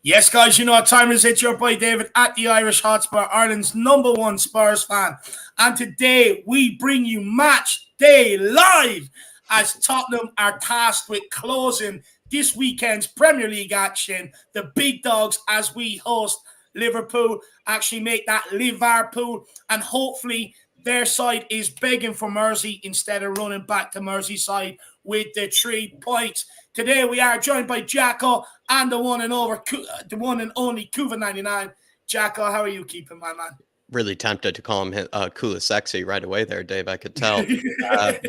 Yes, guys, you know what time it is. It's your boy David at the Irish Hotspur, Ireland's #1 Spurs fan. And today we bring you Match Day Live as Tottenham are tasked with closing this weekend's Premier League action. The big dogs as we host Liverpool, actually make that Liverpool, and hopefully their side is begging for mercy instead of running back to Merseyside with the 3 points. Today we are joined by Jacko and the one and only Kuva99. Jacko, how are you keeping, my man? Really tempted to call him cool as sexy right away there, Dave. I could tell.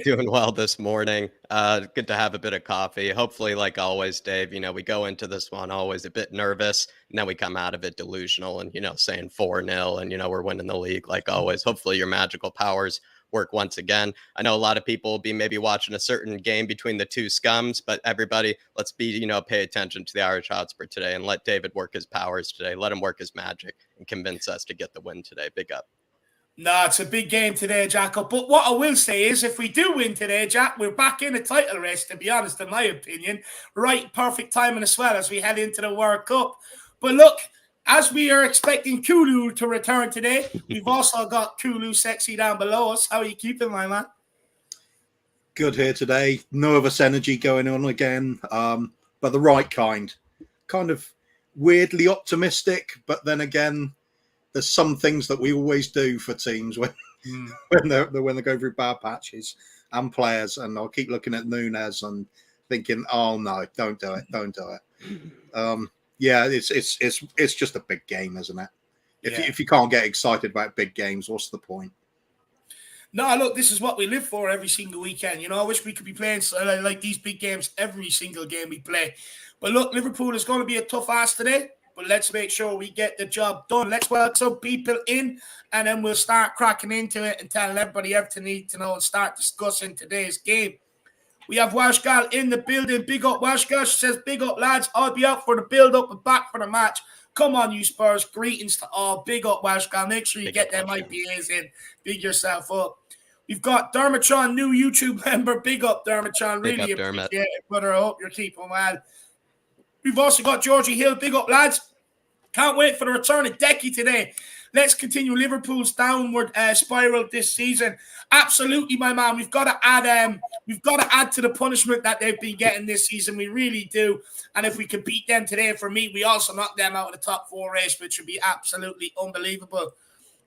Doing well this morning. Good to have a bit of coffee. Hopefully, like always, Dave, we go into this one always a bit nervous, and then we come out of it delusional and, saying 4-0 and, we're winning the league like always. Hopefully your magical powers work once again. I know a lot of people will be maybe watching a certain game between the two scums, but everybody, let's pay attention to the Irish Hotspur today and let David work his powers today. Let him work his magic and convince us to get the win today. Big up. No, it's a big game today, Jacko. But what I will say is if we do win today, Jack, we're back in the title race, to be honest, in my opinion. Right, perfect timing as well as we head into the World Cup. But look, as we are expecting Kulu to return today, we've also got Kulu Sexy down below us. How are you keeping, my man? Good here today. Nervous energy going on again, but the right kind. Kind of weirdly optimistic, but then again, there's some things that we always do for teams when they go through bad patches and players. And I'll keep looking at Nunes and thinking, oh no, don't do it. Yeah, it's just a big game, isn't it? If you can't get excited about big games, what's the point? No, look, this is what we live for every single weekend. I wish we could be playing like these big games every single game we play. But look, Liverpool is going to be a tough ask today, but let's make sure we get the job done. Let's welcome some people in, and then we'll start cracking into it and telling everybody everything they need to know and start discussing today's game. We have Washgal in the building. Big up, Washgal. She says, big up, lads. I'll be out for the build-up and back for the match. Come on, you Spurs. Greetings to all. Big up, Washgal. Make sure you get them IPAs in. Big yourself up. We've got Dermotron, new YouTube member. Big up, Dermotron. Really appreciate it, brother. I hope you're keeping well. We've also got Georgie Hill. Big up, lads. Can't wait for the return of Decky today. Let's continue Liverpool's downward spiral this season. Absolutely, my man. We've got to add to the punishment that they've been getting this season. We really do. And if we can beat them today, for me, we also knock them out of the top 4 race, which would be absolutely unbelievable.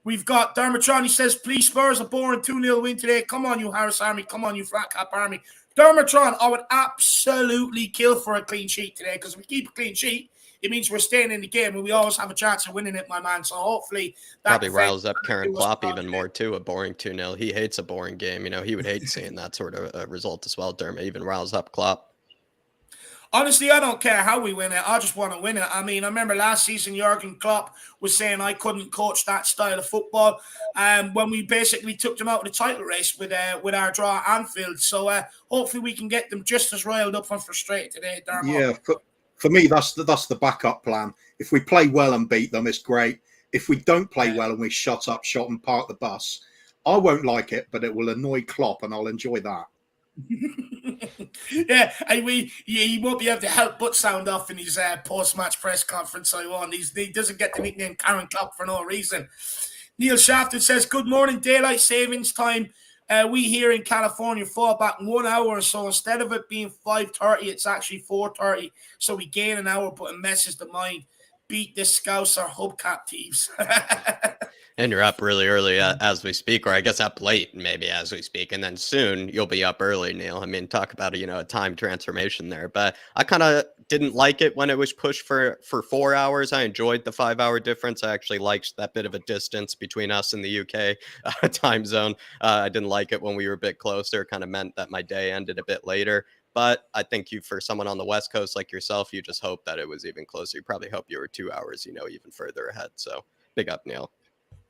We've got Dermotron. He says, please, Spurs, a boring 2-0 win today. Come on, you Harris Army. Come on, you Flat Cap Army. Dermotron, I would absolutely kill for a clean sheet today, because if we keep a clean sheet, it means we're staying in the game and we always have a chance of winning it, my man. So hopefully that probably riles up Karen Klopp even more too. A boring 2-0. He hates a boring game. He would hate seeing that sort of result as well. Dermot even riles up Klopp. Honestly, I don't care how we win it. I just want to win it. I mean, I remember last season, Jurgen Klopp was saying I couldn't coach that style of football when we basically took them out of the title race with our draw at Anfield. So hopefully we can get them just as riled up and frustrated today, Dermot. Yeah, for me, that's the backup plan. If we play well and beat them, it's great. If we don't play well and we shut and park the bus, I won't like it, but it will annoy Klopp and I'll enjoy that. Yeah, and he won't be able to help but sound off in his post-match press conference. So he doesn't get the nickname Karen Klopp for no reason. Neil Shafton says, good morning, daylight savings time. We here in California fall back 1 hour or so. Instead of it being 5:30, it's actually 4:30. So we gain an hour, but it messes the mind. Beat the Scouser hubcap thieves. And you're up really early as we speak, or I guess up late maybe as we speak. And then soon you'll be up early, Neil. I mean, talk about a time transformation there. But I kind of didn't like it when it was pushed for 4 hours. I enjoyed the 5-hour difference. I actually liked that bit of a distance between us and the UK time zone. I didn't like it when we were a bit closer. It kind of meant that my day ended a bit later. But I think for someone on the West Coast like yourself, you just hope that it was even closer. You probably hope you were 2 hours, even further ahead. So big up, Neil.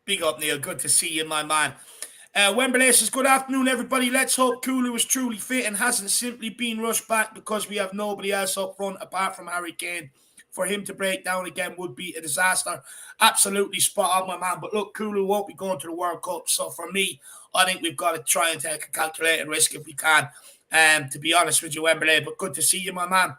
Big up, Neil. Good to see you, my man. Wembley says, good afternoon, everybody. Let's hope Kulu is truly fit and hasn't simply been rushed back because we have nobody else up front apart from Harry Kane. For him to break down again would be a disaster. Absolutely spot on, my man. But look, Kulu won't be going to the World Cup. So for me, I think we've got to try and take a calculated risk if we can, to be honest with you, Wembley. But good to see you, my man.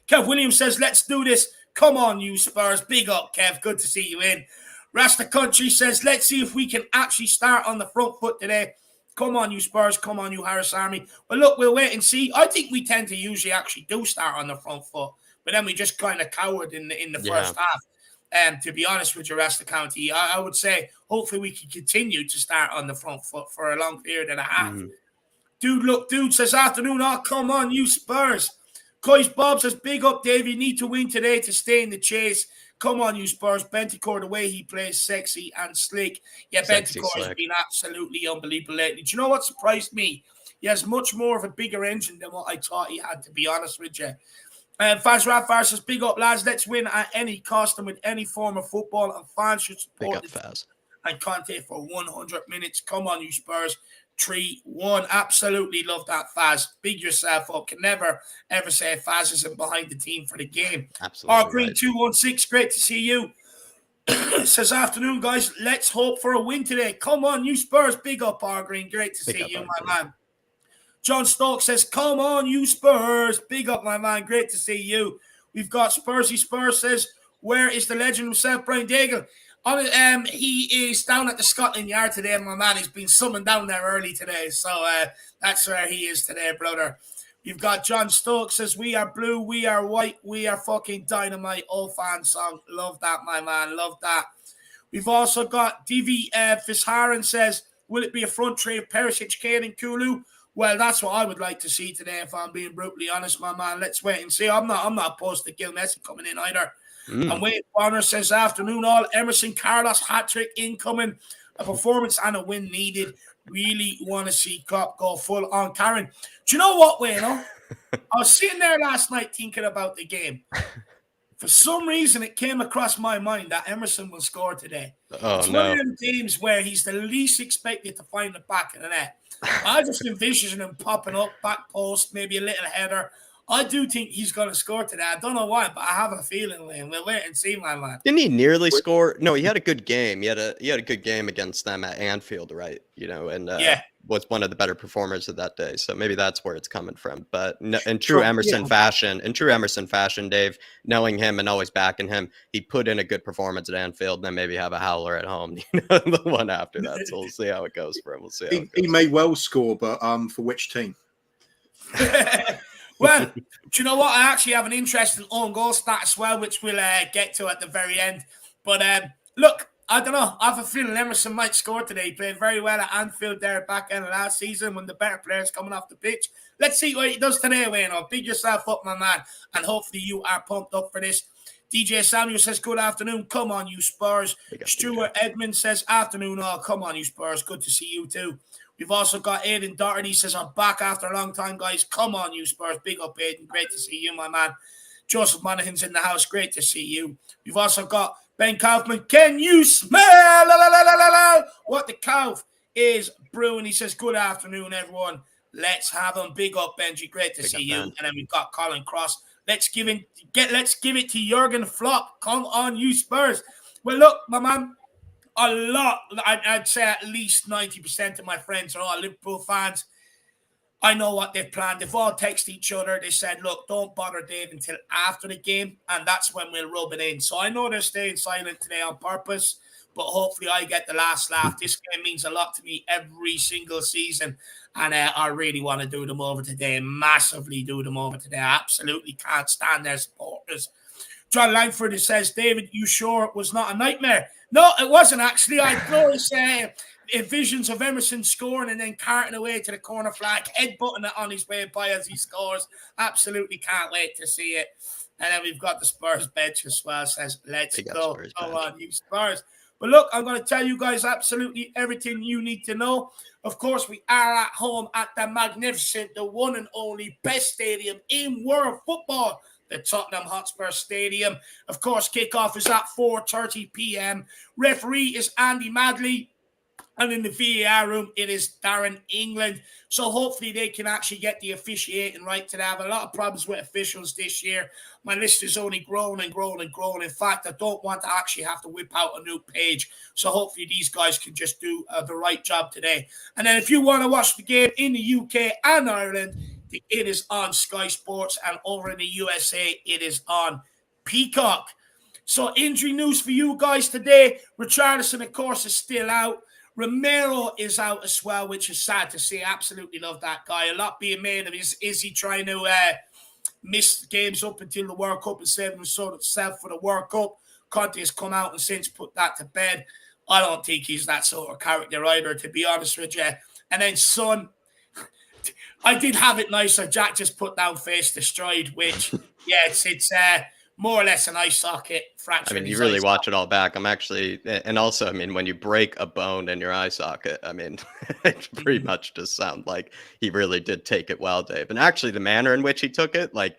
Kev Williams says, let's do this. Come on, you Spurs. Big up, Kev. Good to see you in. Rasta Country says, let's see if we can actually start on the front foot today. Come on, you Spurs. Come on, you Harris Army. But look, we'll wait and see. I think we tend to usually actually do start on the front foot, but then we just kind of cowered in the first half. To be honest with you, Rasta County, I would say hopefully we can continue to start on the front foot for a long period and a half. Dude says, afternoon. Oh, come on, you Spurs. Guys, Bob says, big up, Dave. You need to win today to stay in the chase. Come on, you Spurs. Bentancur, the way he plays, sexy and slick. Yeah, Bentancur has been absolutely unbelievable lately. Do you know what surprised me? He has much more of a bigger engine than what I thought he had, to be honest with you. Faz Rafar says, big up, lads. Let's win at any cost and with any form of football. And fans should support big up, Faz. And Conte for 100 minutes. Come on, you Spurs. 3-1. Absolutely love that, Faz. Big yourself up. Can never, ever say Faz isn't behind the team for the game. Absolutely. Green right. 216, great to see you. Says, afternoon, guys. Let's hope for a win today. Come on, you Spurs. Big up, Green. Great to see you, my man. John Stokes says, come on, you Spurs. Big up, my man. Great to see you. We've got Spursy Spurs says, where is the legend himself, Brian Daigle? He is down at the Scotland Yard today, my man. He's been summoned down there early today. So that's where he is today, brother. You've got John Stokes says, we are blue, we are white, we are fucking dynamite. Old fan song. Love that, my man. Love that. We've also got DV Fisharan says, will it be a front three of Perisic, Kane and Kulu? Well, that's what I would like to see today, if I'm being brutally honest, my man. Let's wait and see. I'm not opposed to Gil Messi coming in either. And Wayne Warner says, afternoon all. Emerson Carlos hat-trick incoming. A performance and a win needed. Really want to see Klopp go full on. Karen, do you know what, Wayne? I was sitting there last night thinking about the game. For some reason, it came across my mind that Emerson will score today. It's one of them games where he's the least expected to find the back of the net. I just envision him popping up, back post, maybe a little header. I do think he's going to score today. I don't know why, but I have a feeling, Lane. We'll wait and see, my man. Didn't he nearly score? No, he had a good game. He had a good game against them at Anfield, right? And was one of the better performers of that day. So maybe that's where it's coming from. But in true Emerson fashion, Dave, knowing him and always backing him, he put in a good performance at Anfield, and then maybe have a howler at home, the one after that. So we'll see how it goes for him. We'll see. How he may well score, but for which team? Well, do you know what? I actually have an interesting own goal stat as well, which we'll get to at the very end. But look, I don't know. I have a feeling Emerson might score today. He played very well at Anfield there back end of last season when the better players coming off the pitch. Let's see what he does today, Wayne. Big yourself up, my man. And hopefully you are pumped up for this. DJ Samuel says, good afternoon. Come on, you Spurs. Stuart Edmund says, afternoon all. Come on, you Spurs. Good to see you too. We've also got Aiden Doherty says, I'm back after a long time, guys. Come on, you Spurs. Big up, Aiden. Great to see you, my man. Joseph Monaghan's in the house. Great to see you. We've also got Ben Kaufman. Can you smell what the Kauf is brewing? He says, good afternoon, everyone. Let's have him. Big up, Benji. Great to see you. And then we've got Colin Cross. Let's give it to Jurgen Klopp. Come on, you Spurs. Well, look, my man. A lot, I'd say at least 90% of my friends are all Liverpool fans. I know what they've planned. They've all texted each other. They said, look, don't bother Dave until after the game, and that's when we'll rub it in. So I know they're staying silent today on purpose, but hopefully I get the last laugh. This game means a lot to me every single season, and I really want to do them over today, massively do them over today. I absolutely can't stand their supporters. John Langford says, David, you sure it was not a nightmare? No, it wasn't actually. I had glorious visions of Emerson scoring and then carting away to the corner flag, headbutting it on his way by as he scores. Absolutely can't wait to see it. And then we've got the Spurs bench as well. Says, let's go. Come on, you Spurs. But look, I'm going to tell you guys absolutely everything you need to know. Of course, we are at home at the magnificent, the one and only best stadium in world football, the Tottenham Hotspur Stadium. Of course, kickoff is at 4:30 p.m. Referee is Andy Madley. And in the VAR room, it is Darren England. So hopefully they can actually get the officiating right today. I have a lot of problems with officials this year. My list is only growing and growing and growing. In fact, I don't want to actually have to whip out a new page. So hopefully these guys can just do the right job today. And then if you want to watch the game in the UK and Ireland, it is on Sky Sports. And over in the USA, it is on Peacock. So injury news for you guys today. Richarlison, of course, is still out. Romero is out as well, which is sad to see. Absolutely love that guy. A lot being made of is he trying to miss games up until the World Cup and save himself for the World Cup? Conte has come out and since put that to bed. I don't think he's that sort of character either, to be honest with you. And then Son, I did have it nicer. Jack just put down face destroyed, which, yeah, it's more or less an eye socket fracture. I mean, you really watch it all back. I'm actually, and also, I mean, when you break a bone in your eye socket, I mean, it pretty much just sound like he really did take it well, Dave. And actually, the manner in which he took it, like,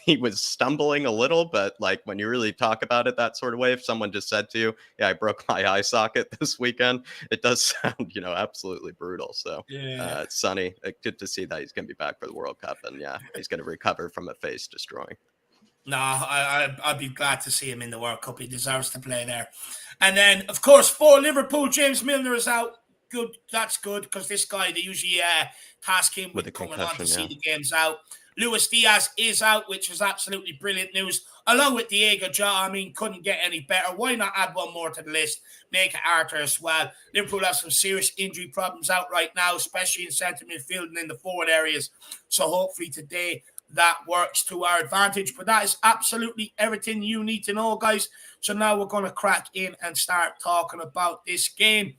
he was stumbling a little, but like when you really talk about it that sort of way, if someone just said to you, yeah, I broke my eye socket this weekend, it does sound, absolutely brutal. So yeah. It's Sonny. Good to see that he's going to be back for the World Cup, and yeah, he's going to recover from a face destroying. No, I'd be glad to see him in the World Cup. He deserves to play there. And then, of course, for Liverpool, James Milner is out. Good, that's good, because this guy, they usually task him with coming on to see the games out. Luis Diaz is out, which is absolutely brilliant news. Along with Diego Jota, I mean, couldn't get any better. Why not add one more to the list? Make it Arthur as well. Liverpool have some serious injury problems out right now, especially in centre midfield and in the forward areas. So hopefully today that works to our advantage. But that is absolutely everything you need to know, guys. So now we're going to crack in and start talking about this game.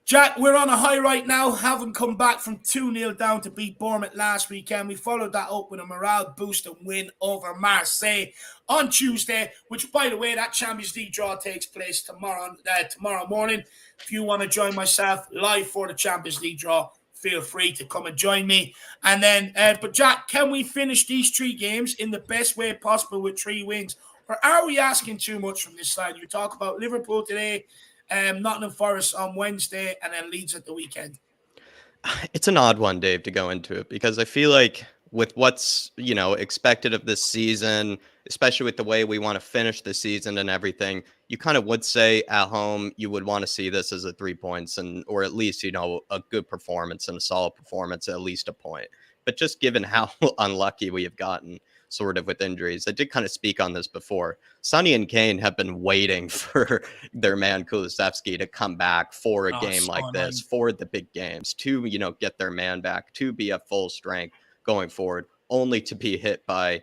Jack, we're on a high right now, having come back from 2-0 down to beat Bournemouth last weekend. We followed that up with a morale boost and win over Marseille on Tuesday, which, by the way, that Champions League draw takes place tomorrow morning. If you want to join myself live for the Champions League draw, feel free to come and join me. And then, but Jack, can we finish these 3 games in the best way possible with 3 wins? Or are we asking too much from this side? You talk about Liverpool today, Nottingham Forest on Wednesday, and then Leeds at the weekend. It's an odd one, Dave, to go into it, because I feel like with what's, expected of this season, especially with the way we want to finish the season and everything, you kind of would say at home, you would want to see this as a 3 points or at least, a good performance and a solid performance, at least a point. But just given how unlucky we have gotten sort of with injuries, I did kind of speak on this before. Sonny and Kane have been waiting for their man Kulusevski to come back for a game like this, for the big games, to, get their man back, to be at full strength going forward, only to be hit by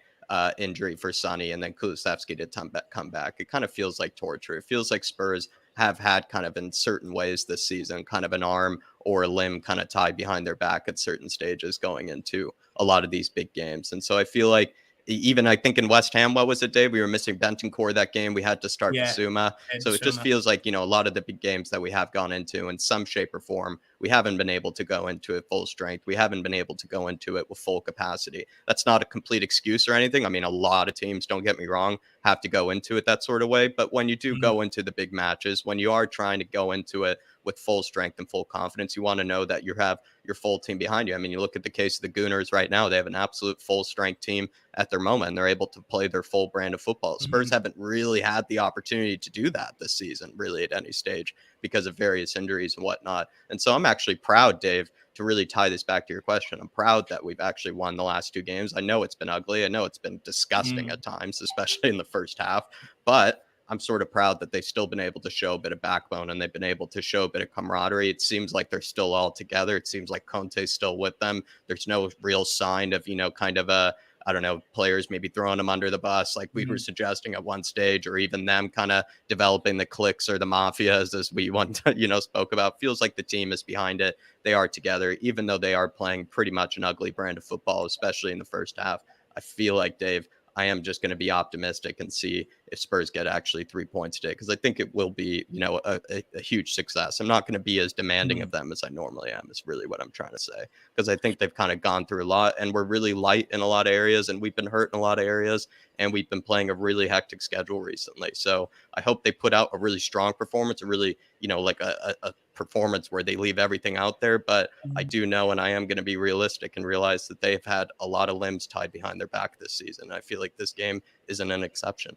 injury for Sonny and then Kulusevski to come back. It kind of feels like torture. It feels like Spurs have had kind of in certain ways this season, kind of an arm or a limb kind of tied behind their back at certain stages going into a lot of these big games. And so I feel like even I think in West Ham, what was it, Dave? We were missing Bentancur that game. We had to start Bissouma. So it just feels like, a lot of the big games that we have gone into in some shape or form, we haven't been able to go into it full strength. We haven't been able to go into it with full capacity. That's not a complete excuse or anything. I mean, a lot of teams, don't get me wrong, have to go into it that sort of way. But when you do go into the big matches, when you are trying to go into it with full strength and full confidence, you want to know that you have your full team behind you. I mean, you look at the case of the Gooners right now, they have an absolute full strength team at their moment, and they're able to play their full brand of football. Spurs haven't really had the opportunity to do that this season, really, at any stage, because of various injuries and whatnot. And so I'm actually proud, Dave, to really tie this back to your question. I'm proud that we've actually won the last 2 games. I know it's been ugly. I know it's been disgusting at times, especially in the first half, but I'm sort of proud that they've still been able to show a bit of backbone and they've been able to show a bit of camaraderie. It seems like they're still all together. It seems like Conte's still with them. There's no real sign of, kind of players maybe throwing them under the bus like we were suggesting at one stage, or even them kind of developing the cliques or the mafias as we once, spoke about. Feels like the team is behind it. They are together, even though they are playing pretty much an ugly brand of football, especially in the first half. I feel like, Dave, I am just going to be optimistic and see if Spurs get actually 3 points today, because I think it will be, a huge success. I'm not going to be as demanding of them as I normally am, is really what I'm trying to say, because I think they've kind of gone through a lot and we're really light in a lot of areas and we've been hurt in a lot of areas and we've been playing a really hectic schedule recently. So I hope they put out a really strong performance, a really, like a performance where they leave everything out there. But I do know, and I am going to be realistic and realize that they've had a lot of limbs tied behind their back this season. I feel like this game isn't an exception.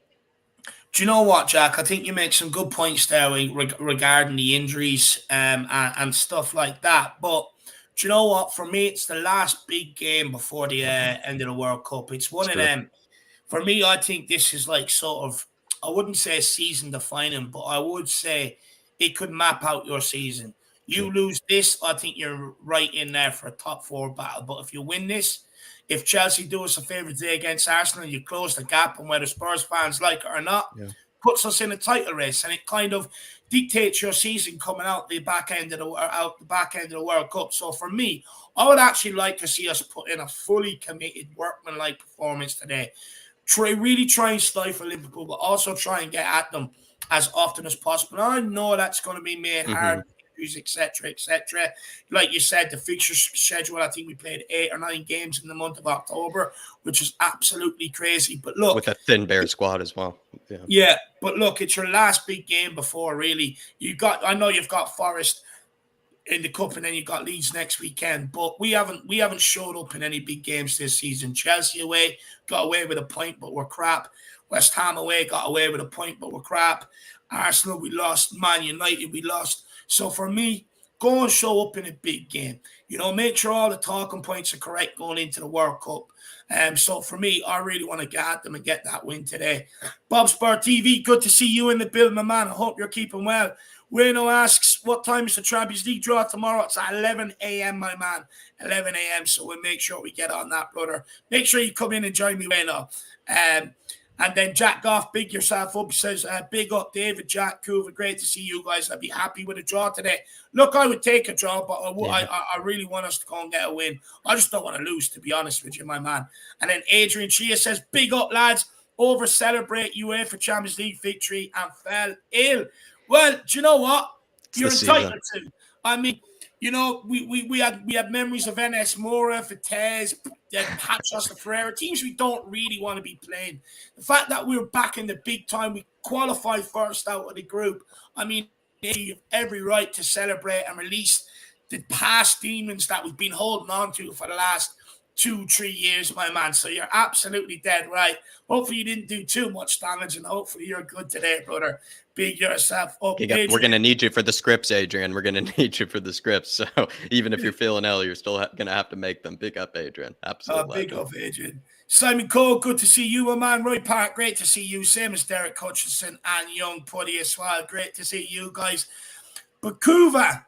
Do you know what, Jack? I think you make some good points there regarding the injuries and stuff like that. But do you know what? For me, it's the last big game before the end of the World Cup. It's one of them. for me, I think this is like sort of, I wouldn't say season defining, but I would say it could map out your season. You lose this, I think you're right in there for a top 4 battle. But if you win this, if Chelsea do us a favour today against Arsenal, you close the gap, and whether Spurs fans like it or not, puts us in a title race, and it kind of dictates your season coming out the back end of the World Cup. So for me, I would actually like to see us put in a fully committed, workmanlike performance today. Really try and stifle Liverpool, but also try and get at them as often as possible. I know that's going to be made hard, etc., etc. Like you said, the fixture schedule, I think we played 8 or 9 games in the month of October, which is absolutely crazy. But look, with a thin Bear squad as well. Yeah, but look, it's your last big game before really. I know you've got Forest in the cup, and then you got Leeds next weekend. But we haven't showed up in any big games this season. Chelsea away got away with a point, but we're crap. West Ham away got away with a point, but we're crap. Arsenal we lost. Man United we lost. So for me, go and show up in a big game. Make sure all the talking points are correct going into the World Cup. So for me, I really want to get at them and get that win today. Bob Spur TV, good to see you in the building, my man. I hope you're keeping well. Wayno asks, what time is the Champions League draw tomorrow? It's at 11 a.m., my man. 11 a.m. So we'll make sure we get on that, brother. Make sure you come in and join me, Wayno. And then Jack Goff, big yourself up, says, big up, David, Jack, Coover, great to see you guys. I'd be happy with a draw today. Look, I would take a draw, but I really want us to go and get a win. I just don't want to lose, to be honest with you, my man. And then Adrian Chia says, big up, lads, over-celebrate UEFA Champions League victory and fell ill. Well, do you know what? You're entitled to. I mean, we had memories of NS Mora, Vitesse, Patros, Ferreira, teams we don't really want to be playing. The fact that we're back in the big time, we qualified first out of the group. I mean, you have every right to celebrate and release the past demons that we've been holding on to for the last 2-3 years, my man. So you're absolutely dead right. Hopefully you didn't do too much damage, and hopefully you're good today, brother. Big yourself up. We're going to need you for the scripts, Adrian. We're going to need you for the scripts. So even if you're feeling ill, you're still going to have to make them. Big up, Adrian. Absolutely. Big up, Adrian. Simon Cole, good to see you, my man. Roy Park, great to see you. Same as Derek Hutchinson and Young Putty as well. Great to see you guys. But Kuva,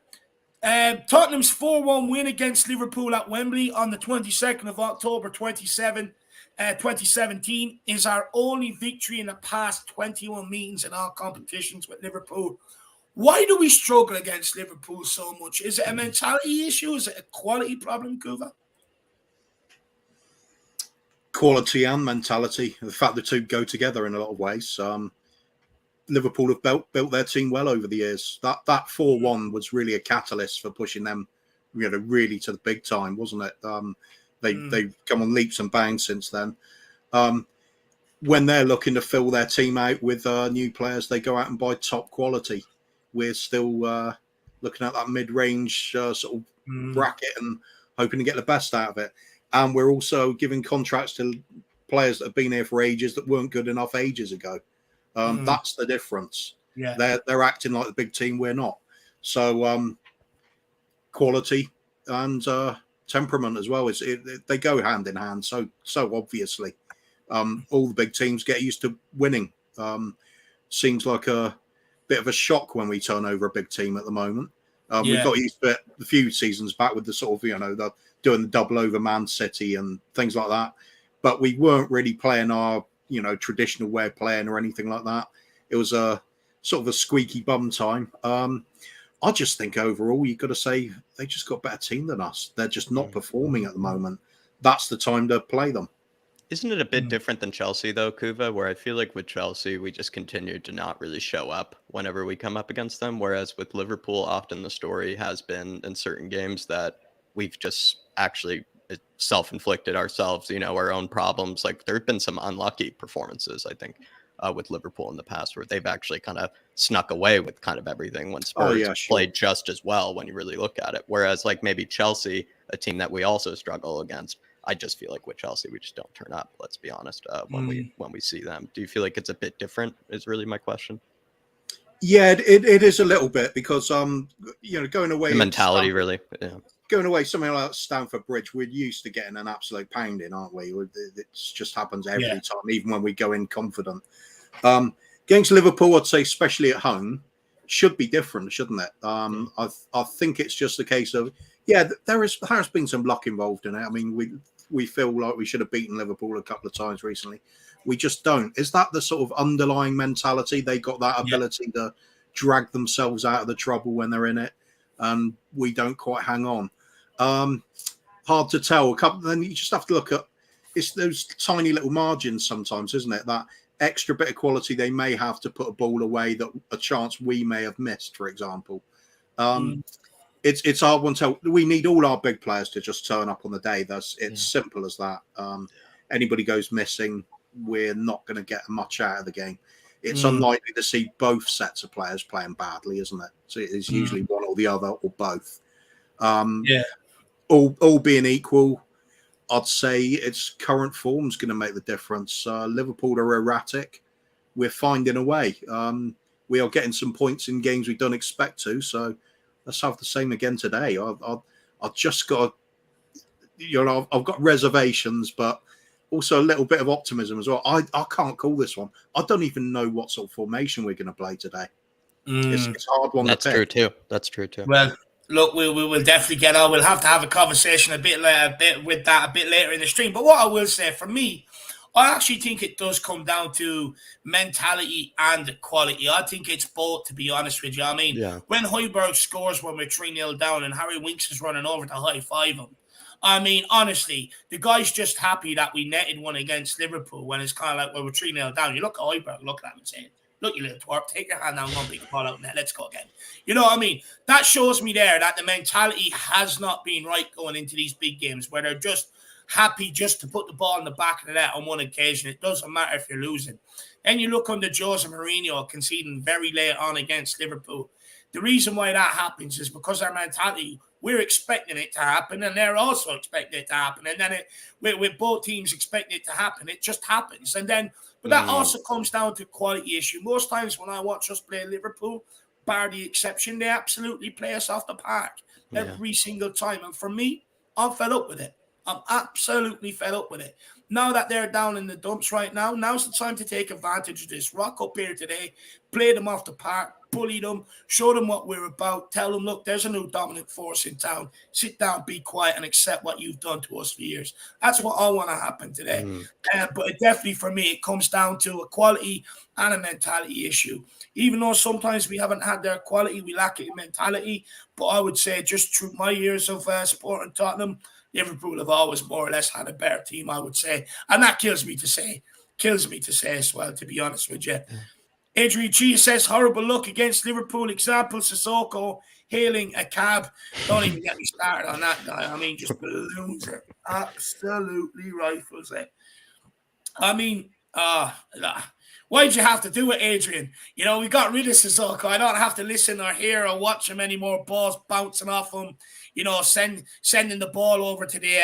Tottenham's 4-1 win against Liverpool at Wembley on the 22nd of October 2017 is our only victory in the past 21 meetings in all competitions with Liverpool. Why do we struggle against Liverpool so much? Is it a mentality issue? Is it a quality problem, Kuva? Quality and mentality. The fact the two go together in a lot of ways. Liverpool have built their team well over the years. That 4-1 was really a catalyst for pushing them, really to the big time, wasn't it? They've come on leaps and bounds since then. When they're looking to fill their team out with new players, they go out and buy top quality. We're still looking at that mid-range sort of bracket and hoping to get the best out of it. And we're also giving contracts to players that have been here for ages that weren't good enough ages ago. That's the difference. Yeah, they're acting like the big team. We're not. So quality and temperament as well they go hand in hand. So obviously, all the big teams get used to winning. Seems like a bit of a shock when we turn over a big team at the moment. We got used to it a few seasons back with the sort of doing the double over Man City and things like that. But we weren't really playing our traditional way of playing or anything like that. It was a sort of a squeaky bum time. I just think overall you've got to say they just got a better team than us. They're just not performing at the moment. That's the time to play them. Isn't it a bit different than Chelsea, though, Kuva, where I feel like with Chelsea, we just continued to not really show up whenever we come up against them, whereas with Liverpool, often the story has been in certain games that we've just actually self-inflicted ourselves, our own problems. Like there have been some unlucky performances, I think, with Liverpool in the past where they've actually kind of snuck away with kind of everything when Spurs played just as well when you really look at it. Whereas like maybe Chelsea, a team that we also struggle against, I just feel like with Chelsea, we just don't turn up, let's be honest, when we see them. Do you feel like it's a bit different is really my question? Yeah, it is a little bit because, going away. The mentality, really. Yeah. going away something like Stamford Bridge, we're used to getting an absolute pounding, aren't we? It just happens every time, even when we go in confident. Against Liverpool, I'd say, especially at home, should be different, shouldn't it? I think it's just a case of, there has been some luck involved in it. I mean, we feel like we should have beaten Liverpool a couple of times recently. We just don't. Is that the sort of underlying mentality? They got that ability to drag themselves out of the trouble when they're in it, and we don't quite hang on. Hard to tell. Then you just have to look at, it's those tiny little margins sometimes, isn't it? That extra bit of quality they may have to put a ball away that a chance we may have missed, for example. It's hard one to tell. We need all our big players to just turn up on the day. It's simple as that. Anybody goes missing, we're not going to get much out of the game. It's unlikely to see both sets of players playing badly, isn't it? So it's usually one or the other or both. All being equal, I'd say its current form's going to make the difference. Liverpool are erratic. We're finding a way. We are getting some points in games we don't expect to. So let's have the same again today. I've just got, I've got reservations, but also a little bit of optimism as well. I can't call this one. I don't even know what sort of formation we're going to play today. It's a hard one. That's true too. That's true too. Well, look, we will definitely get on. We'll have to have a conversation a bit later in the stream. But what I will say, for me, I actually think it does come down to mentality and quality. I think it's both, to be honest with you. I mean, when Højbjerg scores when we're 3-0 down and Harry Winks is running over to high-five him, I mean, honestly, the guy's just happy that we netted one against Liverpool when it's kind of like, well, we're 3-0 down. You look at Højbjerg, look at him and saying, look, you little twerp, take your hand down, one big ball out net, let's go again. You know what I mean? That shows me there that the mentality has not been right going into these big games where they're just happy just to put the ball in the back of the net on one occasion. It doesn't matter if you're losing. Then you look under Jose Mourinho conceding very late on against Liverpool. The reason why that happens is because our mentality, we're expecting it to happen, and they're also expecting it to happen. And then with both teams expecting it to happen, it just happens. And then, but that also comes down to quality issue. Most times when I watch us play Liverpool, bar the exception, they absolutely play us off the park every single time. And for me, I'm fed up with it. I'm absolutely fed up with it. Now that they're down in the dumps right now, now's the time to take advantage of this. Rock up here today, play them off the park, bully them, show them what we're about, tell them, look, there's a new dominant force in town. Sit down, be quiet, and accept what you've done to us for years. That's what I want to happen today. But it definitely, for me, it comes down to a quality and a mentality issue. Even though sometimes we haven't had their quality, we lack it in mentality. But I would say just through my years of supporting Tottenham, Liverpool have always more or less had a better team, I would say. And that kills me to say as well, to be honest with you. Adrian Chia says, horrible luck against Liverpool. Example, Sissoko hailing a cab. Don't even get me started on that guy. I mean, just balloons it. Absolutely rifles it. I mean, why'd you have to do it, Adrian? You know, we got rid of Sissoko. I don't have to listen or hear or watch him anymore. Balls bouncing off him. You know, sending the ball over to the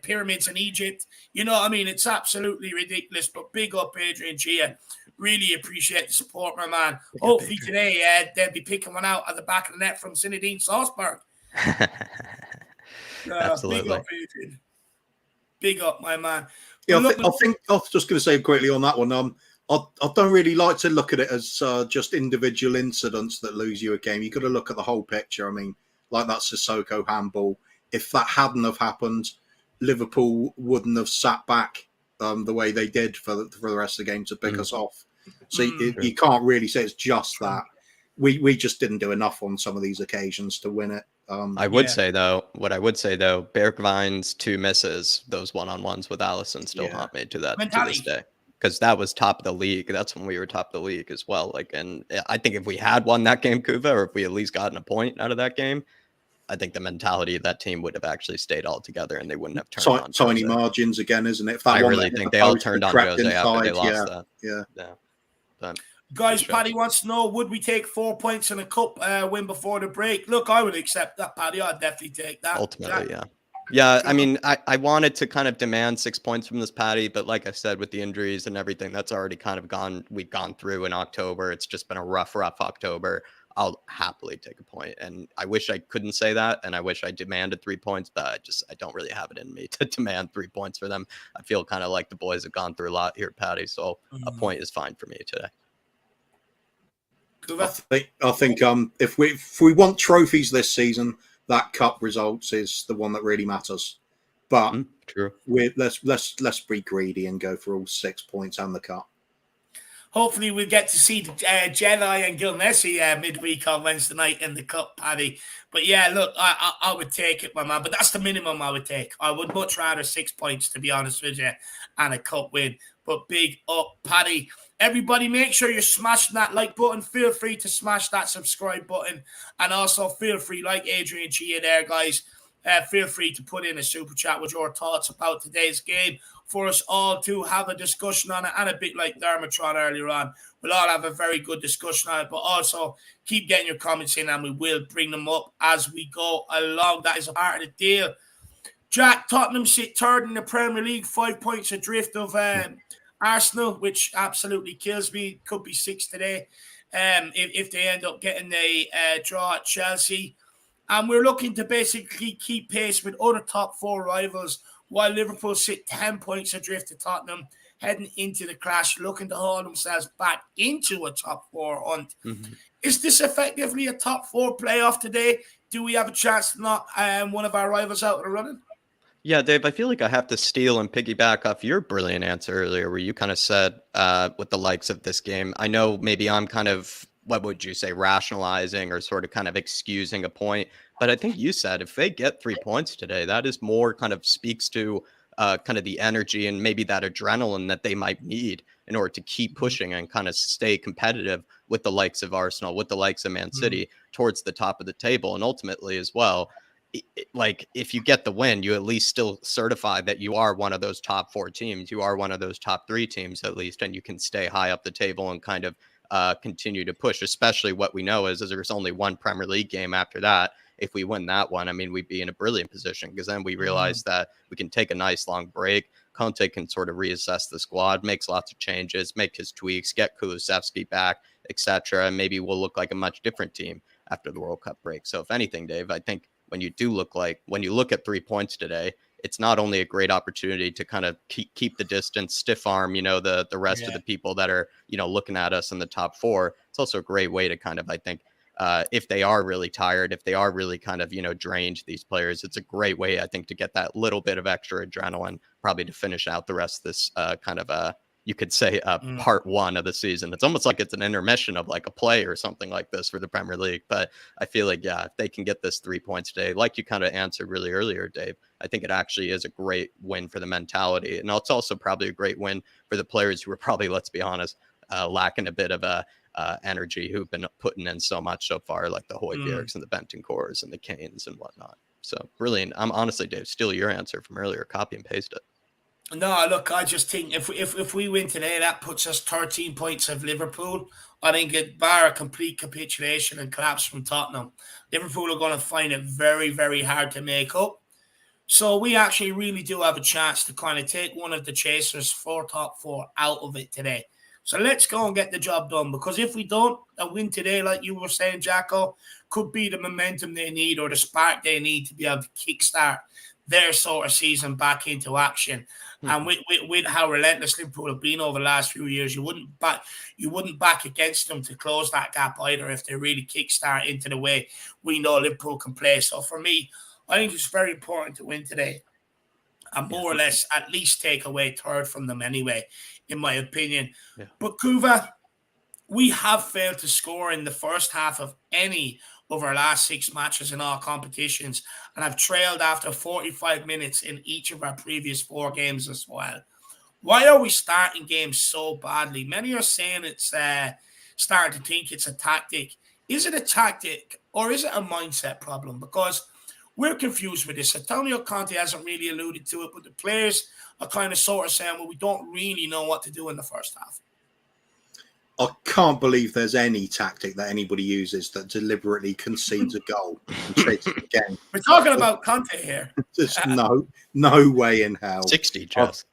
pyramids in Egypt. You know what I mean? It's absolutely ridiculous. But big up, Adrian Chia. Really appreciate the support, my man. Hopefully today they'll be picking one out at the back of the net from Zinedine Salzburg. Absolutely. Big up, Adrian. Big up, my man. Yeah, I think I was just going to say quickly on that one. I don't really like to look at it as just individual incidents that lose you a game. You've got to look at the whole picture. I mean, like that Sissoko handball. If that hadn't have happened, Liverpool wouldn't have sat back the way they did for the rest of the game to pick us off. So you can't really say it's just that. We just didn't do enough on some of these occasions to win it. I would say though, Bergwijn's 2 misses, those one-on-ones with Alisson still haunt me to this day. Because that was top of the league. That's when we were top of the league as well. Like, and I think if we had won that game, Kuva, or if we at least gotten a point out of that game, I think the mentality of that team would have actually stayed all together, and they wouldn't have turned on tiny margins again, isn't it? If that I really think they all turned on Jose after they lost that. Yeah. But, guys, Paddy wants to know, would we take 4 points in a cup win before the break? Look, I would accept that, Paddy. I'd definitely take that. Ultimately, yeah. I mean, I wanted to kind of demand 6 points from this, Paddy, but like I said, with the injuries and everything, that's already kind of we've gone through in October. It's just been a rough October. I'll happily take a point. And I wish I couldn't say that, and I wish I demanded 3 points, but I don't really have it in me to demand 3 points for them. I feel kind of like the boys have gone through a lot here, Patty. So a point is fine for me today. I think if we want trophies this season, that cup results is the one that really matters. But true. Let's be greedy and go for all 6 points and the cup. Hopefully we'll get to see Jedi and Gilnessie midweek on Wednesday night in the cup, Paddy. But yeah, look, I would take it, my man. But that's the minimum I would take. I would much rather 6 points, to be honest with you, and a cup win. But big up, Paddy. Everybody, make sure you're smashing that like button. Feel free to smash that subscribe button. And also feel free, like Adrian Chia there, guys, feel free to put in a super chat with your thoughts about today's game for us all to have a discussion on it. And a bit like Dermotron earlier on, we'll all have a very good discussion on it. But also keep getting your comments in and we will bring them up as we go along. That is a part of the deal. Jack, Tottenham sit third in the Premier League, 5 points adrift of Arsenal, which absolutely kills me. Could be 6 today if they end up getting a draw at Chelsea. And we're looking to basically keep pace with other top 4 rivals while Liverpool sit 10 points adrift to Tottenham, heading into the clash, looking to haul themselves back into a top 4 hunt. Is this effectively a top 4 playoff today? Do we have a chance to knock one of our rivals out of the running? Yeah, Dave, I feel like I have to steal and piggyback off your brilliant answer earlier where you kind of said with the likes of this game, I know maybe I'm kind of, what would you say, rationalizing or sort of kind of excusing a point. But I think you said if they get 3 points today, that is more kind of speaks to kind of the energy and maybe that adrenaline that they might need in order to keep pushing and kind of stay competitive with the likes of Arsenal, with the likes of Man City towards the top of the table. And ultimately as well, like if you get the win, you at least still certify that you are one of those top 4 teams. You are one of those top 3 teams at least, and you can stay high up the table and kind of continue to push, especially what we know is there's only one Premier League game after that. If we win that one, I mean, we'd be in a brilliant position because then we realize that we can take a nice long break. Conte can sort of reassess the squad, makes lots of changes, make his tweaks, get Kulusevski back, etc. And maybe we'll look like a much different team after the World Cup break. So if anything, Dave, I think when you look at 3 points today, it's not only a great opportunity to kind of keep the distance, stiff arm, the rest of the people that are, looking at us in the top 4. It's also a great way to kind of, I think, if they are really tired, if they are really kind of, drained, these players, it's a great way, I think, to get that little bit of extra adrenaline, probably to finish out the rest of this kind of you could say part 1 of the season. It's almost like it's an intermission of like a play or something like this for the Premier League. But I feel like, yeah, if they can get this 3 points today, like you kind of answered really earlier, Dave, I think it actually is a great win for the mentality. And it's also probably a great win for the players who are probably, let's be honest, lacking a bit of energy, who've been putting in so much so far, like the Højbjergs and the Bentancurs and the Kanes and whatnot. So brilliant. I'm honestly, Dave, steal your answer from earlier, copy and paste it. No, look, I just think if we win today, that puts us 13 points of Liverpool. I think it bar a complete capitulation and collapse from Tottenham, Liverpool are going to find it very, very hard to make up. So we actually really do have a chance to kind of take one of the chasers for top 4 out of it today. So let's go and get the job done, because if we don't, a win today, like you were saying, Jacko, could be the momentum they need or the spark they need to be able to kickstart their sort of season back into action. And with how relentless Liverpool have been over the last few years, you wouldn't back against them to close that gap either if they really kickstart into the way we know Liverpool can play. So for me, I think it's very important to win today and more or less at least take away 3rd from them anyway, in my opinion. Yeah. But Kuva, we have failed to score in the first half of any of our last 6 matches in all competitions, and have trailed after 45 minutes in each of our previous 4 games as well. Why are we starting games so badly? Many are saying it's starting to think it's a tactic. Is it a tactic or is it a mindset problem? Because we're confused with this. Antonio Conte hasn't really alluded to it, but the players are kind of sort of saying, well, we don't really know what to do in the first half. I can't believe there's any tactic that anybody uses that deliberately concedes a goal and chases it again. We're talking about Conte here. There's no way in hell. 60, just.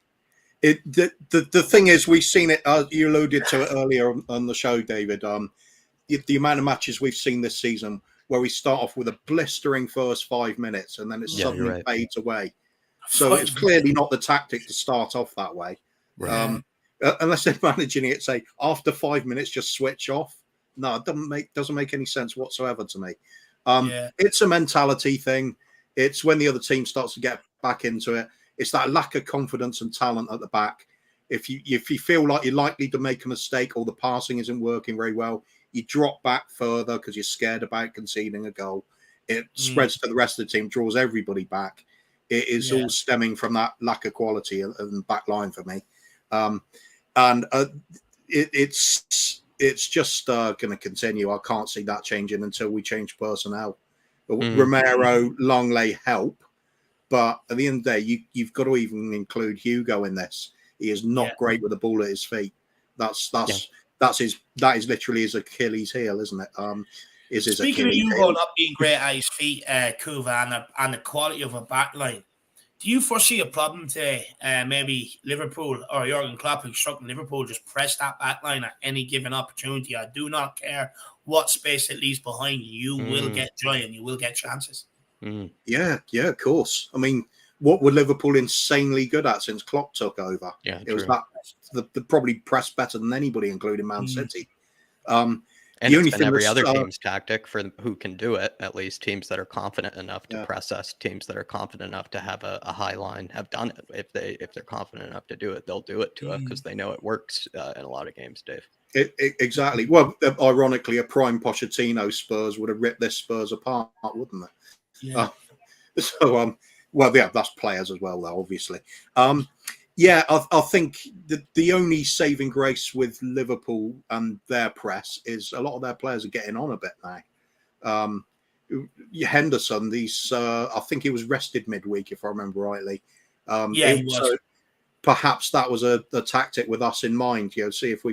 The thing is, we've seen it. You alluded to it earlier on the show, David. the amount of matches we've seen this season where we start off with a blistering first 5 minutes and then it suddenly fades away. So it's clearly not the tactic to start off that way. Right. Unless they're managing it, say after 5 minutes, just switch off. No, it doesn't make any sense whatsoever to me. It's a mentality thing. It's when the other team starts to get back into it. It's that lack of confidence and talent at the back. If you feel like you're likely to make a mistake or the passing isn't working very well, you drop back further because you're scared about conceding a goal. It spreads to the rest of the team, draws everybody back. It is all stemming from that lack of quality and back line for me. It's just going to continue. I can't see that changing until we change personnel. Romero, Longley help, but at the end of the day, you've got to even include Hugo in this. He is not great with the ball at his feet. That is literally his Achilles heel, isn't it? Speaking of Hugo not being great at his feet, Kuva, and the quality of a back line, do you foresee a problem today? Maybe Liverpool or Jurgen Klopp instructing Liverpool just press that back line at any given opportunity. I do not care what space it leaves behind you. You will get joy and you will get chances. Yeah, of course. I mean, what were Liverpool insanely good at since Klopp took over? Yeah, it was that the probably pressed better than anybody, including Man City. And the only thing every other team's tactic for who can do it, at least teams that are confident enough to press us, teams that are confident enough to have a high line have done it. If they're confident enough to do it, they'll do it to it because they know it works in a lot of games, Dave. Exactly. Well, ironically, a prime Pochettino Spurs would have ripped this Spurs apart, wouldn't they? Yeah. That's players as well, though, obviously. I think the only saving grace with Liverpool and their press is a lot of their players are getting on a bit now. Henderson, I think he was rested midweek, if I remember rightly. He was. So perhaps that was a tactic with us in mind. See if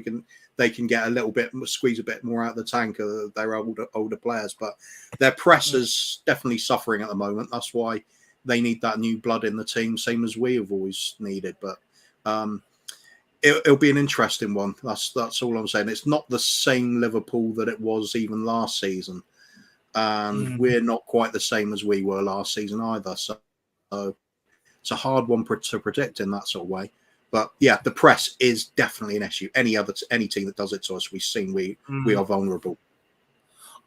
they can get a little bit, squeeze a bit more out of the tank of their older players. But their press is definitely suffering at the moment. That's why they need that new blood in the team, same as we have always needed. But it'll be an interesting one. That's all I'm saying. It's not the same Liverpool that it was even last season, and we're not quite the same as we were last season either. So it's a hard one to predict in that sort of way. But the press is definitely an issue. Any team that does it to us, we've seen we are vulnerable.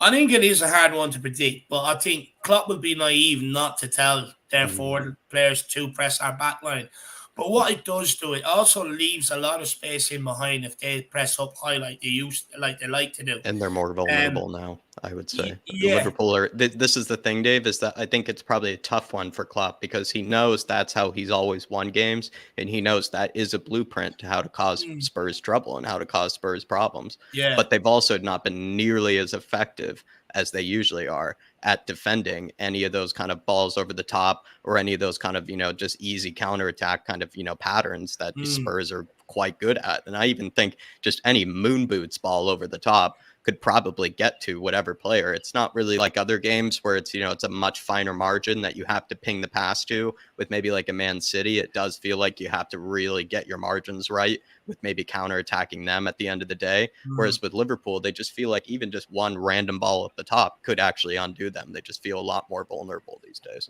I think it is a hard one to predict, but I think Klopp would be naive not to tell their forward players to press our back line. But what it does do, it also leaves a lot of space in behind if they press up high like they like to do. And they're more vulnerable now, I would say. Liverpool this is the thing, Dave, is that I think it's probably a tough one for Klopp because he knows that's how he's always won games, and he knows that is a blueprint to how to cause Spurs trouble and how to cause Spurs problems. Yeah. But they've also not been nearly as effective as they usually are at defending any of those kind of balls over the top or any of those kind of, just easy counterattack kind of, patterns that the Spurs are quite good at. And I even think just any moon boots ball over the top could probably get to whatever player. It's not really like other games where it's, it's a much finer margin that you have to ping the pass to with maybe like a Man City. It does feel like you have to really get your margins right with maybe counterattacking them at the end of the day. Whereas with Liverpool, they just feel like even just one random ball at the top could actually undo them. They just feel a lot more vulnerable these days.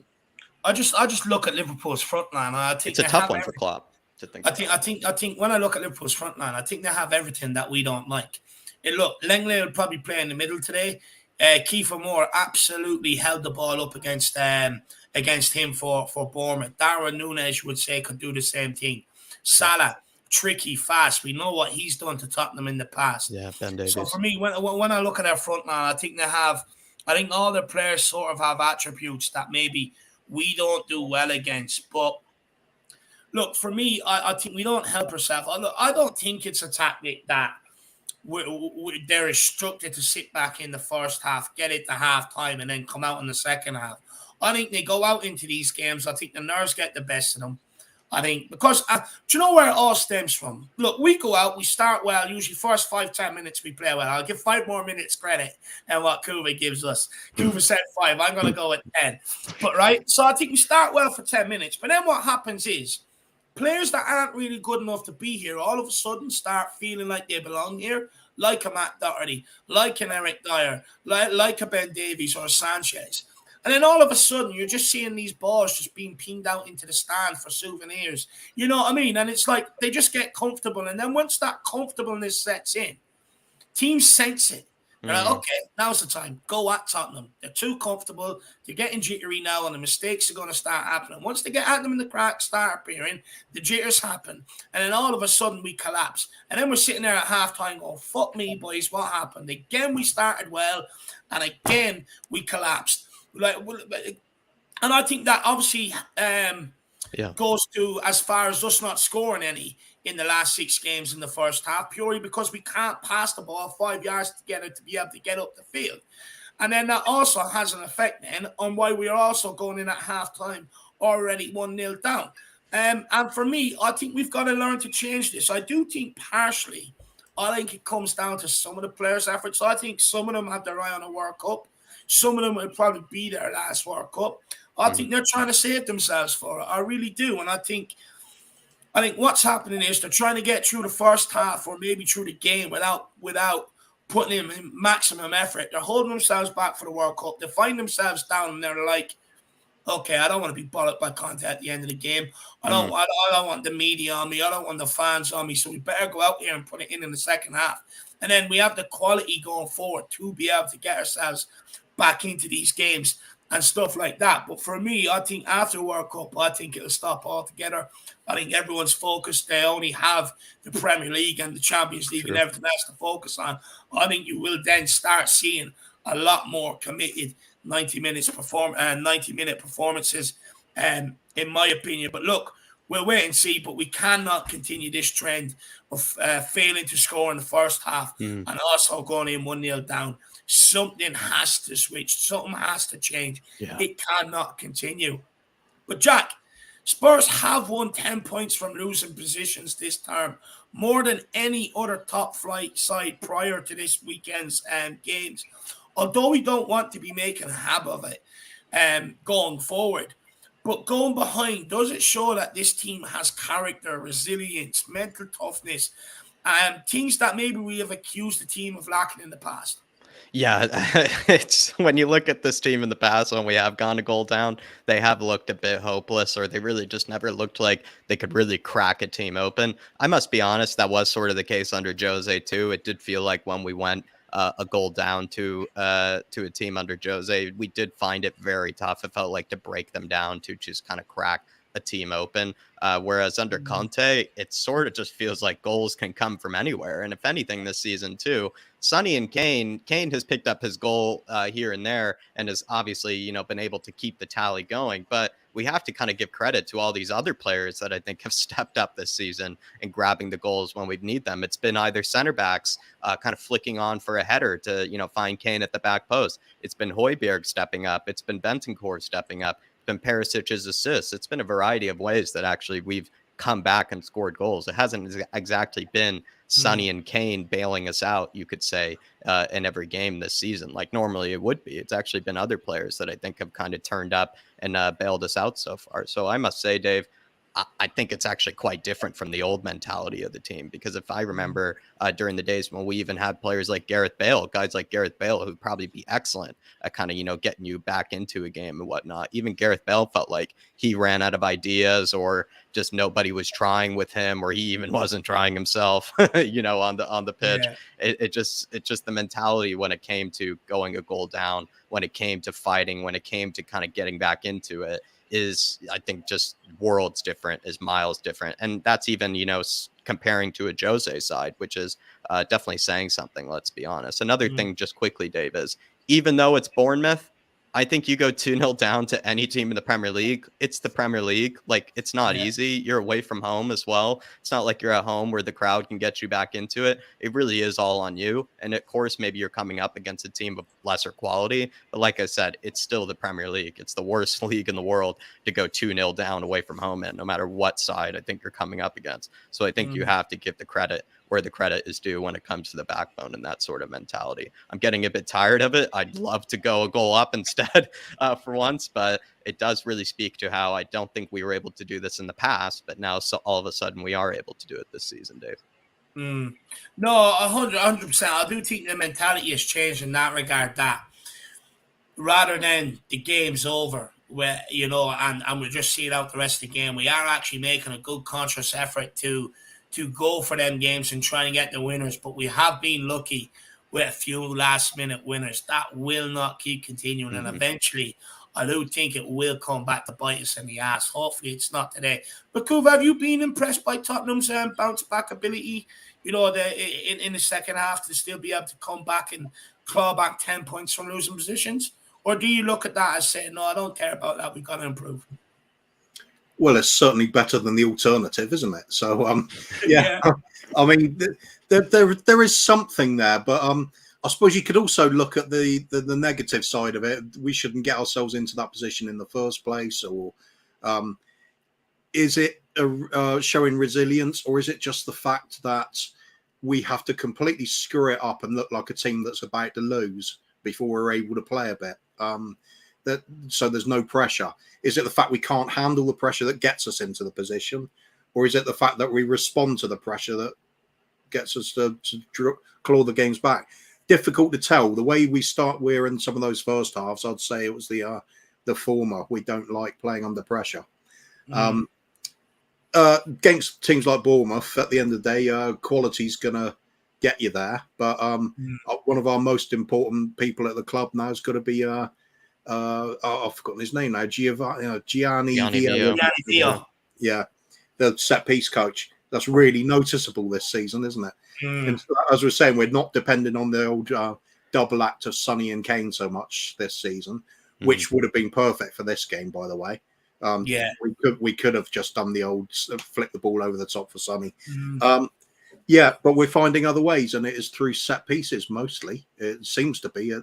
I just look at Liverpool's front line. I think it's a tough one for Klopp to think. I think when I look at Liverpool's front line, I think they have everything that we don't like. And look, Langley will probably play in the middle today. Kiefer Moore absolutely held the ball up against him for Bournemouth. Darwin Núñez would say could do the same thing. Salah, tricky, fast. We know what he's done to Tottenham in the past. Yeah, Ben Davies. So for me, when I look at their front line, I think all the players sort of have attributes that maybe we don't do well against. But look, for me, I think we don't help ourselves. I don't think it's a tactic that they're instructed to sit back in the first half, get it to half-time, and then come out in the second half. I think they go out into these games. I think the nerves get the best of them. I think because do you know where it all stems from? Look, we go out, we start well. Usually first 5-10 minutes we play well. I'll give 5 more minutes credit than what Kuva gives us. Kuva said 5. I'm going to go at 10. But right, so I think we start well for 10 minutes. But then what happens is players that aren't really good enough to be here all of a sudden start feeling like they belong here, like a Matt Doherty, like an Eric Dyer, like a Ben Davies or a Sanchez. And then all of a sudden, you're just seeing these balls just being pinged out into the stand for souvenirs. You know what I mean? And it's like they just get comfortable. And then once that comfortableness sets in, teams sense it. They're like, okay, now's the time. Go at Tottenham. They're too comfortable. They're getting jittery now, and the mistakes are going to start happening. Once they get at them and the cracks start appearing, the jitters happen. And then all of a sudden, we collapse. And then we're sitting there at halftime going, fuck me, boys, what happened? Again, we started well, and again, we collapsed. And I think that obviously goes to as far as us not scoring any in the last 6 games in the first half, purely because we can't pass the ball 5 yards together to be able to get up the field. And then that also has an effect then on why we are also going in at halftime already 1-0 down. And for me, I think we've got to learn to change this. I do think partially, I think it comes down to some of the players' efforts. I think some of them have their eye on a World Cup. Some of them will probably be their last World Cup. I think they're trying to save themselves for it. I really do. And I think what's happening is they're trying to get through the first half or maybe through the game without putting in maximum effort. They're holding themselves back for the World Cup. They find themselves down and they're like, okay, I don't want to be bollocked by content at the end of the game. I don't want the media on me. I don't want the fans on me. So we better go out here and put it in the second half. And then we have the quality going forward to be able to get ourselves back into these games and stuff like that. But for me, I think after World Cup, I think it'll stop altogether. I think everyone's focused. They only have the Premier League and the Champions League and everything else to focus on. I think you will then start seeing a lot more committed 90-minute performances, in my opinion. But look, we'll wait and see. But we cannot continue this trend of failing to score in the first half and also going in 1-0 down. Something has to switch. Something has to change. Yeah. It cannot continue. But Jack, Spurs have won 10 points from losing positions this term, more than any other top flight side prior to this weekend's games. Although we don't want to be making a habit of it going forward. But going behind, does it show that this team has character, resilience, mental toughness, things that maybe we have accused the team of lacking in the past? Yeah, it's when you look at this team in the past when we have gone a goal down, they have looked a bit hopeless, or they really just never looked like they could really crack a team open. I must be honest, that was sort of the case under Jose too. It did feel like when we went a goal down to a team under Jose, we did find it very tough. It felt like to break them down, to just kind of crack a team open. Whereas under Conte, it sort of just feels like goals can come from anywhere. And if anything this season too, Sonny and Kane has picked up his goal here and there and has obviously, been able to keep the tally going. But we have to kind of give credit to all these other players that I think have stepped up this season and grabbing the goals when we need them. It's been either center backs kind of flicking on for a header to, find Kane at the back post. It's been Højbjerg stepping up. It's been Bentancur stepping up. Been Perisic's assists. It's been a variety of ways that actually we've come back and scored goals. It hasn't exactly been Sonny and Kane bailing us out, you could say, in every game this season, like normally it would be. It's actually been other players that I think have kind of turned up and bailed us out so far. So I must say, Dave, I think it's actually quite different from the old mentality of the team, because if I remember during the days when we even had players like Gareth Bale, guys like Gareth Bale, who'd probably be excellent at kind of, getting you back into a game and whatnot. Even Gareth Bale felt like he ran out of ideas, or just nobody was trying with him, or he even wasn't trying himself, on the pitch. Yeah. It's just the mentality when it came to going a goal down, when it came to fighting, when it came to kind of getting back into it, is, I think, just worlds different, is miles different. And that's even, comparing to a Jose side, which is definitely saying something, let's be honest. Another thing just quickly, Dave, is even though it's Bournemouth, I think you go 2-0 down to any team in the Premier League. It's the Premier League. Like, it's not easy. You're away from home as well. It's not like you're at home where the crowd can get you back into it. It really is all on you. And of course, maybe you're coming up against a team of lesser quality. But like I said, it's still the Premier League. It's the worst league in the world to go 2-0 down away from home in, no matter what side I think you're coming up against. So I think you have to give the credit where the credit is due when it comes to the backbone and that sort of mentality. I'm getting a bit tired of it. I'd love to go a goal up instead for once, but it does really speak to how I don't think we were able to do this in the past, but now so all of a sudden we are able to do it this season, Dave. No, 100%. I do think the mentality has changed in that regard, that rather than the game's over, where, you know, and we just see it out the rest of the game, we are actually making a good conscious effort to go for them games and try and get the winners. But we have been lucky with a few last minute winners. That will not keep continuing, and eventually I do think it will come back to bite us in the ass. Hopefully it's not today. But Kuv, have you been impressed by Tottenham's bounce back ability, you know, in the second half, to still be able to come back and claw back 10 points from losing positions? Or do you look at that as saying, no, I don't care about that, we've got to improve? Well, it's certainly better than the alternative, isn't it? So, yeah. I mean, there is something there, but I suppose you could also look at the negative side of it. We shouldn't get ourselves into that position in the first place, or is it showing resilience, or is it just the fact that we have to completely screw it up and look like a team that's about to lose before we're able to play a bit? So there's no pressure. Is it the fact we can't handle the pressure that gets us into the position, or is it the fact that we respond to the pressure that gets us to claw the games back? Difficult to tell. The way we're in some of those first halves, I'd say it was the former. We don't like playing under pressure. Against teams like Bournemouth, at the end of the day, quality's gonna get you there. But one of our most important people at the club now has got to be I've forgotten his name now. Gianni Vio. Yeah, the set piece coach. That's really noticeable this season, isn't it? And so, as we're saying, we're not depending on the old double act of Sonny and Kane so much this season, which would have been perfect for this game, by the way. We could have just done the old flick the ball over the top for Sonny. Yeah, but we're finding other ways, and it is through set pieces mostly. It seems to be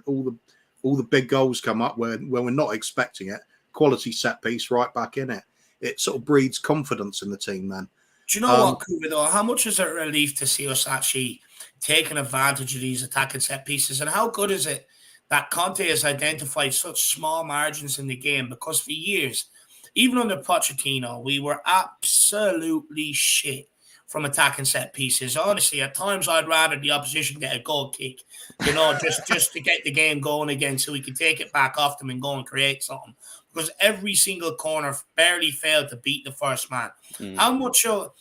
all the big goals come up when we're not expecting it. Quality set piece, right back in it. It sort of breeds confidence in the team then. Do you know what, Kuba, though? How much is it a relief to see us actually taking advantage of these attacking set pieces? And how good is it that Conte has identified such small margins in the game? Because for years, even under Pochettino, we were absolutely shit from attacking set pieces. Honestly, at times I'd rather the opposition get a goal kick, you know, just to get the game going again so we can take it back off them and go and create something. Because every single corner barely failed to beat the first man. How much of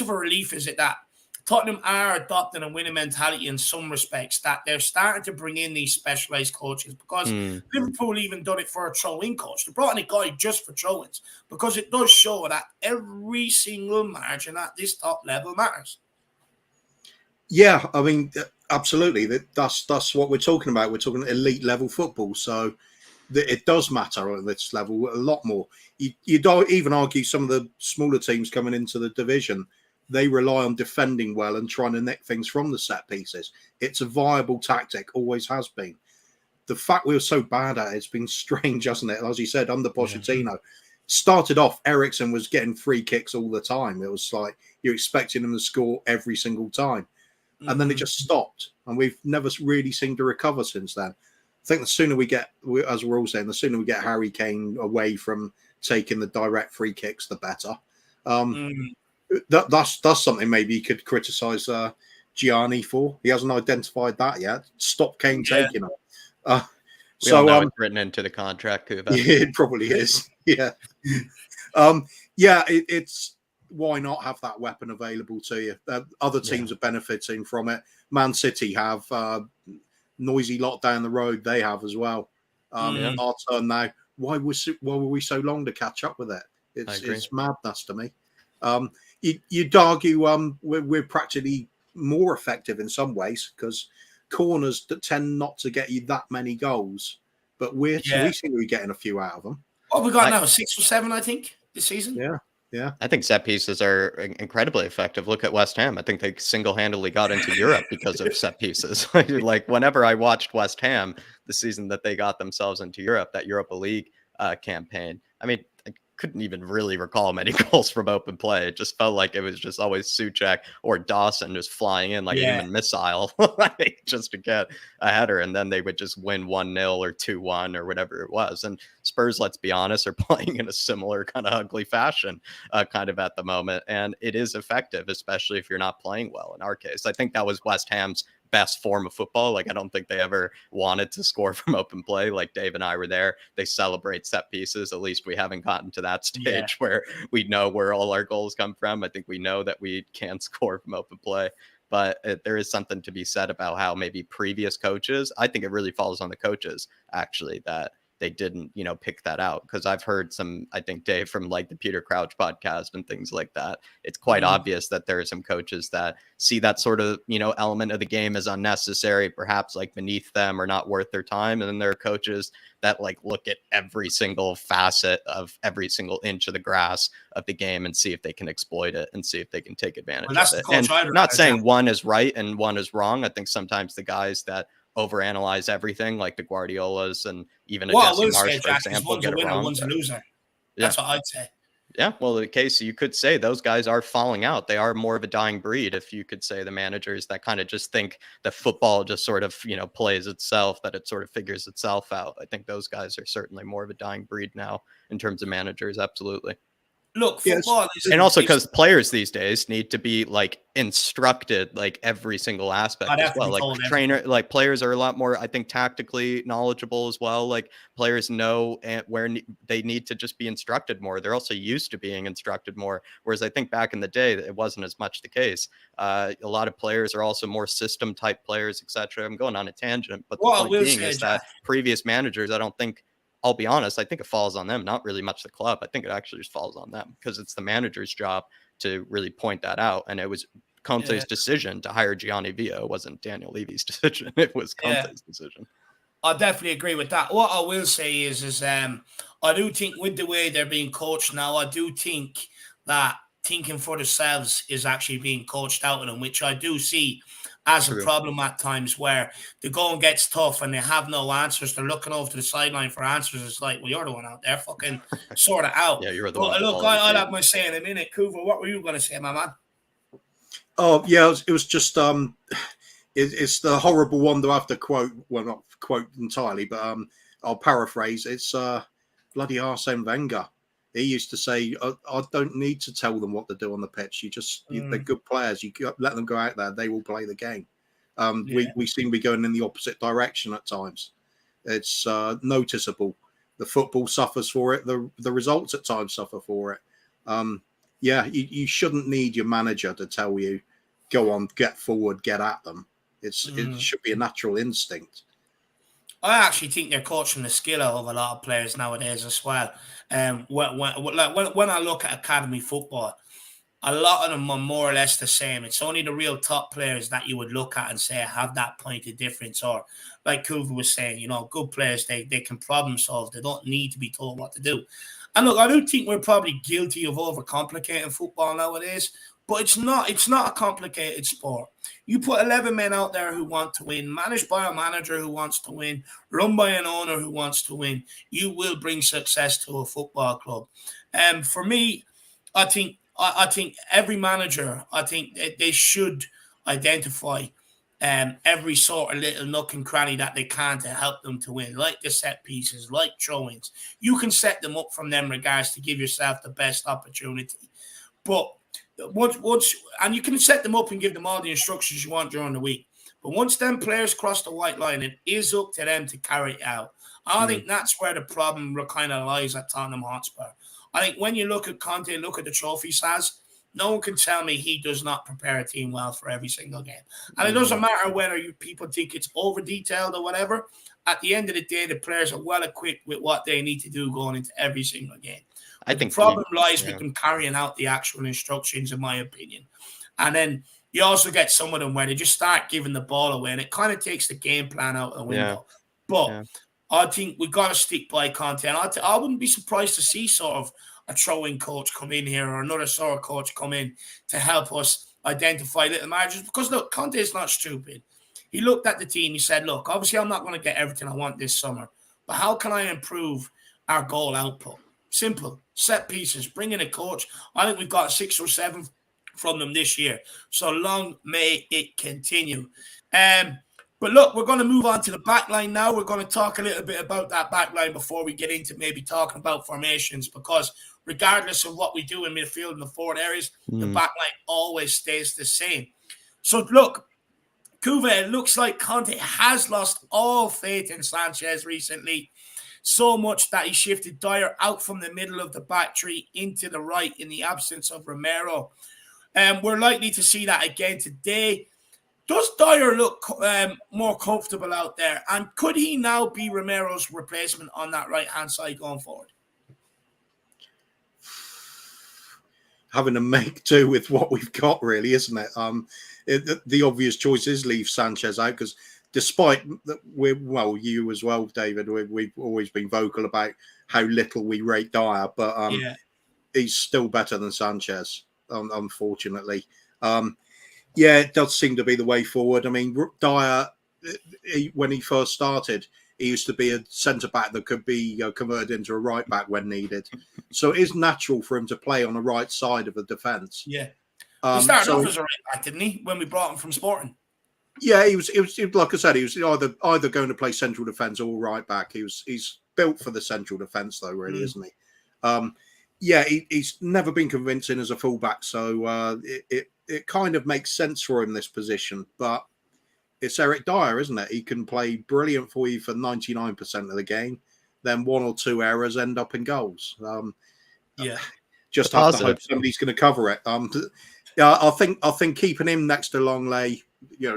a relief is it that Tottenham are adopting a winning mentality in some respects, that they're starting to bring in these specialized coaches? Because Liverpool even done it for a throw-in coach. They brought in a guy just for throw-ins, because it does show that every single margin at this top level matters. Yeah, I mean, absolutely. That's what we're talking about. We're talking elite level football, so it does matter at this level a lot more. You don't even argue some of the smaller teams coming into the division, they rely on defending well and trying to nick things from the set pieces. It's a viable tactic, always has been. The fact we were so bad at it's been strange, hasn't it? As you said, under Pochettino. Started off, Eriksen was getting free kicks all the time. It was like you're expecting him to score every single time. And then it just stopped. And we've never really seemed to recover since then. I think the sooner we get, as we're all saying, the sooner we get Harry Kane away from taking the direct free kicks, the better. That's something maybe you could criticise Gianni for. He hasn't identified that yet. Stop Kane taking it. We all know it's written into the contract. Yeah, it probably is. Yeah. It's why not have that weapon available to you? Other teams are benefiting from it. Man City have. Noisy lot down the road they have as well. Our turn now. Why were we so long to catch up with it? It's madness to me. You'd argue we're practically more effective in some ways, because corners that tend not to get you that many goals, but we seem to be getting a few out of them. What we got now? 6 or 7, I think, this season. Yeah. I think set pieces are incredibly effective. Look at West Ham. I think they single-handedly got into Europe because of set pieces. Like whenever I watched West Ham the season that they got themselves into Europe, that Europa League campaign, I mean, couldn't even really recall many goals from open play. It just felt like it was just always Suchek or Dawson just flying in like a human missile just to get a header. And then they would just win 1-0 or 2-1 or whatever it was. And Spurs, let's be honest, are playing in a similar kind of ugly fashion kind of at the moment. And it is effective, especially if you're not playing well. In our case, I think that was West Ham's best form of football. Like, I don't think they ever wanted to score from open play. Like, Dave and I were there. They celebrate set pieces. At least we haven't gotten to that stage where we know where all our goals come from. I think we know that we can score from open play. But there is something to be said about how maybe previous coaches, I think it really falls on the coaches, actually, that they didn't, pick that out. Because I've heard some, I think, Dave, from like the Peter Crouch podcast and things like that. It's quite obvious that there are some coaches that see that sort of, element of the game as unnecessary, perhaps like beneath them or not worth their time. And then there are coaches that like look at every single facet of every single inch of the grass of the game and see if they can exploit it and see if they can take advantage of it. And not saying one is right and one is wrong. I think sometimes the guys that overanalyze everything, like the Guardiolas and even a Jesse Marsh, for example, get it wrong. One's a loser. That's what I'd say. Yeah, well, in the case, you could say those guys are falling out. They are more of a dying breed, if you could say, the managers that kind of just think that football just sort of, plays itself, that it sort of figures itself out. I think those guys are certainly more of a dying breed now in terms of managers. Absolutely. Look, football is, and also because players these days need to be like instructed like every single aspect as well. Like players are a lot more, I think, tactically knowledgeable as well. Like players know where they need to just be instructed more. They're also used to being instructed more. Whereas I think back in the day, it wasn't as much the case. A lot of players are also more system type players, etc. I'm going on a tangent, but the point being is that previous managers, I don't think, I'll be honest, I think it falls on them, not really much the club. I think it actually just falls on them because it's the manager's job to really point that out. And it was Conte's decision to hire Gianni Villa. It wasn't Daniel Levy's decision. It was Conte's decision. I definitely agree with that. What I will say is I do think with the way they're being coached now, I do think that thinking for themselves is actually being coached out of them, which I do see as a problem at times where the going gets tough and they have no answers. They're looking over to the sideline for answers. It's like, well, you're the one out there. Fucking sort it out. Yeah, you're the one. Look, I'll have my say in a minute. Kuva, what were you going to say, my man? Oh, yeah, it was just it's the horrible one that I have to quote. Well, not quote entirely, but I'll paraphrase. It's bloody Arsene Wenger. He used to say, I don't need to tell them what to do on the pitch. They're good players. You let them go out there. They will play the game. We seem to be going in the opposite direction at times. It's noticeable. The football suffers for it. The results at times suffer for it. You shouldn't need your manager to tell you, go on, get forward, get at them. It should be a natural instinct. I actually think they're coaching the skill out of a lot of players nowadays as well. When I look at academy football, a lot of them are more or less the same. It's only the real top players that you would look at and say have that point of difference. Or like Kuva was saying, good players, they can problem solve. They don't need to be told what to do. And look, I do think we're probably guilty of overcomplicating football nowadays. But it's not a complicated sport. You put 11 men out there who want to win, managed by a manager who wants to win, run by an owner who wants to win. You will bring success to a football club. For me, I think every manager, I think they should identify every sort of little nook and cranny that they can to help them to win, like the set pieces, like throw-ins. You can set them up from them regards to give yourself the best opportunity. But and you can set them up and give them all the instructions you want during the week. But once them players cross the white line, it is up to them to carry it out. I think that's where the problem kind of lies at Tottenham Hotspur. I think when you look at Conte, look at the trophies he has, no one can tell me he does not prepare a team well for every single game. And it doesn't matter whether people think it's over-detailed or whatever. At the end of the day, the players are well-equipped with what they need to do going into every single game. I think the problem lies with them carrying out the actual instructions, in my opinion. And then you also get some of them where they just start giving the ball away, and it kind of takes the game plan out the window. But I think we've got to stick by Conte. And I wouldn't be surprised to see sort of a throwing coach come in here or another sort of coach come in to help us identify little managers. Because, look, Conte is not stupid. He looked at the team. He said, look, obviously I'm not going to get everything I want this summer, but how can I improve our goal output? Simple set pieces, bring in a coach. I think we've got 6 or 7 from them this year. So long may it continue. But look, we're going to move on to the back line now. We're going to talk a little bit about that back line before we get into maybe talking about formations, because regardless of what we do in midfield and the forward areas, the back line always stays the same. So look, Kuva, it looks like Conte has lost all faith in Sanchez recently, so much that he shifted Dyer out from the middle of the back three into the right in the absence of Romero. We're likely to see that again today. Does Dyer look more comfortable out there? And could he now be Romero's replacement on that right-hand side going forward? Having to make do with what we've got, really, isn't it? The obvious choice is leave Sanchez out, because despite you as well, David, we've always been vocal about how little we rate Dyer, but he's still better than Sanchez, unfortunately. Yeah, it does seem to be the way forward. I mean, Dyer, when he first started, he used to be a centre-back that could be converted into a right-back when needed. So it is natural for him to play on the right side of the defence. Yeah. He started off as a right-back, didn't he, when we brought him from Sporting? Yeah, he was like I said, he was either going to play central defence or right-back. He's built for the central defence, though, really, isn't he? He's never been convincing as a fullback, so it kind of makes sense for him, this position. But it's Eric Dyer, isn't it? He can play brilliant for you for 99% of the game. Then 1 or 2 errors end up in goals. Just have to hope somebody's going to cover it. I think keeping him next to Longley,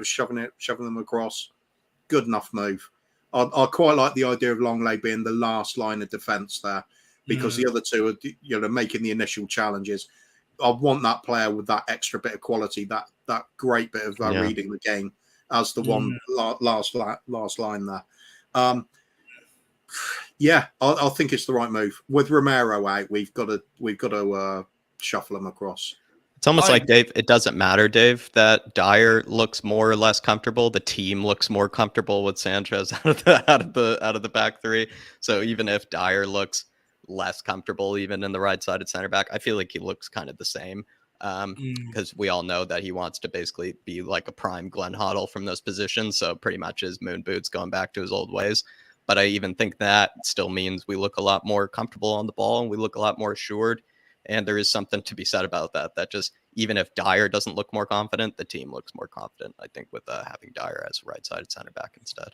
shoving them across, good enough move. I quite like the idea of Longley being the last line of defence there, because the other two are making the initial challenges. I want that player with that extra bit of quality, that great bit of reading the game, as the one last line there. I think it's the right move. With Romero out, we've got to shuffle him across. It's almost like, Dave, it doesn't matter, Dave, that Dyer looks more or less comfortable. The team looks more comfortable with Sanchez out of the back three. So even if Dyer looks less comfortable even in the right-sided center back, I feel like he looks kind of the same, because we all know that he wants to basically be like a prime Glenn Hoddle from those positions. So pretty much his moon boots going back to his old ways. But I even think that still means we look a lot more comfortable on the ball and we look a lot more assured. And there is something to be said about that just even if Dyer doesn't look more confident, the team looks more confident, I think, with having Dyer as a right-sided center back instead.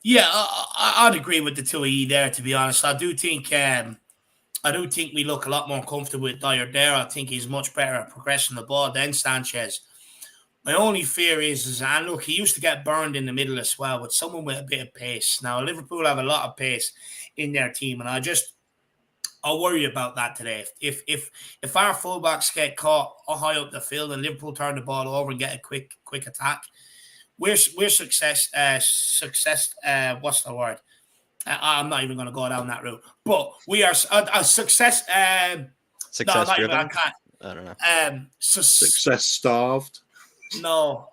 Yeah, I'd agree with the two of you there, to be honest. I do think we look a lot more comfortable with Dyer there. I think he's much better at progressing the ball than Sanchez. My only fear is, and look, he used to get burned in the middle as well with someone with a bit of pace. Now, Liverpool have a lot of pace in their team, and I worry about that today. If our fullbacks get caught high up the field and Liverpool turn the ball over and get a quick attack, we're success. What's the word? I'm not even going to go down that route. But we are a success. Success no, driven. I can't. I don't know. Success starved. No,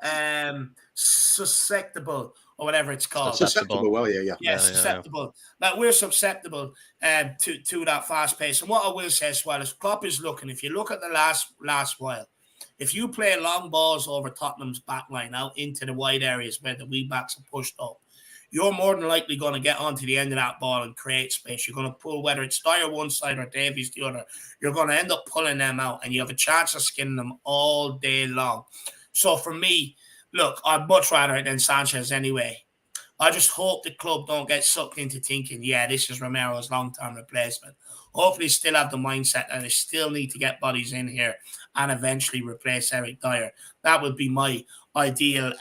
susceptible or whatever it's called. Susceptible. Well, yeah, susceptible. Like, we're susceptible to that fast pace. And what I will say as well is Klopp is looking. If you look at the last while, if you play long balls over Tottenham's back line out into the wide areas where the wee backs are pushed up, you're more than likely going to get onto the end of that ball and create space. You're going to pull, whether it's Dyer one side or Davies the other, you're going to end up pulling them out, and you have a chance of skinning them all day long. So for me, look, I'd much rather it than Sanchez anyway. I just hope the club don't get sucked into thinking, this is Romero's long-term replacement. Hopefully still have the mindset that they still need to get bodies in here and eventually replace Eric Dyer. That would be my ideal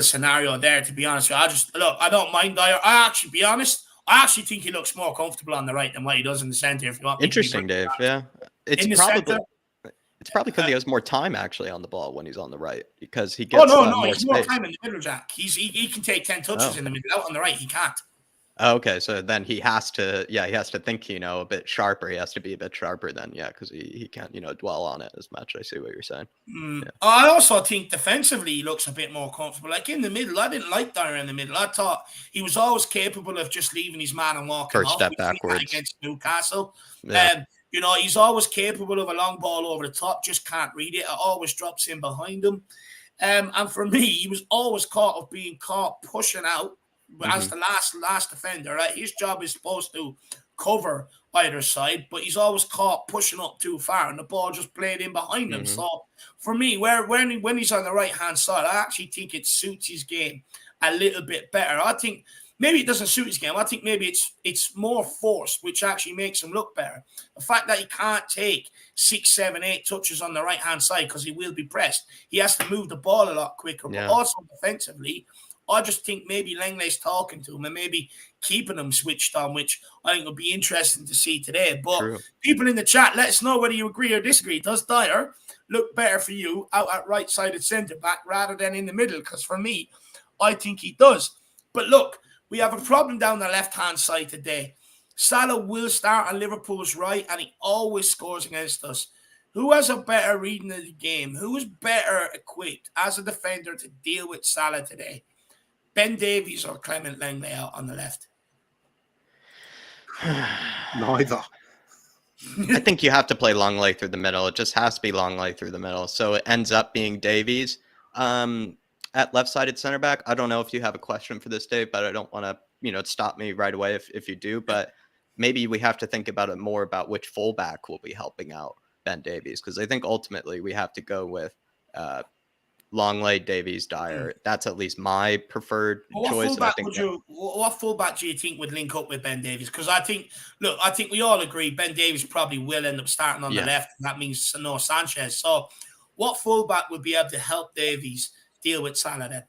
scenario there, to be honest with you. I don't mind Dyer. I actually think he looks more comfortable on the right than what he does in the centre. If you want, interesting, Dave. Yeah, it's probably because he has more time actually on the ball when he's on the right, because he gets more he's space. More time in the middle, Jack. He can take 10 touches in the middle. Out on the right, he can't. Okay, so then he has to, he has to think, a bit sharper. He has to be a bit sharper then, because he can't, dwell on it as much. I see what you're saying. Yeah. I also think defensively he looks a bit more comfortable. Like in the middle, I didn't like Dyer in the middle. I thought he was always capable of just leaving his man and walking First off. step We see that backwards. against Newcastle. Yeah. He's always capable of a long ball over the top, just can't read it. It always drops in behind him. And for me, he was always being caught pushing out as the last defender. Right, his job is supposed to cover either side, but he's always caught pushing up too far, and the ball just played in behind him. So for me, when he's on the right hand side, I actually think it suits his game a little bit better. I think maybe it doesn't suit his game. I think maybe it's more force, which actually makes him look better. The fact that he can't take 6, 7, 8 touches on the right hand side because he will be pressed. He has to move the ball a lot quicker, but also defensively, I just think maybe Langley's talking to him and maybe keeping him switched on, which I think will be interesting to see today. But people in the chat, let us know whether you agree or disagree. Does Dyer look better for you out at right-sided centre-back rather than in the middle? Because for me, I think he does. But look, we have a problem down the left-hand side today. Salah will start on Liverpool's right, and he always scores against us. Who has a better reading of the game? Who is better equipped as a defender to deal with Salah today? Ben Davies or Clement Langley out on the left? Neither. I think you have to play Longley through the middle. It just has to be Longley through the middle. So it ends up being Davies. At left-sided center back, I don't know if you have a question for this, Dave, but I don't want to, stop me right away if you do. But maybe we have to think about it more about which fullback will be helping out Ben Davies, because I think ultimately we have to go with Longley, Davies, Dyer. That's at least my preferred choice. What fullback do you think would link up with Ben Davies? Because I think we all agree Ben Davies probably will end up starting on the left. And that means no Sanchez. So what fullback would be able to help Davies deal with Salah then?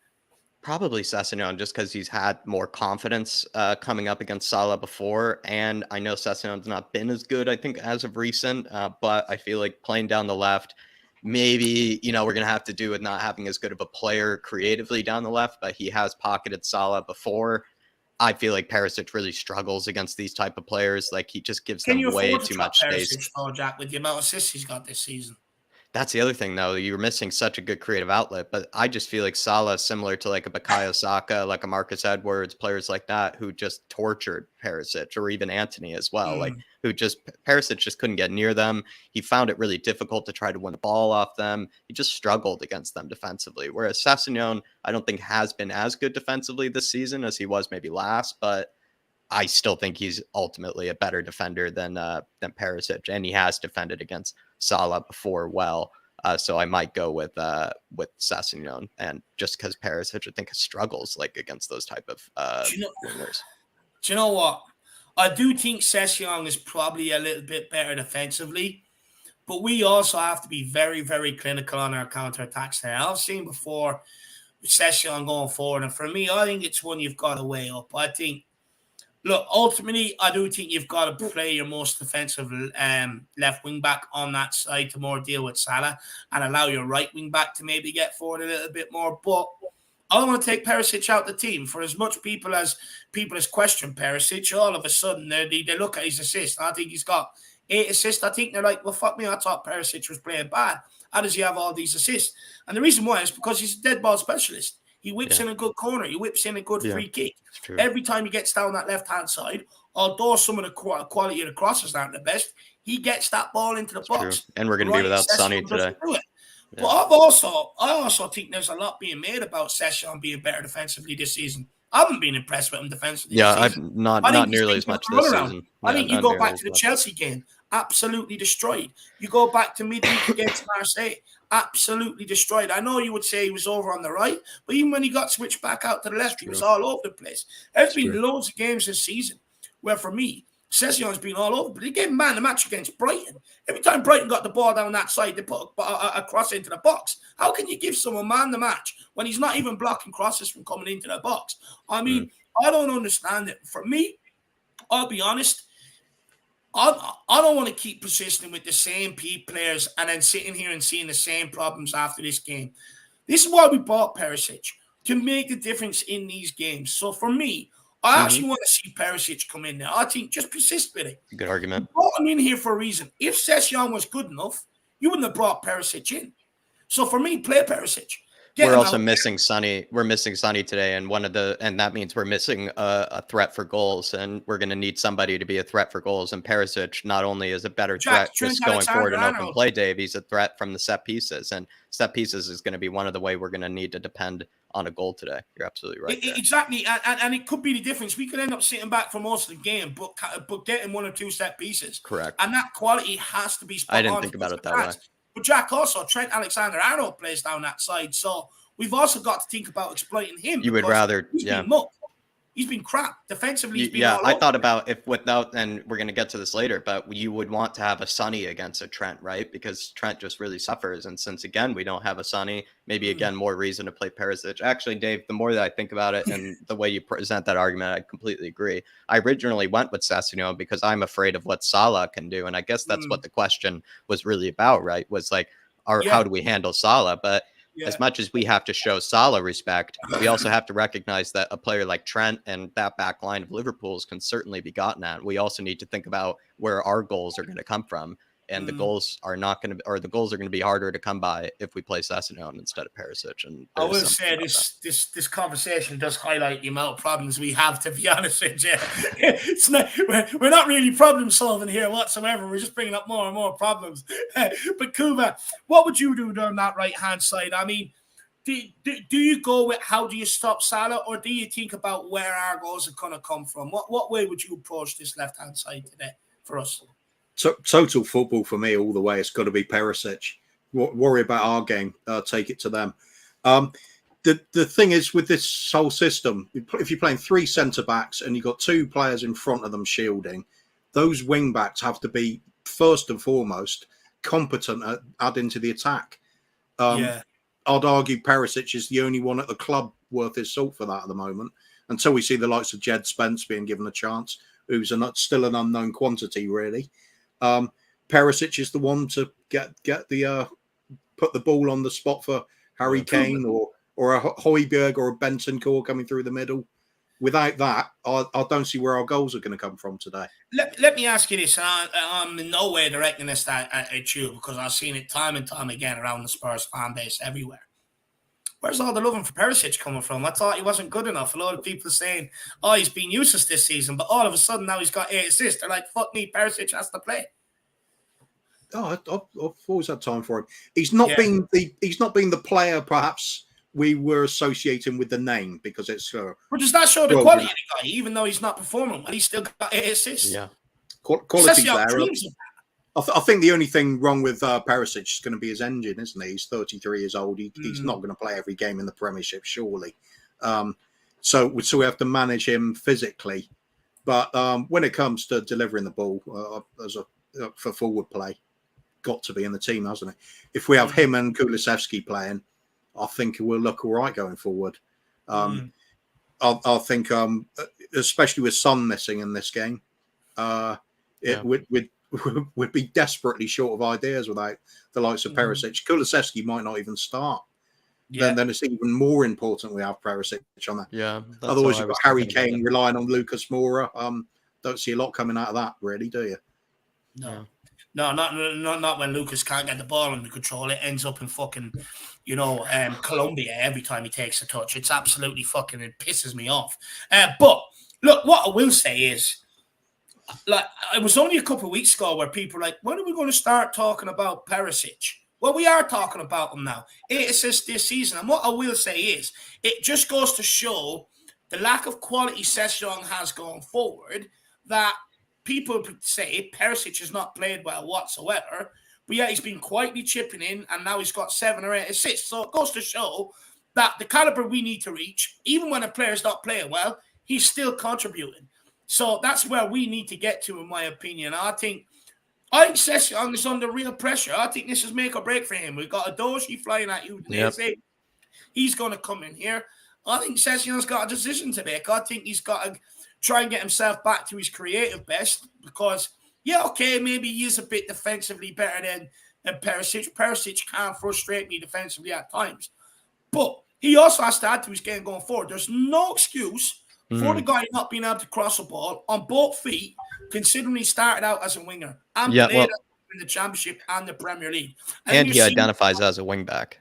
Probably Sessegnon, just because he's had more confidence coming up against Salah before. And I know Sessegnon's not been as good, I think, as of recent. But I feel like playing down the left, maybe, we're going to have to do with not having as good of a player creatively down the left, but he has pocketed Salah before. I feel like Perisic really struggles against these type of players. Like, he just gives them way too much space. Jack, with the amount of assists he's got this season? That's the other thing, though. You're missing such a good creative outlet. But I just feel like Salah, similar to like a Bukayo Saka, like a Marcus Edwards, players like that who just tortured Perisic, or even Antony as well. Like, Perisic just couldn't get near them. He found it really difficult to try to win the ball off them. He just struggled against them defensively. Whereas Sessegnon, I don't think has been as good defensively this season as he was maybe last, but I still think he's ultimately a better defender than Perisic, and he has defended against Salah before well. So I might go with Sessegnon, and just because Perisic, I think, struggles like against those type of wingers. Do you know what? I do think Sessegnon is probably a little bit better defensively, but we also have to be very, very clinical on our counter-attacks there. I've seen before Sessegnon going forward, and for me, I think it's one you've got to weigh up. I think, look, ultimately, I do think you've got to play your most defensive left wing back on that side to more deal with Salah, and allow your right wing back to maybe get forward a little bit more. But I don't want to take Perisic out the team. For as much people as question Perisic, all of a sudden they look at his assists. I think he's got 8 assists. I think they're like, well, fuck me, I thought Perisic was playing bad. How does he have all these assists? And the reason why is because he's a dead ball specialist. He whips in a good corner. He whips in a good free kick. Every time he gets down that left-hand side, although some of the quality of the crosses aren't the best, he gets that ball into the box. True. And we're going to be without Sonny today. But I also think there's a lot being made about Sessegnon being better defensively this season. I haven't been impressed with him defensively this season. Not nearly as much this season. I think you go back to the Chelsea game, absolutely destroyed. You go back to midweek against Marseille, absolutely destroyed. I know you would say he was over on the right, but even when he got switched back out to the left, he was all over the place. There's been loads of games this season where, for me, Sessegnon's been all over, but he gave man the match against Brighton. Every time Brighton got the ball down that side, they put a cross into the box. How can you give someone man the match when he's not even blocking crosses from coming into the box? I mean, I don't understand it. For me, I'll be honest, I don't want to keep persisting with the same players and then sitting here and seeing the same problems after this game. This is why we bought Perisic, to make the difference in these games. So for me, I actually want to see Perisic come in there. I think just persist with it. Good argument. You brought him in here for a reason. If Session was good enough, you wouldn't have brought Perisic in. So for me, play Perisic. We're also missing Sonny. We're missing Sonny today, and that means we're missing a threat for goals, and we're going to need somebody to be a threat for goals. And Perisic not only is a better threat just going forward in open play, Dave, he's a threat from the set pieces, and set pieces is going to be one of the way we're going to need to depend on a goal today. You're absolutely right. Exactly, and it could be the difference. We could end up sitting back for most of the game, but getting 1 or 2 set pieces. Correct. And that quality has to be spot on. I didn't think about it that way. But Jack, also, Trent Alexander-Arnold plays down that side, so we've also got to think about exploiting him. You would rather, He's been crap. Defensively, he's been I thought about if without, and we're going to get to this later, but you would want to have a Sonny against a Trent, right? Because Trent just really suffers. And since, again, we don't have a Sonny, maybe, again, more reason to play Perisic. Actually, Dave, the more that I think about it and the way you present that argument, I completely agree. I originally went with Sessegnon because I'm afraid of what Salah can do. And I guess that's what the question was really about, right? Was like, how do we handle Salah? But as much as we have to show Salah respect, we also have to recognize that a player like Trent and that back line of Liverpool's can certainly be gotten at. We also need to think about where our goals are going to come from. And the goals are not going to, or the goals are going to be harder to come by if we play Sessegnon instead of Perisic. And I will say this conversation does highlight the amount of problems we have, to be honest with you. It's not, we're not really problem solving here whatsoever. We're just bringing up more and more problems. But Kuba, what would you do on that right-hand side? I mean, do you go with how do you stop Salah, or do you think about where our goals are going to come from? What way would you approach this left-hand side today for us? Total football for me all the way. It's got to be Perisic. Worry about our game. Take it to them. The thing is with this whole system, if you're playing 3 centre backs and you've got 2 players in front of them shielding, those wing backs have to be first and foremost competent at adding to the attack. I'd argue Perisic is the only one at the club worth his salt for that at the moment, until we see the likes of Jed Spence being given a chance, who's still an unknown quantity really. Perisic is the one to get the put the ball on the spot for Harry Kane or a Højbjerg or a Bentancur coming through the middle. Without that, I don't see where our goals are going to come from today. Let me ask you this. I'm in no way directing this at you, because I've seen it time and time again around the Spurs fan base everywhere. Where's all the loving for Perisic coming from? I thought he wasn't good enough. A lot of people saying, he's been useless this season, but all of a sudden now he's got 8 assists. They're like, fuck me, Perisic has to play. I've always had time for him. He's not been the player perhaps we were associating with the name, because it's. But does that show the quality of the guy? Even though he's not performing, but he's still got 8 assists. Yeah, quality's there. I think the only thing wrong with Perisic is going to be his engine, isn't he? He's 33 years old. He's not going to play every game in the Premiership, surely. So we have to manage him physically. But when it comes to delivering the ball for forward play, got to be in the team, hasn't it? If we have him and Kulusevski playing, I think we'll look all right going forward. I think, especially with Son missing in this game, we'd be desperately short of ideas without the likes of Perisic. Kulusevski might not even start. Then it's even more important we have Perisic on that. Yeah. Otherwise, you've got Harry Kane relying on Lucas Moura. Don't see a lot coming out of that, really, do you? No. No, not when Lucas can't get the ball under control. It ends up in fucking, Colombia every time he takes a touch. It's absolutely fucking, it pisses me off. But look, what I will say is, like, it was only a couple of weeks ago where people were like, when are we going to start talking about Perisic? Well, we are talking about him now. 8 assists this season. And what I will say is, it just goes to show the lack of quality Session has going forward, that people say Perisic has not played well whatsoever, but yet he's been quietly chipping in, and now he's got 7 or 8 assists. So it goes to show that the caliber we need to reach, even when a player's not playing well, he's still contributing. So that's where we need to get to, in my opinion. I think Session is under real pressure. I think this is make or break for him. We've got a Doshi flying at you. He's going to come in here. I think Session's got a decision to make. I think he's got to try and get himself back to his creative best, because, maybe he is a bit defensively better than Perisic. Perisic can frustrate me defensively at times. But he also has to add to his game going forward. There's no excuse for the guy not being able to cross the ball on both feet, considering he started out as a winger and Yeah, played in the Championship and the Premier League. And he identifies as a wingback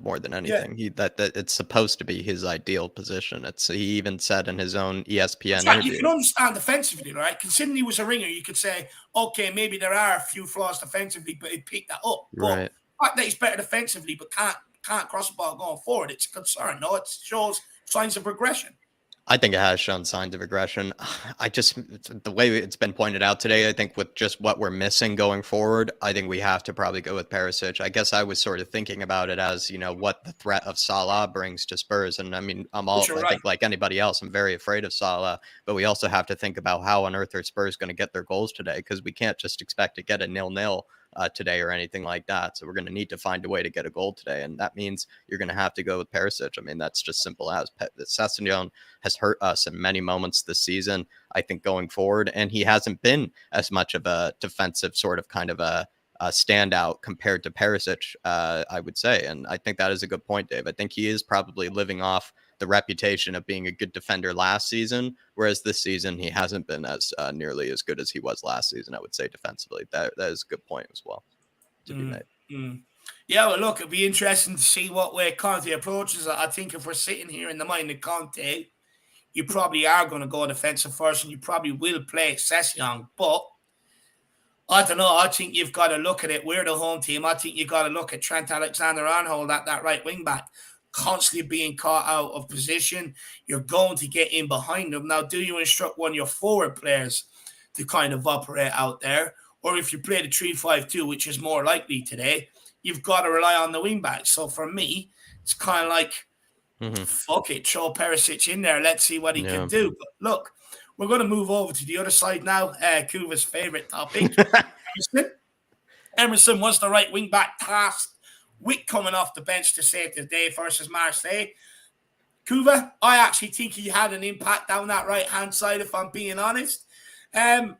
more than anything. Yeah. That it's supposed to be his ideal position. He even said in his own ESPN right. interview. You can understand defensively, right? Considering he was a ringer, you could say, okay, maybe there are a few flaws defensively, but he picked that up. Right. But the fact that he's better defensively but can't cross the ball going forward, it's a concern. No, it shows signs of regression. I think it has shown signs of regression. The way it's been pointed out today, I think with just what we're missing going forward, I think we have to probably go with Perisic. I guess I was sort of thinking about it as, what the threat of Salah brings to Spurs. And I mean, I think like anybody else, I'm very afraid of Salah, but we also have to think about how on earth are Spurs going to get their goals today? Because we can't just expect to get a 0-0 today or anything like that. So we're going to need to find a way to get a goal today. And that means you're going to have to go with Perisic. I mean, that's just simple as. Sessegnon has hurt us in many moments this season, I think, going forward. And he hasn't been as much of a defensive sort of kind of a standout compared to Perisic, I would say. And I think that is a good point, Dave. I think he is probably living off the reputation of being a good defender last season, whereas this season he hasn't been as nearly as good as he was last season, I would say, defensively. That is a good point as well to be made. Yeah, well, look, it'd be interesting to see what way Conte approaches it. I think if we're sitting here in the mind of Conte, you probably are going to go defensive first and you probably will play Sessegnon. But I don't know. I think you've got to look at it. We're the home team. I think you've got to look at Trent Alexander-Arnold at that right wing back, constantly being caught out of position. You're going to get in behind them. Now, do you instruct one of your forward players to kind of operate out there? Or if you play the 3-5-2, which is more likely today, you've got to rely on the wing back. So for me, it's kind of like, fuck it, throw Perisic in there. Let's see what he can do. But look, we're going to move over to the other side now. Kuva's favourite topic. Emerson was the right wing back tasked with coming off the bench to save the day versus Marseille. Kuva, I actually think he had an impact down that right-hand side, if I'm being honest. And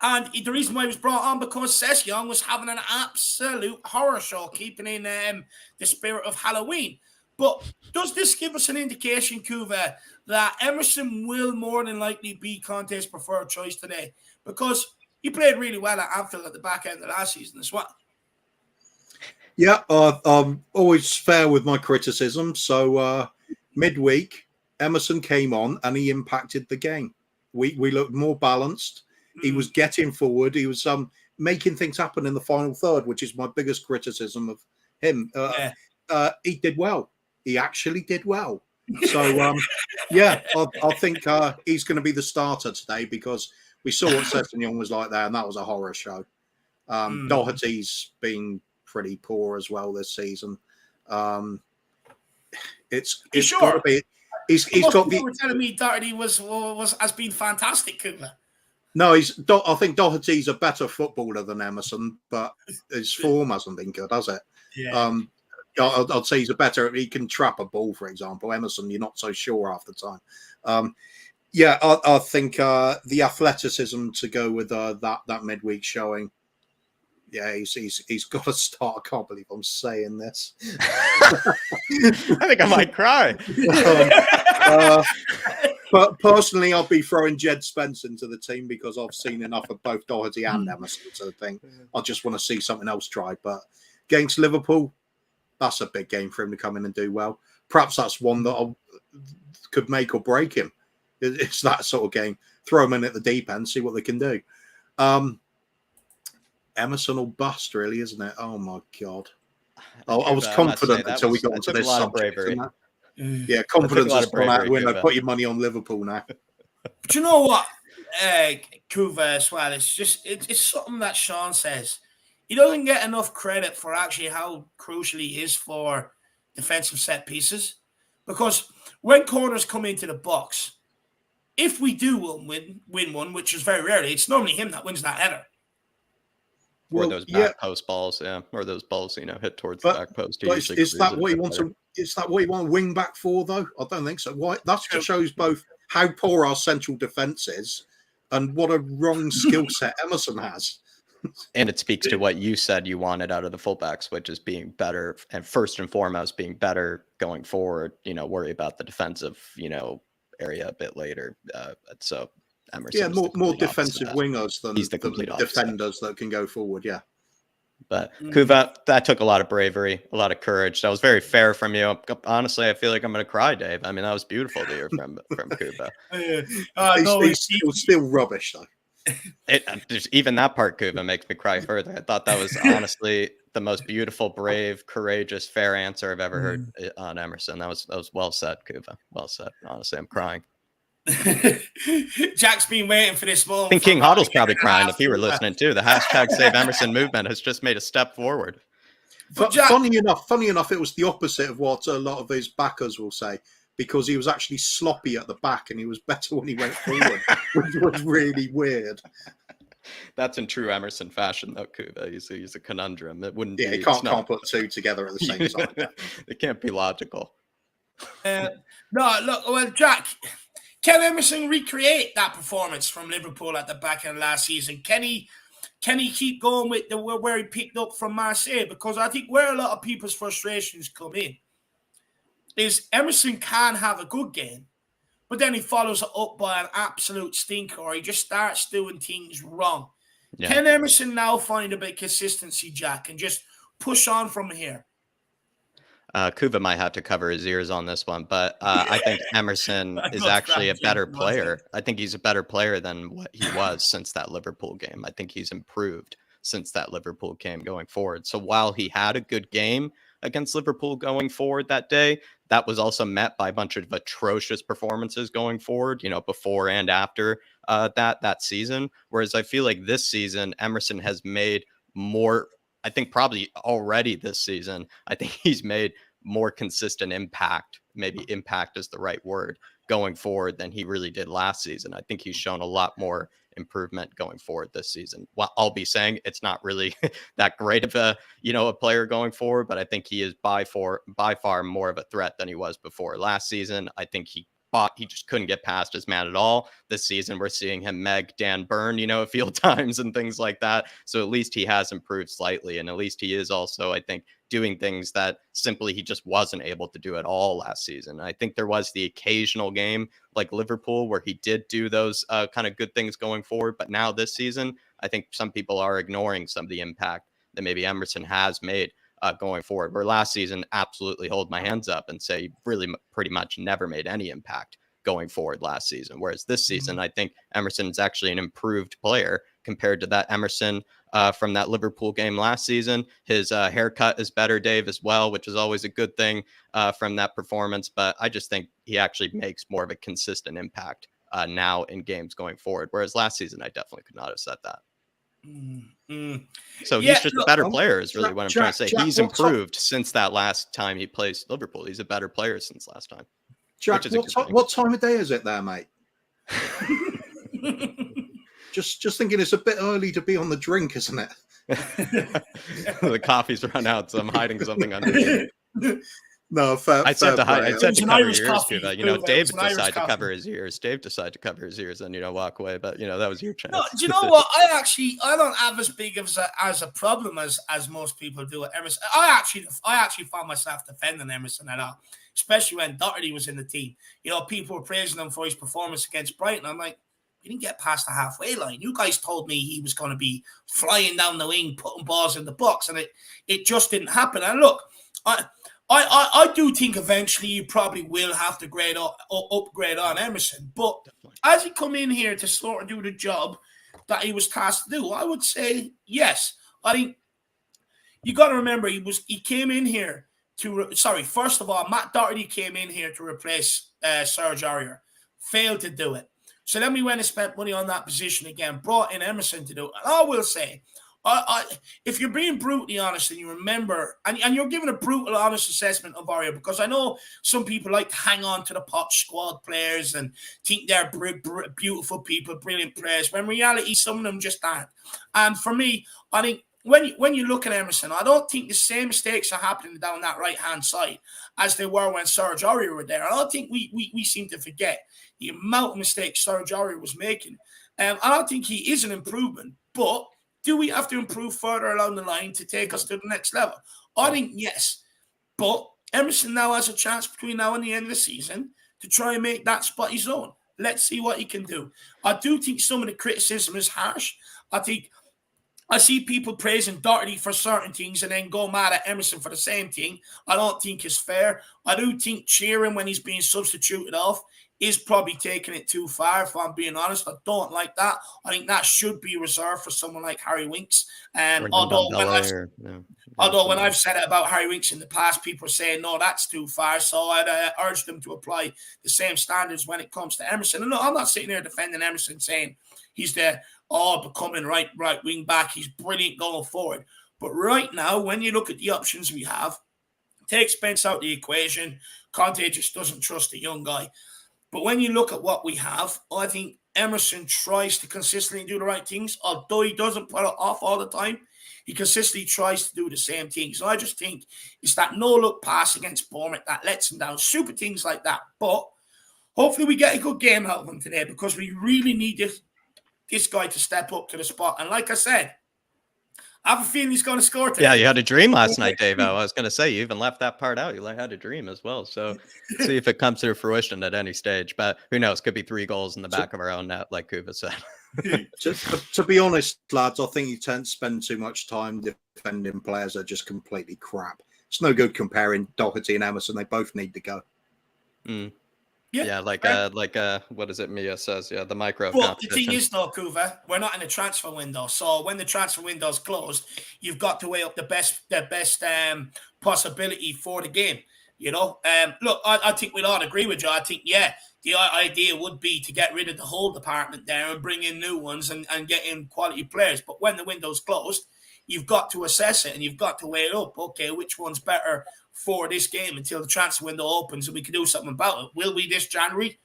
the reason why he was brought on, because Sessegnon was having an absolute horror show, keeping in the spirit of Halloween. But does this give us an indication, Kuva, that Emerson will more than likely be Conte's preferred choice today? Because he played really well at Anfield at the back end of last season as well. Yeah, I'm always fair with my criticism. So midweek, Emerson came on and he impacted the game. We looked more balanced. He was getting forward. He was making things happen in the final third, which is my biggest criticism of him. He did well. He actually did well. So, I think he's going to be the starter today because we saw what Sessegnon was like there, and that was a horror show. Doherty's been pretty poor as well this season. It's got to be. He's got the. You were telling me Doherty has been fantastic, Cooper. No, I think Doherty's a better footballer than Emerson, but his form hasn't been good, has it? Yeah. I'd say he can trap a ball, for example. Emerson, you're not so sure half the time. I think the athleticism to go with that midweek showing. Yeah, he's got to start. I can't believe I'm saying this. I think I might cry. But personally, I'll be throwing Jed Spence into the team because I've seen enough of both Doherty and Emerson to think I just want to see something else tried. But against Liverpool, that's a big game for him to come in and do well. Perhaps that's one that could make or break him. It's that sort of game. Throw him in at the deep end, see what they can do. Emerson or bust, really, isn't it? Oh, my God. I was confident until we got into this subject. Yeah, confidence has gone out the window. Put your money on Liverpool now. But you know what, Kuva, as well, it's something that Sean says. He doesn't get enough credit for actually how crucial he is for defensive set pieces. Because when corners come into the box, if we do win one, which is very rarely, it's normally him that wins that header. Or those back post balls, or those balls, hit towards the back post. Is that what you want to? Is that what you want a wing back for, though? I don't think so. Why? That just shows both how poor our central defence is and what a wrong skill set Emerson has. And it speaks to what you said you wanted out of the fullbacks, which is being better, and first and foremost, being better going forward. Worry about the defensive, area a bit later. So Emerson, yeah, more defensive wingers wingers than he's the complete defenders that can go forward. Yeah. But Kuva, that took a lot of bravery, a lot of courage. That was very fair from you. Honestly, I feel like I'm going to cry, Dave. I mean, that was beautiful to hear from Kuva. It was still rubbish, though. Even that part, Kuva, makes me cry further. I thought that was honestly the most beautiful, brave, courageous, fair answer I've ever heard on Emerson. That was well said, Kuva. Well said. Honestly, I'm crying. Jack's been waiting for this moment. I think King Huddle's probably crying if he were listening too. The hashtag Save Emerson movement has just made a step forward. But Jack, funny enough, it was the opposite of what a lot of those backers will say, because he was actually sloppy at the back and he was better when he went forward, which was really weird. That's in true Emerson fashion, though, Kuva. He's a conundrum. It wouldn't be. He can't put two together at the same time. It can't be logical. No, look, well, Jack, can Emerson recreate that performance from Liverpool at the back end of last season? Can he keep going with where he picked up from Marseille? Because I think where a lot of people's frustrations come in is Emerson can have a good game, but then he follows it up by an absolute stinker, or he just starts doing things wrong. Yeah. Can Emerson now find a bit of consistency, Jack, and just push on from here? Kuva might have to cover his ears on this one, but I think Emerson is actually a better player. I think he's a better player than what he was since that Liverpool game. I think he's improved since that Liverpool game going forward. So while he had a good game against Liverpool going forward that day, that was also met by a bunch of atrocious performances going forward, before and after that season. Whereas I feel like this season, Emerson has made more, I think probably already this season, I think he's made more consistent impact. Maybe impact is the right word going forward than he really did last season. I think he's shown a lot more improvement going forward this season. Well, I'll be saying it's not really that great of a player going forward, but I think he is by far more of a threat than he was before last season. I think he just couldn't get past his man at all. This season, we're seeing him Meg Dan Burn, a few times and things like that. So at least he has improved slightly. And at least he is also, I think, doing things that simply he just wasn't able to do at all last season. I think there was the occasional game like Liverpool where he did do those kind of good things going forward. But now this season, I think some people are ignoring some of the impact that maybe Emerson has made going forward, where last season, absolutely hold my hands up and say really pretty much never made any impact going forward last season. Whereas this season, I think Emerson's actually an improved player compared to that Emerson from that Liverpool game last season. His haircut is better, Dave, as well, which is always a good thing from that performance. But I just think he actually makes more of a consistent impact now in games going forward. Whereas last season, I definitely could not have said that. So he's just a better player is really what I'm trying to say. He's improved since that last time he plays Liverpool. He's a better player since last time. Jack, what time of day is it there, mate? just thinking it's a bit early to be on the drink, isn't it? The coffee's run out, so I'm hiding something under. No, fair. I said to hide. I said to cover your ears, Cuba. Dave decided to cover his ears. Dave decided to cover his ears and walk away. But that was your chance. No, do you know what? I don't have as big of a problem as most people do at Emerson. I actually found myself defending Emerson at all, especially when Doherty was in the team. People were praising him for his performance against Brighton. I'm like, he didn't get past the halfway line. You guys told me he was going to be flying down the wing, putting balls in the box, and it just didn't happen. And look, I do think eventually you probably will have to upgrade on Emerson. But as he come in here to sort of do the job that he was tasked to do, I would say yes. I think you got to remember he came in here first of all, Matt Doherty came in here to replace Serge Aurier. Failed to do it. So then we went and spent money on that position again, brought in Emerson to do it. And I will say, if you're being brutally honest and you remember, and you're giving a brutal, honest assessment of Aurier, because I know some people like to hang on to the Poch squad players and think they're beautiful people, brilliant players, when in reality, some of them just aren't. And for me, I think when you look at Emerson, I don't think the same mistakes are happening down that right-hand side as they were when Serge Aurier were there. I don't think we seem to forget the amount of mistakes Serge Aurier was making. I don't think he is an improvement, but do we have to improve further along the line to take us to the next level? I think yes. But Emerson now has a chance between now and the end of the season to try and make that spot his own. Let's see what he can do. I do think some of the criticism is harsh. I see people praising Doherty for certain things and then go mad at Emerson for the same thing. I don't think it's fair. I do think cheering when he's being substituted off is probably taking it too far, if I'm being honest. I don't like that. I think that should be reserved for someone like Harry Winks. Although when I've said it about Harry Winks in the past, people are saying, no, that's too far. So I'd urge them to apply the same standards when it comes to Emerson. And no, I'm not sitting there defending Emerson saying he's the becoming right wing back. He's brilliant going forward. But right now, when you look at the options we have, take Spence out the equation. Conte just doesn't trust the young guy. But when you look at what we have, I think Emerson tries to consistently do the right things. Although he doesn't put it off all the time, he consistently tries to do the same things. So I just think it's that no-look pass against Bournemouth that lets him down. Super things like that. But hopefully we get a good game out of him today, because we really need this guy to step up to the spot. And like I said, I have a feeling he's going to score today. Yeah, you had a dream last night, Dave. I was going to say, you even left that part out. You had a dream as well. So see if it comes to fruition at any stage. But who knows? Could be 3 goals in the back of our own net, like Kuba said. to be honest, lads, I think you tend to spend too much time defending players that are just completely crap. It's no good comparing Doherty and Emerson. They both need to go. Yeah, like what is it? Mia says, the micro. But the thing is, though, Kuva, we're not in a transfer window. So when the transfer window's closed, you've got to weigh up the best possibility for the game. You know, look, I think we'd all agree with you. I think, the idea would be to get rid of the whole department there and bring in new ones and get in quality players. But when the window's closed, you've got to assess it and you've got to weigh it up. Okay, which one's better for this game until the transfer window opens and we can do something about it? Will we this January?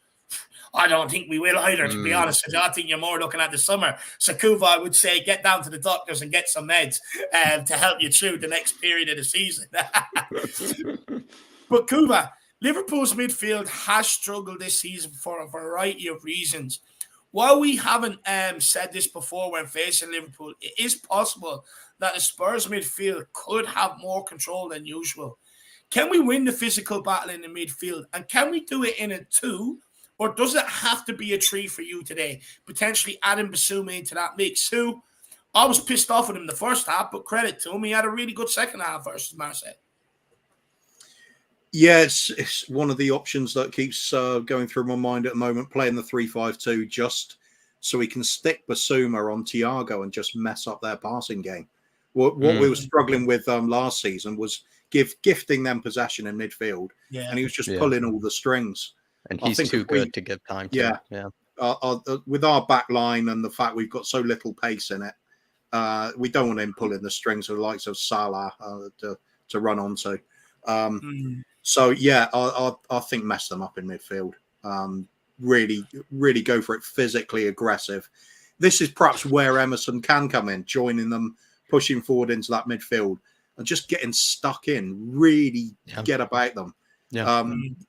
I don't think we will either, to be honest with you. I think you're more looking at the summer. So, Kuva, I would say get down to the doctors and get some meds to help you through the next period of the season. But, Kuva, Liverpool's midfield has struggled this season for a variety of reasons. While we haven't said this before when facing Liverpool, it is possible that the Spurs midfield could have more control than usual. Can we win the physical battle in the midfield? And can we do it in a 2? Or does it have to be a 3 for you today? Potentially adding Basuma into that mix. Who, I was pissed off with him the first half, but credit to him, he had a really good second half versus Marseille. Yeah, it's one of the options that keeps going through my mind at the moment, playing the 3-5-2 just so we can stick Basuma on Thiago and just mess up their passing game. What we were struggling with last season was gifting them possession in midfield, and he was just pulling all the strings. And he's too good to give time to. With our back line and the fact we've got so little pace in it, we don't want him pulling the strings with the likes of Salah to run onto. So, I think mess them up in midfield. Really, really go for it, physically aggressive. This is perhaps where Emerson can come in, joining them, pushing forward into that midfield and just getting stuck in, really get about them.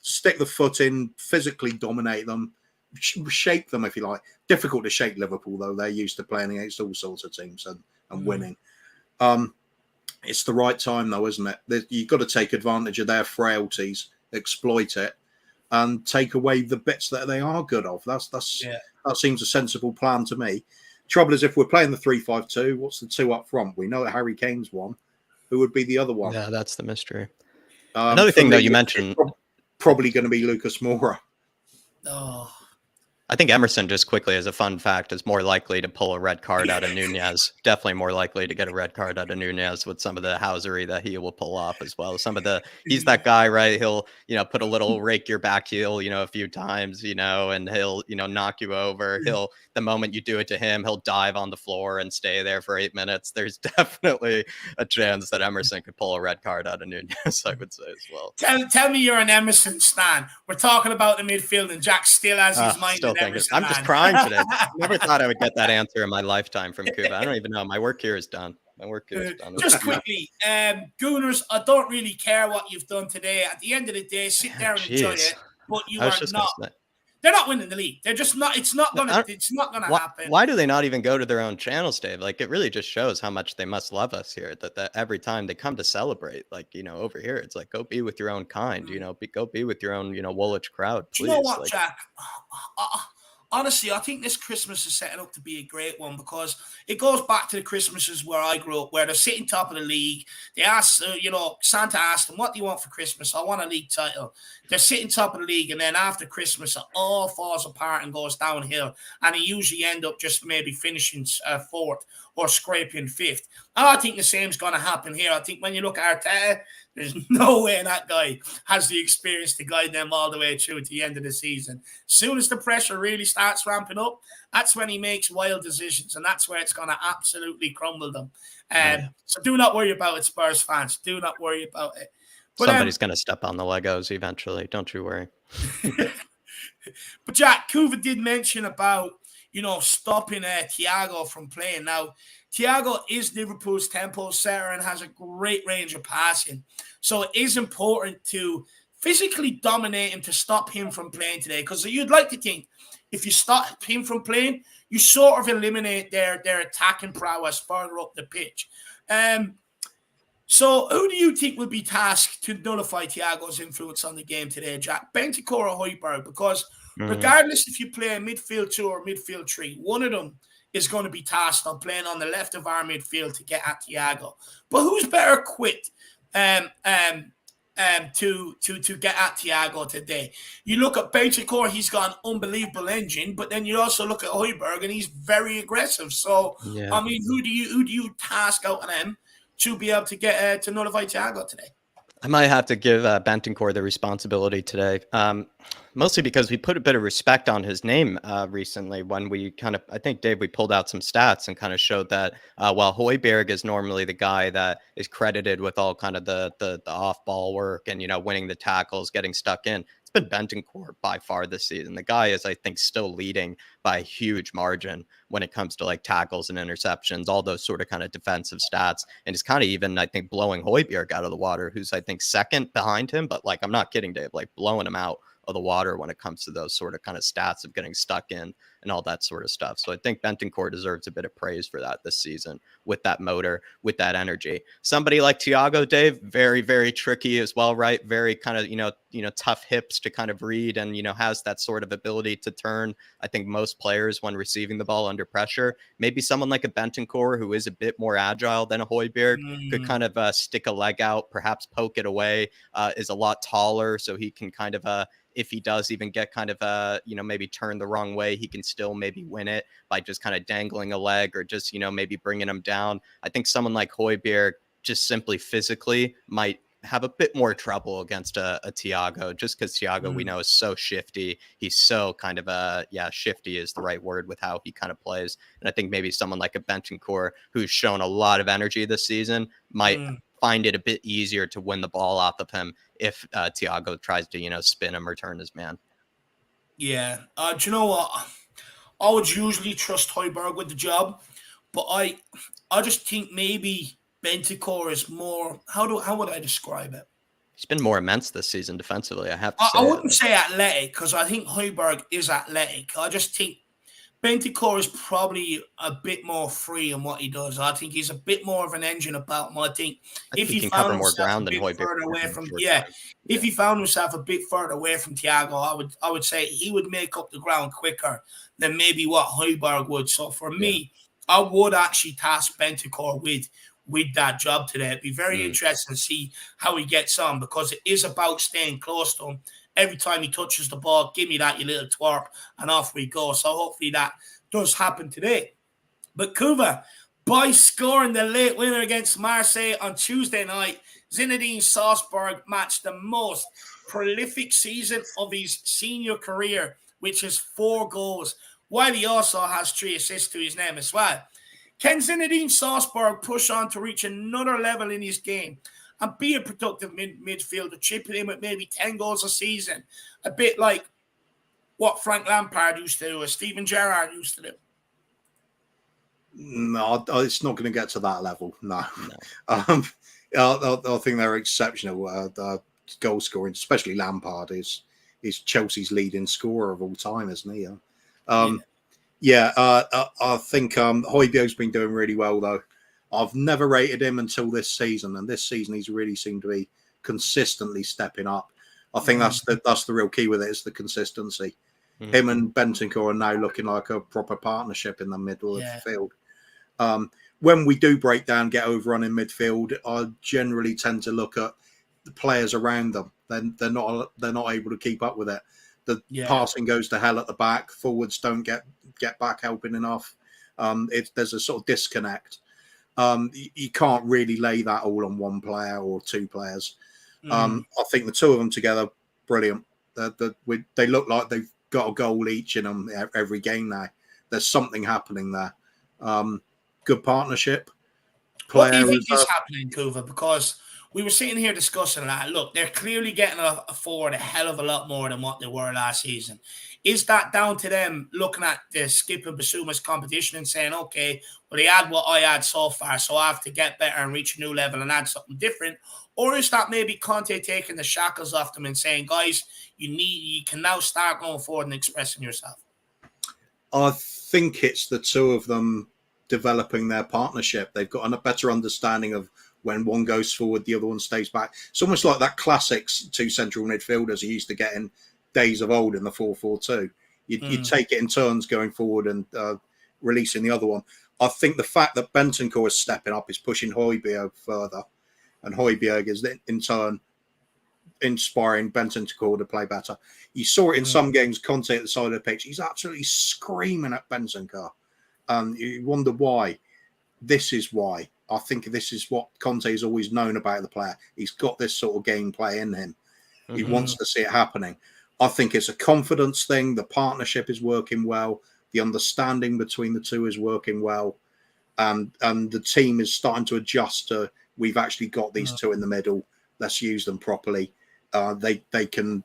Stick the foot in, physically dominate them, shake them if you like. Difficult to shake Liverpool, though. They're used to playing against all sorts of teams and winning. It's the right time, though, isn't it? You've got to take advantage of their frailties, exploit it, and take away the bits that they are good of. That seems a sensible plan to me. Trouble is, if we're playing the 3-5-2, what's the 2 up front? We know that Harry Kane's one. Who would be the other one? Yeah, that's the mystery. Another thing, though, you mentioned... Probably going to be Lucas Moura. Oh. I think Emerson, just quickly as a fun fact, is more likely to pull a red card out of Nunez. Definitely more likely to get a red card out of Nunez with some of the housery that he will pull off as well. He's that guy, right? He'll, put a little rake your back heel, a few times, and he'll, knock you over. The moment you do it to him, he'll dive on the floor and stay there for 8 minutes. There's definitely a chance that Emerson could pull a red card out of Nunez, I would say as well. Tell me you're an Emerson stan. We're talking about the midfield and Jack still has his mind in Emerson. I'm just crying today. Never thought I would get that answer in my lifetime from Kuba. I don't even know. My work here is done. Just quickly, Gooners, I don't really care what you've done today. At the end of the day, sit there and enjoy it. But you are not. They're not winning the league. They're just not. It's not gonna happen. Why do they not even go to their own channels, Dave? Like, it really just shows how much they must love us here. That every time they come to celebrate, like, over here, it's like, go be with your own kind. Go be with your own Woolwich crowd, Do you know please. what, Like, Jack? Honestly, I think this Christmas is setting up to be a great one because it goes back to the Christmases where I grew up, where they're sitting top of the league. They ask, Santa asked them, "What do you want for Christmas?" "I want a league title." They're sitting top of the league, and then after Christmas, it all falls apart and goes downhill, and they usually end up just maybe finishing fourth or scraping fifth. And I think the same's going to happen here. I think when you look at Arteta, there's no way that guy has the experience to guide them all the way through to the end of the season. As soon as the pressure really starts ramping up, that's when he makes wild decisions, and that's where it's going to absolutely crumble them. So do not worry about it, Spurs fans. Do not worry about it. But, somebody's going to step on the Legos eventually. Don't you worry. But Jack, Kuva did mention about, stopping Thiago from playing. Now, Thiago is Liverpool's tempo setter and has a great range of passing. So it is important to physically dominate him to stop him from playing today. Because you'd like to think if you stop him from playing, you sort of eliminate their attacking prowess further up the pitch. So who do you think will be tasked to nullify Thiago's influence on the game today, Jack? Bentancur or Højbjerg? Because regardless if you play a midfield 2 or midfield 3, one of them is going to be tasked on playing on the left of our midfield to get at Thiago. But who's better equipped to get at Thiago today? You look at Bentancur, he's got an unbelievable engine, but then you also look at Højbjerg and he's very aggressive. So yeah. I mean, who do you task out of them to be able to get to nullify Thiago today? I might have to give Bentancur the responsibility today, mostly because we put a bit of respect on his name recently when we I think, Dave, we pulled out some stats and kind of showed that while Højbjerg is normally the guy that is credited with all kind of the off-ball work and, winning the tackles, getting stuck in, it's been Bentancur by far this season. The guy is, I think, still leading by a huge margin when it comes to like tackles and interceptions, all those sort of kind of defensive stats. And it's kind of even, I think, blowing Højbjerg out of the water, who's, I think, second behind him. But like, I'm not kidding, Dave, like blowing him out of the water when it comes to those sort of kind of stats of getting stuck in and all that sort of stuff. So I think Bentancur deserves a bit of praise for that this season with that motor, with that energy. Somebody like Thiago, Dave, very, very tricky as well, right? Very kind of, tough hips to kind of read and, has that sort of ability to turn, I think, most players when receiving the ball under pressure. Maybe someone like a Bentancur who is a bit more agile than a Højbjerg could kind of stick a leg out, perhaps poke it away, is a lot taller. So he can kind of, if he does even get kind of, maybe turn the wrong way, he can still maybe win it by just kind of dangling a leg or just, maybe bringing him down. I think someone like Højbjerg just simply physically might have a bit more trouble against a Thiago, just because Thiago, we know, is so shifty. He's so kind of shifty is the right word with how he kind of plays. And I think maybe someone like a Bentancur, who's shown a lot of energy this season, might find it a bit easier to win the ball off of him if Thiago tries to, spin him or turn his man. Yeah. Do you know what? I would usually trust Højbjerg with the job, but I just think maybe Bentancur is more, how would I describe it? He's been more immense this season defensively, I have to say. I wouldn't say athletic, because I think Højbjerg is athletic. I just think Bentancur is probably a bit more free in what he does. I think he's a bit more of an engine about him. I think if he found himself a bit further away from, if he found himself a bit further away from Thiago, I would say he would make up the ground quicker than maybe what Højbjerg would. So for me, I would actually task Bentancur with that job today. It'd be very interesting to see how he gets on, because it is about staying close to him. Every time he touches the ball, give me that, you little twerp, and off we go. So hopefully that does happen today. But Kuva, by scoring the late winner against Marseille on Tuesday night, Zinedine Salzburg matched the most prolific season of his senior career, which is 4 goals, while he also has 3 assists to his name as well. Can Zinedine Salzburg push on to reach another level in his game and be a productive midfielder, chipping in with maybe 10 goals a season, a bit like what Frank Lampard used to do or Steven Gerrard used to do? No, it's not going to get to that level. No. I think they're exceptional. Goal scoring, especially Lampard, is He's Chelsea's leading scorer of all time, isn't he? I think Højbjerg's been doing really well, though. I've never rated him until this season, and this season he's really seemed to be consistently stepping up. I think that's the real key with it, is the consistency. Him and Bentancur are now looking like a proper partnership in the middle of the field. When we do break down, get overrun in midfield, I generally tend to look at the players around them. They're not able to keep up with it. The passing goes to hell at the back. Forwards don't get back helping enough. There's a sort of disconnect. You can't really lay that all on one player or two players. I think the two of them together, brilliant. They look like they've got a goal each in them every game now. There's something happening there. Good partnership. What do you think is happening, Kuva? Because we were sitting here discussing that. Look, they're clearly getting forward a hell of a lot more than what they were last season. Is that down to them looking at the Skip and Basuma's competition and saying, okay, well, they had what I had so far, so I have to get better and reach a new level and add something different? Or is that maybe Conte taking the shackles off them and saying, guys, you can now start going forward and expressing yourself? I think it's the two of them developing their partnership. They've got a better understanding of when one goes forward, the other one stays back. It's almost like that classics two central midfielders you used to get in days of old in the 4-4-2. You'd take it in turns going forward and releasing the other one. I think the fact that Bentancur is stepping up is pushing Højbjerg further, and Højbjerg is in turn inspiring Bentancur to play better. You saw it in some games, Conte at the side of the pitch. He's absolutely screaming at Bentancur. You wonder why. This is why. I think this is what Conte has always known about the player. He's got this sort of gameplay in him. He wants to see it happening. I think it's a confidence thing. The partnership is working well. The understanding between the two is working well. And the team is starting to adjust to, we've actually got these two in the middle. Let's use them properly. We can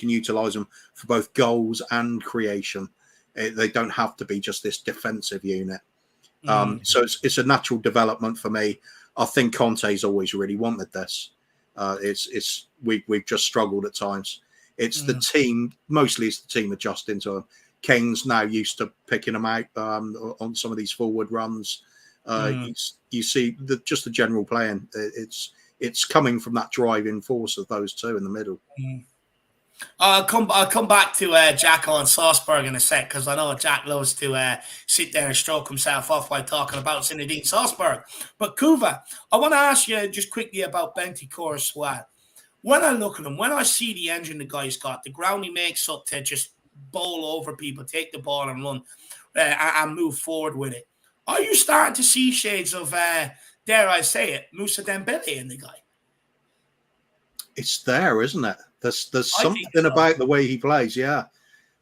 utilize them for both goals and creation. They don't have to be just this defensive unit. So it's a natural development for me. I think Conte's always really wanted this. We've just struggled at times. It's the team, mostly it's the team adjusting to him. Kane's now used to picking them out on some of these forward runs. You see just the general playing. It's coming from that driving force of those two in the middle. I'll come back to Jack on Salzburg in a sec, because I know Jack loves to sit there and stroke himself off while talking about Zinedine Salzburg. But Kuva, I want to ask you just quickly about Bentancur as well. When I look at him, when I see the engine the guy's got, the ground he makes up to just bowl over people, take the ball and run and move forward with it, are you starting to see shades of, dare I say it, Moussa Dembele in the guy? It's there, isn't it? There's something about the way he plays. Yeah,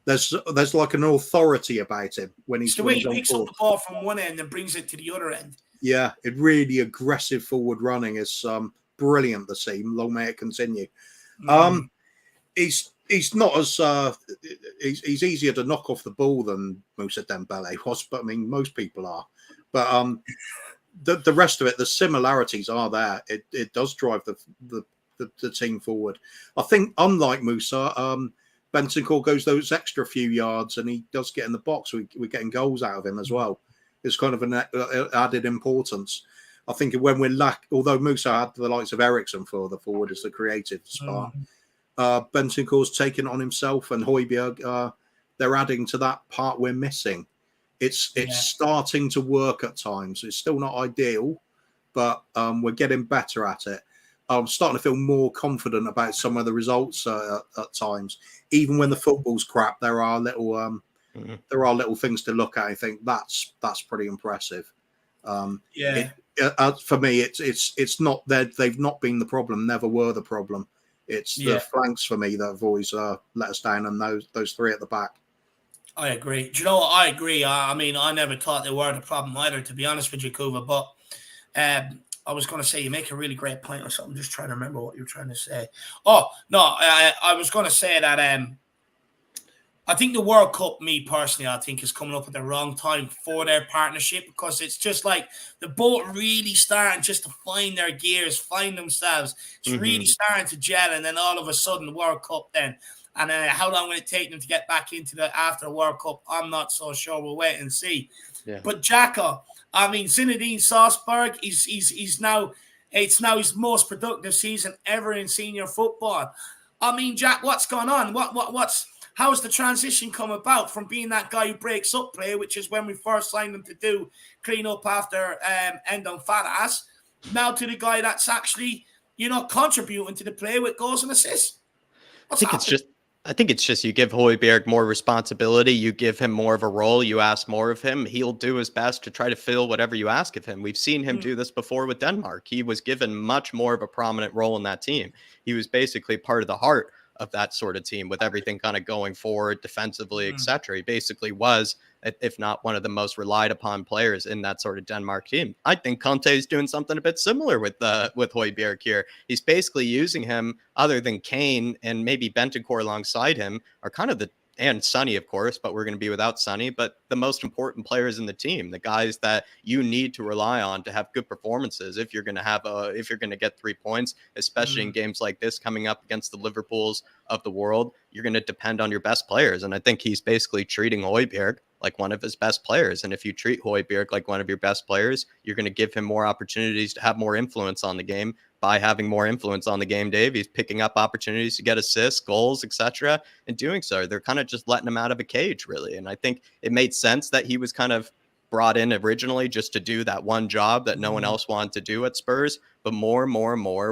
there's like an authority about him when he's the way he picks up the ball from one end and brings it to the other end. Yeah, it really aggressive forward running is brilliant to see. Long may it continue. He's not as he's easier to knock off the ball than Moussa Dembele was, but I mean most people are. But the rest of it, the similarities are there. It does drive the team forward. I think unlike Moussa, Bentancur goes those extra few yards and he does get in the box. We're getting goals out of him as well. It's kind of an added importance. I think when although Moussa had the likes of Eriksen for the forward as the creative spark, Bentancur's taken it on himself, and Højbjerg, they're adding to that part we're missing. It's starting to work at times. It's still not ideal, but we're getting better at it. I'm starting to feel more confident about some of the results at times. Even when the football's crap, there are little things to look at. I think that's pretty impressive. For me, it's not that they've not been the problem, never were the problem. It's the flanks for me that have always let us down, and those three at the back. I agree. Do you know what? I agree. I mean, I never thought they were the problem either, to be honest with you, Kuva. But I was going to say, you make a really great point or something. I'm just trying to remember what you were trying to say. Oh, no, I was going to say that I think the World Cup, me personally, I think is coming up at the wrong time for their partnership, because it's just like the boat really starting just to find their gears, find themselves. It's really starting to gel, and then all of a sudden the World Cup then. And how long will it take them to get back into the after the World Cup? I'm not so sure. We'll wait and see. Yeah. But Jacko, I mean, Zinedine Salzburg, he's now his most productive season ever in senior football. I mean, Jack, what's going on? How's the transition come about from being that guy who breaks up play, which is when we first signed him to do clean up after end on fat ass, now to the guy that's actually, contributing to the play with goals and assists? I think it's just you give Højbjerg more responsibility, you give him more of a role, you ask more of him, he'll do his best to try to fill whatever you ask of him. We've seen him do this before with Denmark. He was given much more of a prominent role in that team. He was basically part of the heart of that sort of team with everything kind of going forward defensively, etc. He basically was, if not one of the most relied upon players in that sort of Denmark team. I think Conte is doing something a bit similar with Højbjerg here. He's basically using him, other than Kane and maybe Bentancur alongside him, are kind of and Sonny, of course, but we're going to be without Sonny, but the most important players in the team, the guys that you need to rely on to have good performances if you're going to get 3 points, especially in games like this coming up against the Liverpools of the world. You're going to depend on your best players. And I think he's basically treating Højbjerg like one of his best players. And if you treat Højbjerg like one of your best players, you're going to give him more opportunities to have more influence on the game. By having more influence on the game, Dave, he's picking up opportunities to get assists, goals, etc. And doing so, they're kind of just letting him out of a cage, really. And I think it made sense that he was kind of brought in originally just to do that one job that no one else wanted to do at Spurs. But more,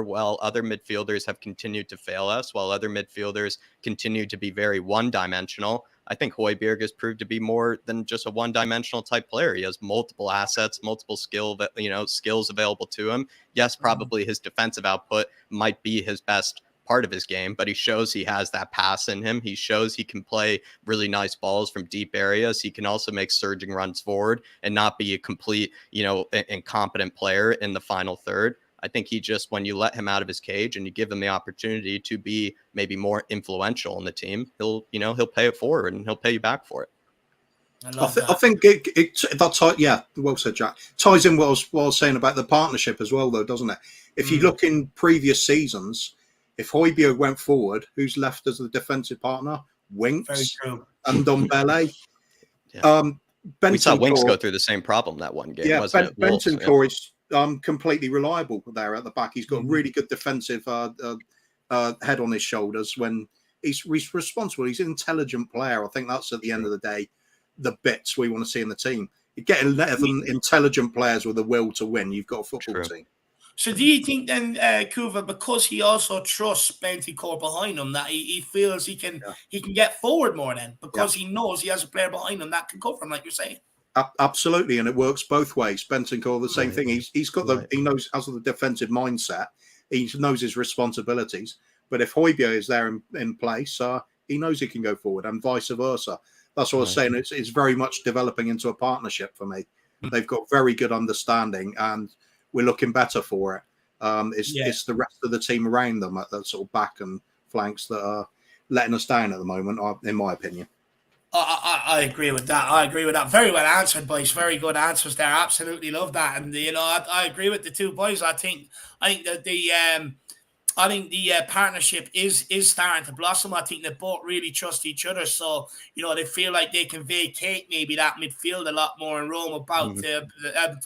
while other midfielders have continued to fail us, while other midfielders continue to be very one-dimensional, I think Højbjerg has proved to be more than just a one-dimensional type player. He has multiple assets, multiple skills available to him. Yes, probably his defensive output might be his best part of his game, but he shows he has that pass in him. He shows he can play really nice balls from deep areas. He can also make surging runs forward and not be a complete, incompetent player in the final third. I think he just, when you let him out of his cage and you give him the opportunity to be maybe more influential in the team, he'll pay it forward and he'll pay you back for it. I think well said, Jack. Ties in what I was saying about the partnership as well, though, doesn't it? If you look in previous seasons, if Højbjerg went forward, who's left as the defensive partner? Winks and Ndombele. We saw Winks go through the same problem that one game, wasn't it? Bentancur is completely reliable there at the back. He's got really good defensive head on his shoulders when he's responsible. He's an intelligent player. I think that's, at the end of the day, the bits we want to see in the team. You're getting 11 intelligent players with a will to win. You've got a football team. So do you think then, Kuva, because he also trusts Bentancur behind him, that he feels he can get forward more then, because he knows he has a player behind him that can cover him, like you're saying? Absolutely, and it works both ways. Bentancur, the same thing. He's got he knows, has the defensive mindset. He knows his responsibilities. But if Højbjerg is there in place, he knows he can go forward, and vice versa. That's what I was saying. It's very much developing into a partnership for me. They've got very good understanding, and we're looking better for it. It's the rest of the team around them at the sort of back and flanks that are letting us down at the moment, in my opinion. I agree with that. Very well answered, boys. Very good answers there. Absolutely love that. And I agree with the two boys. I think that the partnership is starting to blossom. I think they both really trust each other. So, they feel like they can vacate maybe that midfield a lot more in Rome about to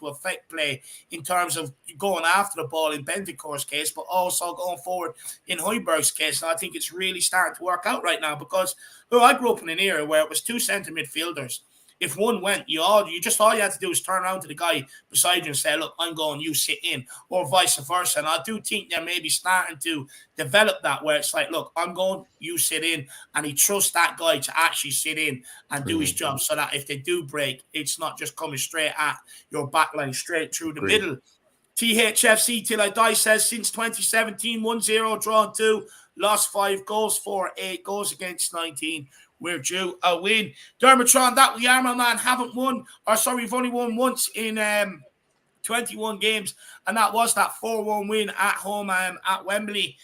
affect play in terms of going after the ball in Bentancur's case, but also going forward in Højbjerg's case. And I think it's really starting to work out right now because I grew up in an era where it was two centre midfielders. If one went, all you had to do is turn around to the guy beside you and say, look, I'm going, you sit in, or vice versa. And I do think they're maybe starting to develop that where it's like, look, I'm going, you sit in. And he trusts that guy to actually sit in and do his job so that if they do break, it's not just coming straight at your back line, straight through the middle. THFC Till I Die says, since 2017, 1-0, drawn 2, lost 5 goals, 8 goals against 19. We're due a win. Dermotron, that we are, my man, we've only won once in 21 games, and that was that 4-1 win at home at Wembley.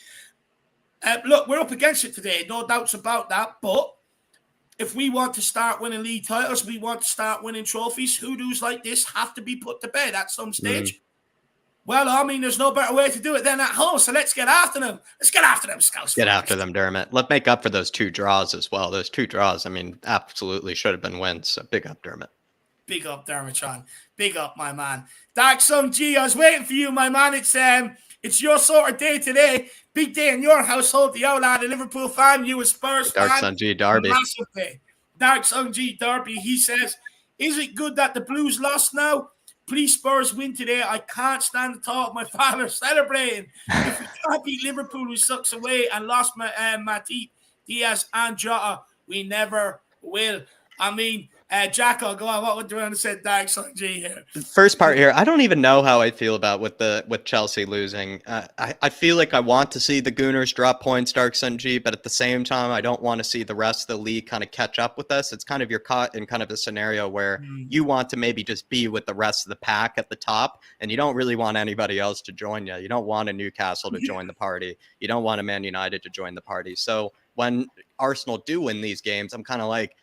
Look, we're up against it today, no doubts about that, but if we want to start winning league titles, we want to start winning trophies, hoodoos like this have to be put to bed at some stage. Well, I mean, there's no better way to do it than at home. So let's get after them. Let's get after them, Scouts. Get after them, Dermot. Let's make up for those 2 draws as well. Those 2 draws, I mean, absolutely should have been wins. So big up, Dermot. Big up, Dermotron. Big up, my man. Dark Sun G, I was waiting for you, my man. It's your sort of day today. Big day in your household. The outlaw, the Liverpool fan, you a Spurs fan. Dark Sun G Derby. Massive day. Dark Sun G Derby. He says, is it good that the Blues lost now? Please, Spurs win today. I can't stand the thought of my father celebrating. If we can't beat Liverpool, who sucks away and lost Matip, Diaz, and Jota, we never will. I mean, Jacko, go on. What would you want to say, Dark Sun G here? First part here, I don't even know how I feel about with Chelsea losing. I feel like I want to see the Gooners drop points, Dark Sun G, but at the same time, I don't want to see the rest of the league kind of catch up with us. It's kind of you're caught in kind of a scenario where you want to maybe just be with the rest of the pack at the top, and you don't really want anybody else to join you. You don't want a Newcastle to join the party. You don't want a Man United to join the party. So when Arsenal do win these games, I'm kind of like,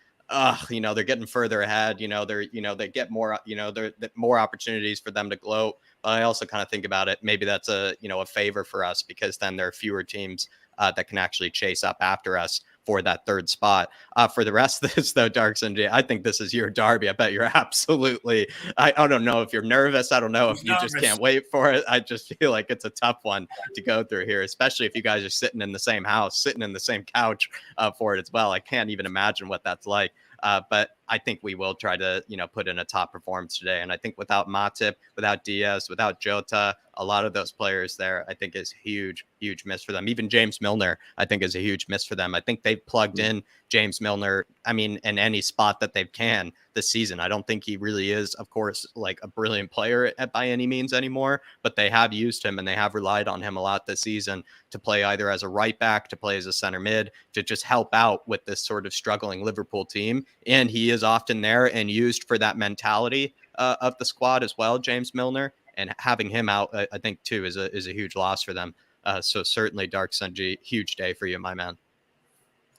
they're getting further ahead. They get more, there more opportunities for them to gloat. But I also kind of think about it. Maybe that's a favor for us because then there are fewer teams that can actually chase up after us for that 3rd spot. For the rest of this, though, Dark Sunday, I think this is your derby. I bet you're absolutely. I don't know if you're nervous. I don't know if you just can't wait for it. I just feel like it's a tough one to go through here, especially if you guys are sitting in the same house, sitting in the same couch for it as well. I can't even imagine what that's like. But I think we will try to, put in a top performance today. And I think without Matip, without Diaz, without Jota, a lot of those players there, I think is huge miss for them. Even James Milner, I think is a huge miss for them. I think they've plugged in James Milner, in any spot that they can this season. I don't think he really is, of course, like a brilliant player by any means anymore, but they have used him and they have relied on him a lot this season to play either as a right back, to play as a center mid, to just help out with this sort of struggling Liverpool team. And he is often there and used for that mentality of the squad as well, James Milner. And having him out, I think, too, is a huge loss for them. So certainly, Dark Sunji, huge day for you, my man.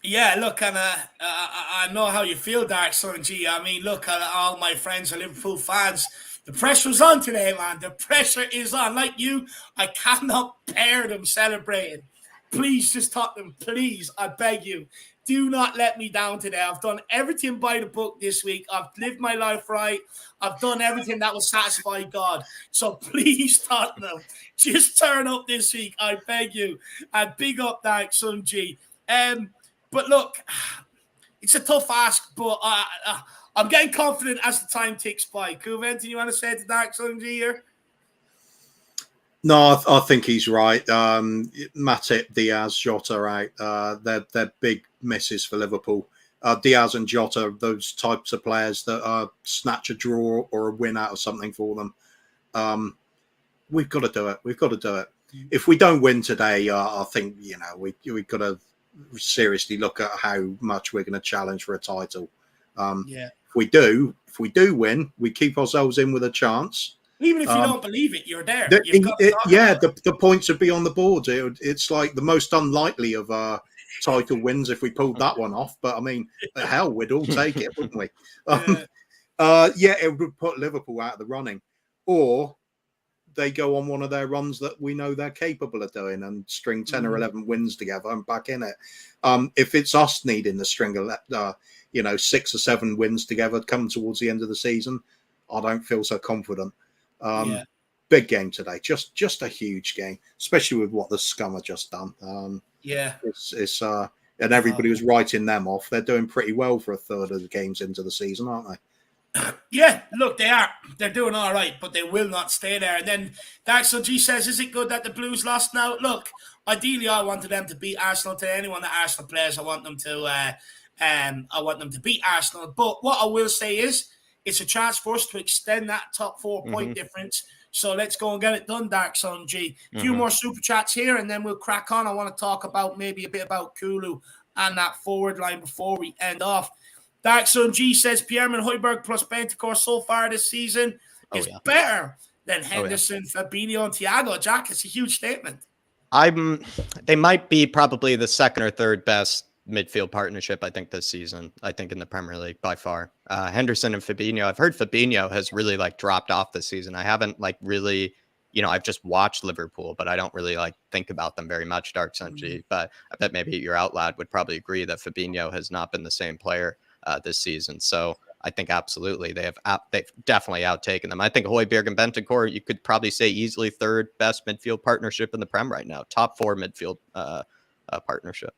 Yeah, look, and I know how you feel, Dark Sunji. I mean, look, all my friends are Liverpool fans. The pressure's on today, man. The pressure is on. Like you, I cannot bear them celebrating. Please, just Tottenham, please, I beg you. Do not let me down today. I've done everything by the book this week. I've lived my life right. I've done everything that will satisfy God. So please, Tottenham, just turn up this week. I beg you. And big up, Dark Sunji. But look, it's a tough ask, but I'm getting confident as the time ticks by. Cool, anything you want to say to Dark Sunji here? No, I think he's right. Matip, Diaz, Jota out. They're big misses for Liverpool. Diaz and Jota, those types of players that snatch a draw or a win out of something for them. We've got to do it. We've got to do it. If we don't win today, I think we've got to seriously look at how much we're going to challenge for a title. If we do win, we keep ourselves in with a chance. Even if you don't believe it, you're there. The points would be on the board. It's like the most unlikely of title wins if we pulled that one off. But I mean, hell, we'd all take it, wouldn't we? It would put Liverpool out of the running, or they go on one of their runs that we know they're capable of doing and string 10 or 11 wins together and back in it. If it's us needing the string of 6 or 7 wins together come towards the end of the season, I don't feel so confident. Big game today, just a huge game, especially with what the scum have just done. And everybody was writing them off. They're doing pretty well for a third of the games into the season, aren't they? Yeah, look, they are. They're doing all right, but they will not stay there. And then Daxel G says, is it good that the Blues lost now? Look, ideally, I wanted them to beat Arsenal. To anyone that Arsenal plays, I want them to beat Arsenal. But what I will say is, it's a chance for us to extend that top 4 point difference. So let's go and get it done, Dark Sun G. A few more super chats here, and then we'll crack on. I want to talk about maybe a bit about Kulu and that forward line before we end off. Dark Sun G says Pierre-Emile Højbjerg plus Bentancur so far this season is better than Henderson, Fabinho, and Thiago. Jack, it's a huge statement. They might be probably the second or third best midfield partnership, I think, this season. I think in the Premier League by far. Henderson and Fabinho. I've heard Fabinho has really dropped off this season. I haven't really I've just watched Liverpool, but I don't really like think about them very much, Dark Sun G. But I bet maybe your outlad would probably agree that Fabinho has not been the same player this season. So I think absolutely they've definitely outtaken them. I think Højbjerg and Bentancur, you could probably say easily third best midfield partnership in the Prem right now, top 4 midfield partnership.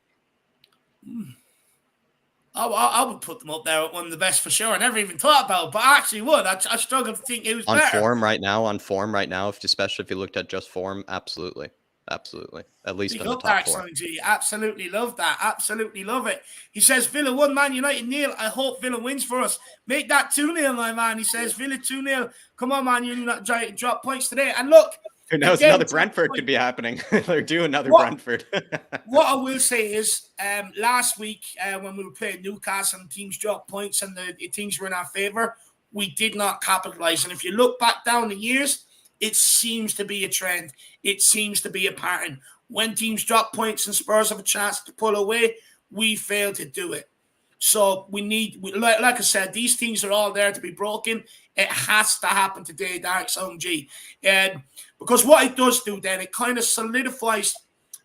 I would put them up there at one of the best for sure. I never even thought about it, but I actually would. I struggle to think it was on better. form right now, especially if you looked at just form, absolutely. At least in the top 4. G. Absolutely love that. Absolutely love it. He says Villa 1, Man United 0. I hope Villa wins for us. Make that 2-0, my man. He says Villa 2-0. Come on, man. You not drop points today. And look, who knows? Another Brentford could be happening. They're due another Brentford. What I will say is, last week when we were playing Newcastle and teams dropped points and the teams were in our favour, we did not capitalise. And if you look back down the years, it seems to be a trend. It seems to be a pattern. When teams drop points and Spurs have a chance to pull away, we fail to do it. So like I said, these teams are all there to be broken. It has to happen today, Dark Sun G. Because what it does do then, it kind of solidifies.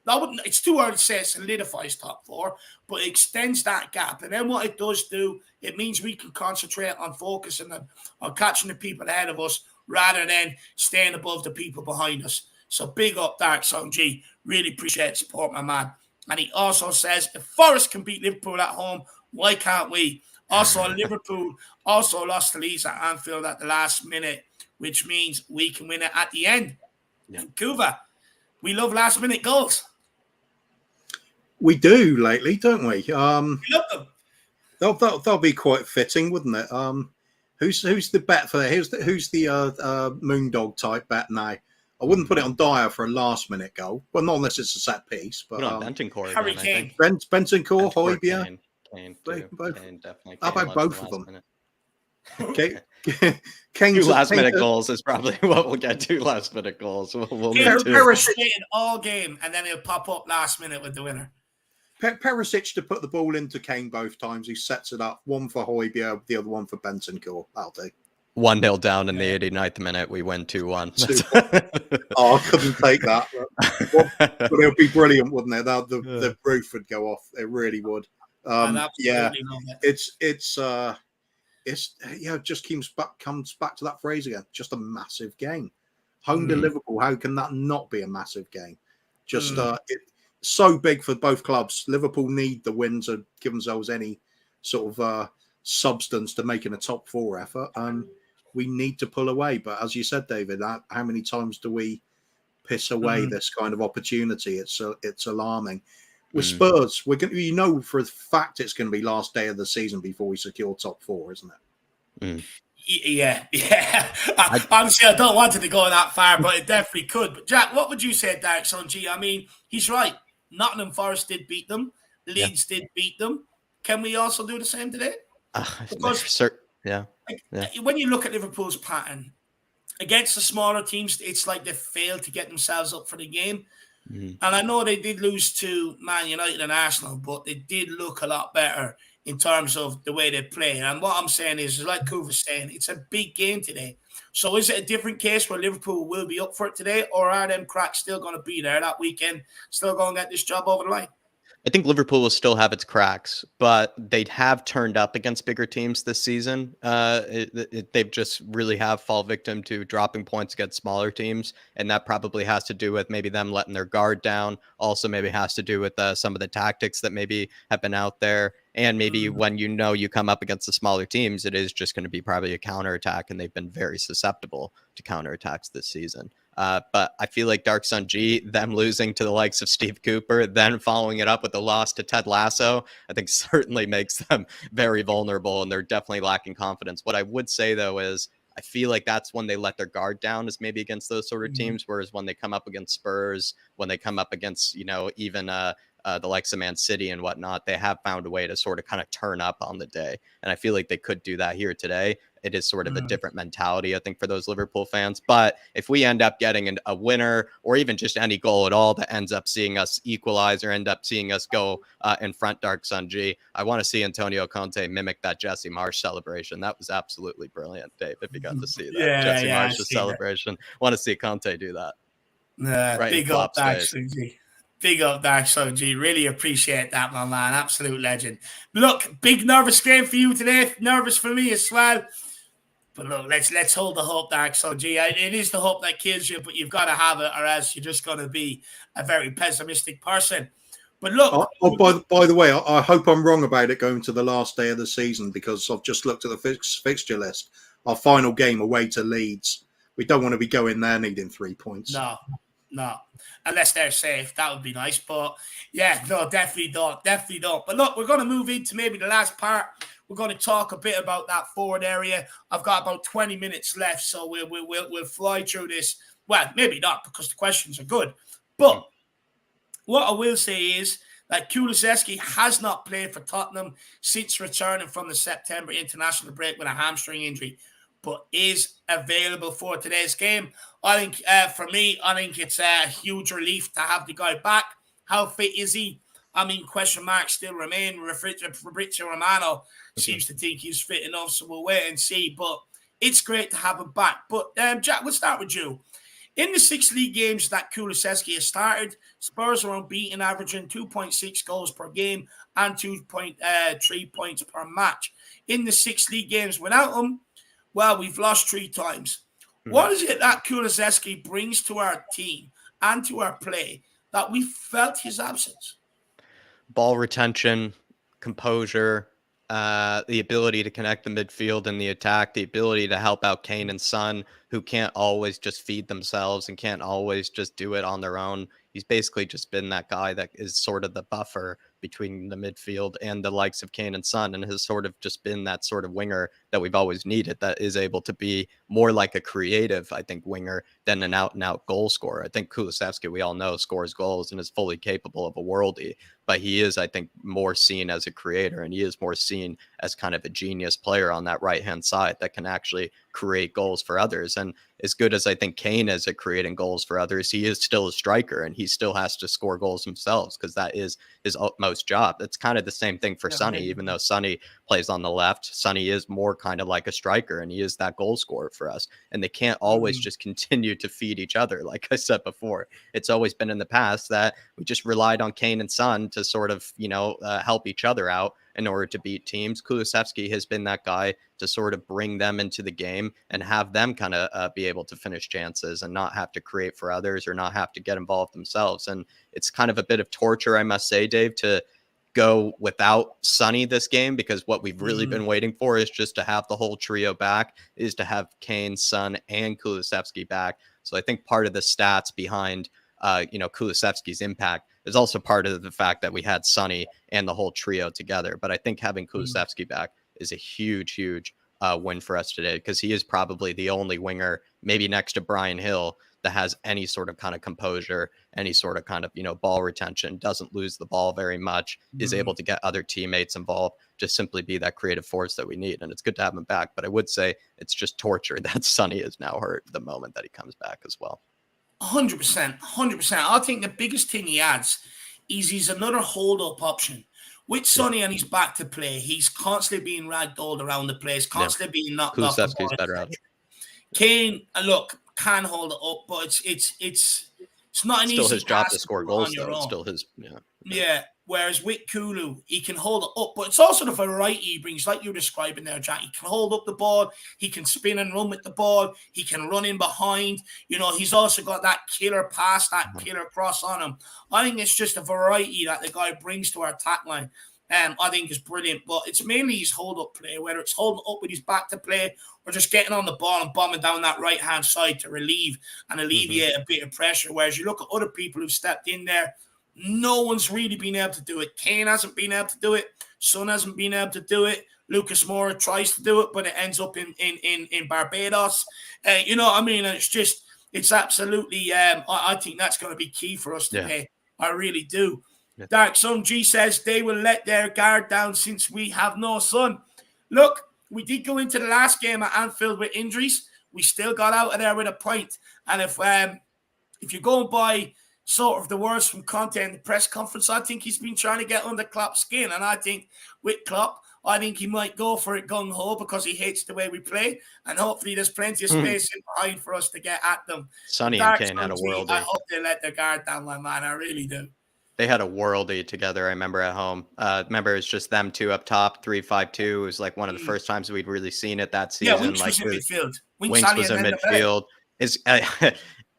It's too early to say it solidifies top 4, but it extends that gap. And then what it does do, it means we can concentrate on focusing on catching the people ahead of us rather than staying above the people behind us. So big up, Dark Sun G. Really appreciate the support, my man. And he also says, if Forest can beat Liverpool at home, why can't we? Also, Liverpool also lost to Leeds at Anfield at the last minute, which means we can win it at the end. Yeah. Vancouver, we love last-minute goals. We do lately, don't we? We love them. That'll be quite fitting, wouldn't it? Who's the bet for that? Who's the Moondog type bet now? I wouldn't put it on Dyer for a last-minute goal. Well, not unless it's a set piece. But Bentancur, Harry Kane, Bentancur, Højbjerg. Kane, definitely. How about both of them? Okay. Two last-minute goals is probably what we'll get. 2 last-minute goals. We'll need all game, and then he'll pop up last minute with the winner. Perisic to put the ball into Kane both times. He sets it up. One for Højbjerg, the other one for Bentancur. That'll do. 1-0 down in the 89th minute. We win 2-1. I couldn't take that. But it would be brilliant, wouldn't it? The roof would go off. It really would. It just comes back to that phrase again. Just a massive game. Home to Liverpool. How can that not be a massive game? Just it's so big for both clubs. Liverpool need the win to give themselves any sort of substance to making a top 4 effort, and we need to pull away. But as you said, David, how many times do we piss away this kind of opportunity? It's alarming. With Spurs, we're going for a fact it's going to be last day of the season before we secure top 4, isn't it? Yeah. Honestly, I don't want it to go that far, but it definitely could. But Jack, what would you say, Dark Sun G? I mean, he's right. Nottingham Forest did beat them. Leeds did beat them. Can we also do the same today? Because when you look at Liverpool's pattern against the smaller teams, it's like they failed to get themselves up for the game. And I know they did lose to Man United and Arsenal, but they did look a lot better in terms of the way they play. And what I'm saying is like Kuva's saying, it's a big game today. So is it a different case where Liverpool will be up for it today, or are them cracks still going to be there that weekend, still going to get this job over the line? I think Liverpool will still have its cracks, but they'd have turned up against bigger teams this season. They've just really have fall victim to dropping points against smaller teams, and that probably has to do with maybe them letting their guard down. Also, maybe has to do with some of the tactics that maybe have been out there. And maybe when you come up against the smaller teams, it is just going to be probably a counterattack, and they've been very susceptible to counterattacks this season. But I feel like Dark Sun G, them losing to the likes of Steve Cooper, then following it up with the loss to Ted Lasso, I think certainly makes them very vulnerable, and they're definitely lacking confidence. What I would say, though, is I feel like that's when they let their guard down, is maybe against those sort of teams, whereas when they come up against Spurs, when they come up against, even the likes of Man City and whatnot, they have found a way to sort of kind of turn up on the day. And I feel like they could do that here today. it is sort of a different mentality, I think, for those Liverpool fans. But if we end up getting a winner or even just any goal at all that ends up seeing us equalize or end up seeing us go in front, Dark Sun G, I want to see Antonio Conte mimic that Jesse Marsch celebration. That was absolutely brilliant, Dave, if you got to see that. Jesse Marsch's celebration. Want to see Conte do that. Right, big up, Dark Sun G. Big up, Dark Sun G. Really appreciate that, my man. Absolute legend. Look, big nervous game for you today. Nervous for me as well. But look, let's hold the hope, Dark Sun G. It is the hope that kills you, but you've got to have it, or else you're just going to be a very pessimistic person. But look, by the way, I hope I'm wrong about it going to the last day of the season, because I've just looked at the fixture list. Our final game away to Leeds. We don't want to be going there needing 3 points. No, unless they're safe, that would be nice. But yeah, no, definitely don't. But look, we're going to move into maybe the last part. We're going to talk a bit about that forward area. I've got about 20 minutes left, so we'll fly through this. Well, maybe not, because the questions are good. But what I will say is that Kulusevski has not played for Tottenham since returning from the September international break with a hamstring injury, but is available for today's game. I think, for me, I think it's a huge relief to have the guy back. How fit is he? I mean, question marks still remain. Fabrizio Romano seems to think he's fit enough, so we'll wait and see. But it's great to have him back. But, Jack, we'll start with you. In the 6 league games that Kulusevski has started, Spurs are unbeaten, averaging 2.6 goals per game and 2.3 points per match. In the 6 league games without him, well, we've lost 3 times. What is it that Kulusevski brings to our team and to our play that we felt his absence? Ball retention, composure, the ability to connect the midfield and the attack, the ability to help out Kane and Son, who can't always just feed themselves and can't always just do it on their own. He's basically just been that guy that is sort of the buffer between the midfield and the likes of Kane and Son, and has sort of just been that sort of winger that we've always needed, that is able to be more like a creative, I think, winger than an out-and-out goal scorer. I think Kulusevski, we all know, scores goals and is fully capable of a worldie, but he is, I think, more seen as a creator, and he is more seen as kind of a genius player on that right-hand side that can actually create goals for others. And as good as I think Kane is at creating goals for others, he is still a striker, and he still has to score goals himself, because that is his utmost job. It's kind of the same thing for Sonny, even though Sonny plays on the left. Sonny is more kind of like a striker, and he is that goal scorer for us. And they can't always just continue to feed each other. Like I said before, it's always been in the past that we just relied on Kane and Son to sort of, help each other out in order to beat teams. Kulusevski has been that guy to sort of bring them into the game and have them kind of be able to finish chances and not have to create for others or not have to get involved themselves. And it's kind of a bit of torture, I must say, Dave, to go without Sonny this game, because what we've really been waiting for is just to have the whole trio back, is to have Kane, Son, and Kulusevski back. So I think part of the stats behind Kulusevski's impact is also part of the fact that we had Sonny and the whole trio together. But I think having Kulusevski back is a huge win for us today, because he is probably the only winger, maybe next to Brian Hill, that has any sort of kind of composure, any sort of kind of, ball retention, doesn't lose the ball very much, is able to get other teammates involved, just simply be that creative force that we need. And it's good to have him back. But I would say it's just torture that Sonny is now hurt the moment that he comes back as well. 100%. I think the biggest thing he adds is he's another hold-up option. With Sonny and he's back to play, he's constantly being ragdolled around the place, constantly being knocked off the ball. Better at it. Kane, look, can hold it up, but it's not an easy task. Still his job to score goals, though. It's still his, yeah. Whereas with Kulu, he can hold it up, but it's also the variety he brings, like you're describing there, Jack. He can hold up the ball, he can spin and run with the ball, he can run in behind. He's also got that killer pass, that killer cross on him. I think it's just a variety that the guy brings to our attack line. I think is brilliant, but it's mainly his hold-up play, whether it's holding up with his back to play or just getting on the ball and bombing down that right-hand side to relieve and alleviate a bit of pressure. Whereas you look at other people who've stepped in there, no one's really been able to do it. Kane hasn't been able to do it. Son hasn't been able to do it. Lucas Moura tries to do it, but it ends up in Barbados. You know what I mean? And it's absolutely, I think that's going to be key for us today. Yeah. I really do. Yeah. Dark Sun G says they will let their guard down since we have no Son. Look, we did go into the last game at Anfield with injuries. We still got out of there with a point. And if you're going by sort of the words from Conte in the press conference, I think he's been trying to get under Klopp's skin. And I think with Klopp, I think he might go for it gung-ho because he hates the way we play. And hopefully there's plenty of space in behind for us to get at them. Sonny and Kane had a Sunji, worldie. I hope they let their guard down, my man. I really do. They had a worldie together, I remember, at home. Remember, it's just them two up top, 3-5-2. It was like one of the first times we'd really seen it that season. Yeah, Winks like was in midfield. Winks was in midfield.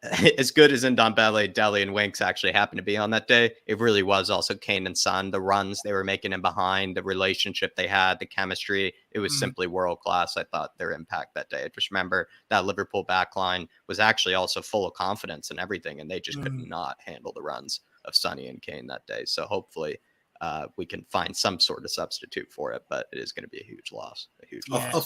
As good as Ndombele, Dele, and Winks actually happened to be on that day, it really was also Kane and Son. The runs they were making in behind, the relationship they had, the chemistry, it was simply world-class. I thought their impact that day. I just remember that Liverpool backline was actually also full of confidence and everything, and they just could not handle the runs of Sonny and Kane that day. So hopefully we can find some sort of substitute for it, but it is going to be a huge loss. I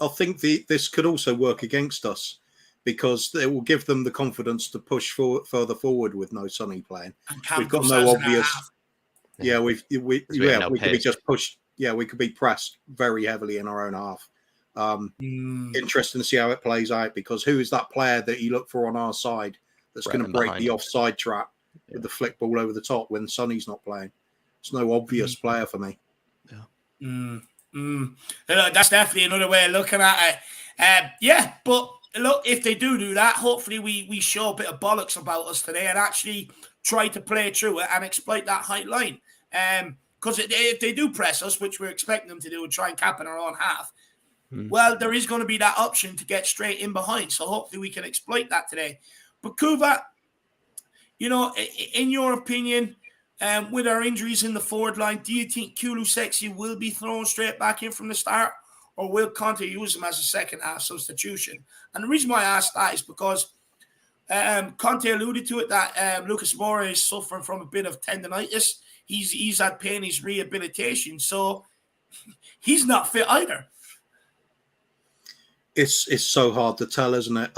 think this could also work against us, because it will give them the confidence to push further forward with no Sonny playing. We've got no obvious. Yeah, we could be just pushed. Yeah, we could be pressed very heavily in our own half. Interesting to see how it plays out, because who is that player that you look for on our side that's going to break the offside trap with the flick ball over the top when Sonny's not playing? It's no obvious player for me. That's definitely another way of looking at it. But look, if they do that, hopefully we show a bit of bollocks about us today and actually try to play through it and exploit that high line. Because if they do press us, which we're expecting them to do, and try and cap in our own half, well, there is going to be that option to get straight in behind. So hopefully we can exploit that today. But Kuva, in your opinion, with our injuries in the forward line, do you think Kulusevski will be thrown straight back in from the start? Or will Conte use him as a second half substitution? And the reason why I asked that is because Conte alluded to it that Lucas Moura is suffering from a bit of tendonitis. He's had pain in his rehabilitation, so he's not fit either. It's so hard to tell, isn't it?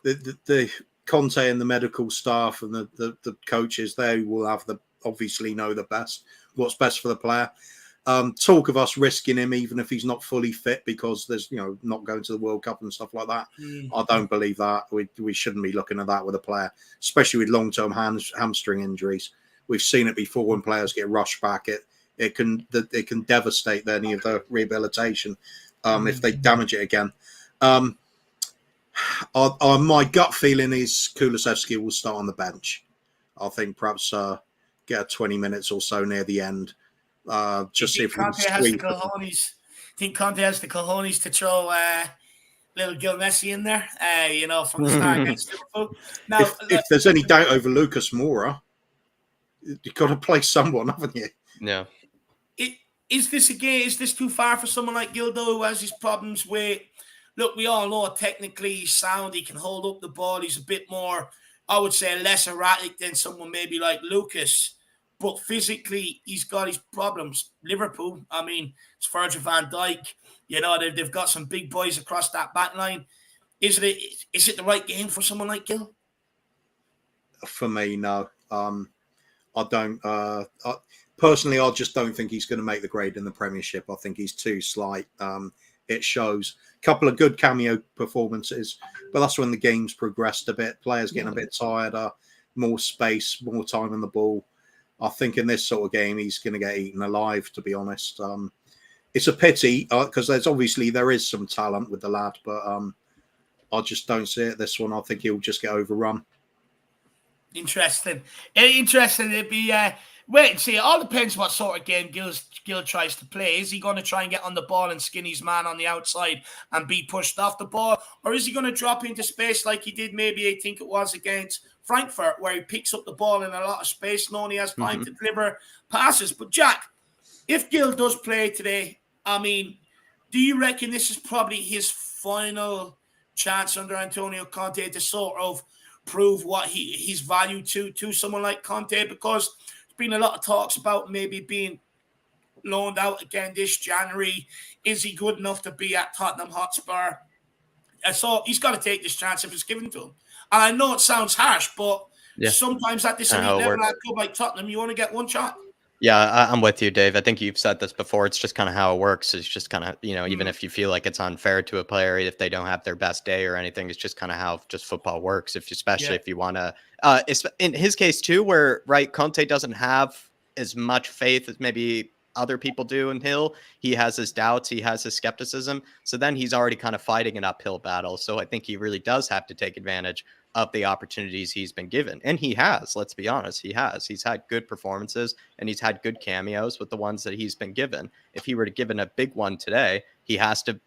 The Conte and the medical staff and the coaches, they will have obviously know what's best for the player. Talk of us risking him even if he's not fully fit because there's not going to the World Cup and stuff like that. I don't believe that. We shouldn't be looking at that with a player, especially with long-term hamstring injuries. We've seen it before when players get rushed back. It can devastate any of their rehabilitation if they damage it again. My gut feeling is Kulusevski will start on the bench. I think perhaps get 20 minutes or so near the end. Just see if Conte has the cojones. Think Conte has the cojones to throw little Gil Messi in there, from the start against Liverpool. Now, if there's any doubt over Lucas Moura, you've got to play someone, haven't you? Yeah. Is this too far for someone like Gildo who has his problems with? Look, we all know technically he's sound. He can hold up the ball. He's a bit more, I would say, less erratic than someone maybe like Lucas. But physically, he's got his problems. Liverpool, I mean, it's Virgil van Dijk. They've got some big boys across that back line. Is it the right game for someone like Gil? For me, no. I don't. Personally, I just don't think he's going to make the grade in the Premiership. I think he's too slight. It shows a couple of good cameo performances, but that's when the game's progressed a bit. Players getting a bit tired, more space, more time on the ball. I think in this sort of game, he's going to get eaten alive, to be honest. It's a pity because there is some talent with the lad, but I just don't see it this one. I think he'll just get overrun. Interesting. It'd be wait and see. It all depends what sort of game Gil tries to play. Is he going to try and get on the ball and skin his man on the outside and be pushed off the ball? Or is he going to drop into space like he did maybe, I think it was against Frankfurt, where he picks up the ball in a lot of space, knowing he has time to deliver passes? But Jack, if Gil does play today, I mean, do you reckon this is probably his final chance under Antonio Conte to sort of prove what his value to someone like Conte? Because there's been a lot of talks about maybe being loaned out again this January. Is he good enough to be at Tottenham Hotspur? So he's got to take this chance if it's given to him. And I know it sounds harsh, but sometimes at this elite level at a club like Tottenham, you only get one shot. Yeah, I'm with you, Dave. I think you've said this before. It's just kind of how it works. It's just kind of, even if you feel like it's unfair to a player if they don't have their best day or anything, it's just kind of how just football works. Especially Yeah. if you want to, in his case too, where right, Conte doesn't have as much faith as maybe other people do in Hill. He has his doubts, he has his skepticism. So then he's already kind of fighting an uphill battle. So I think he really does have to take advantage of the opportunities he's been given. And he has, let's be honest, he has. He's had good performances and he's had good cameos with the ones that he's been given. If he were to given a big one today, he has to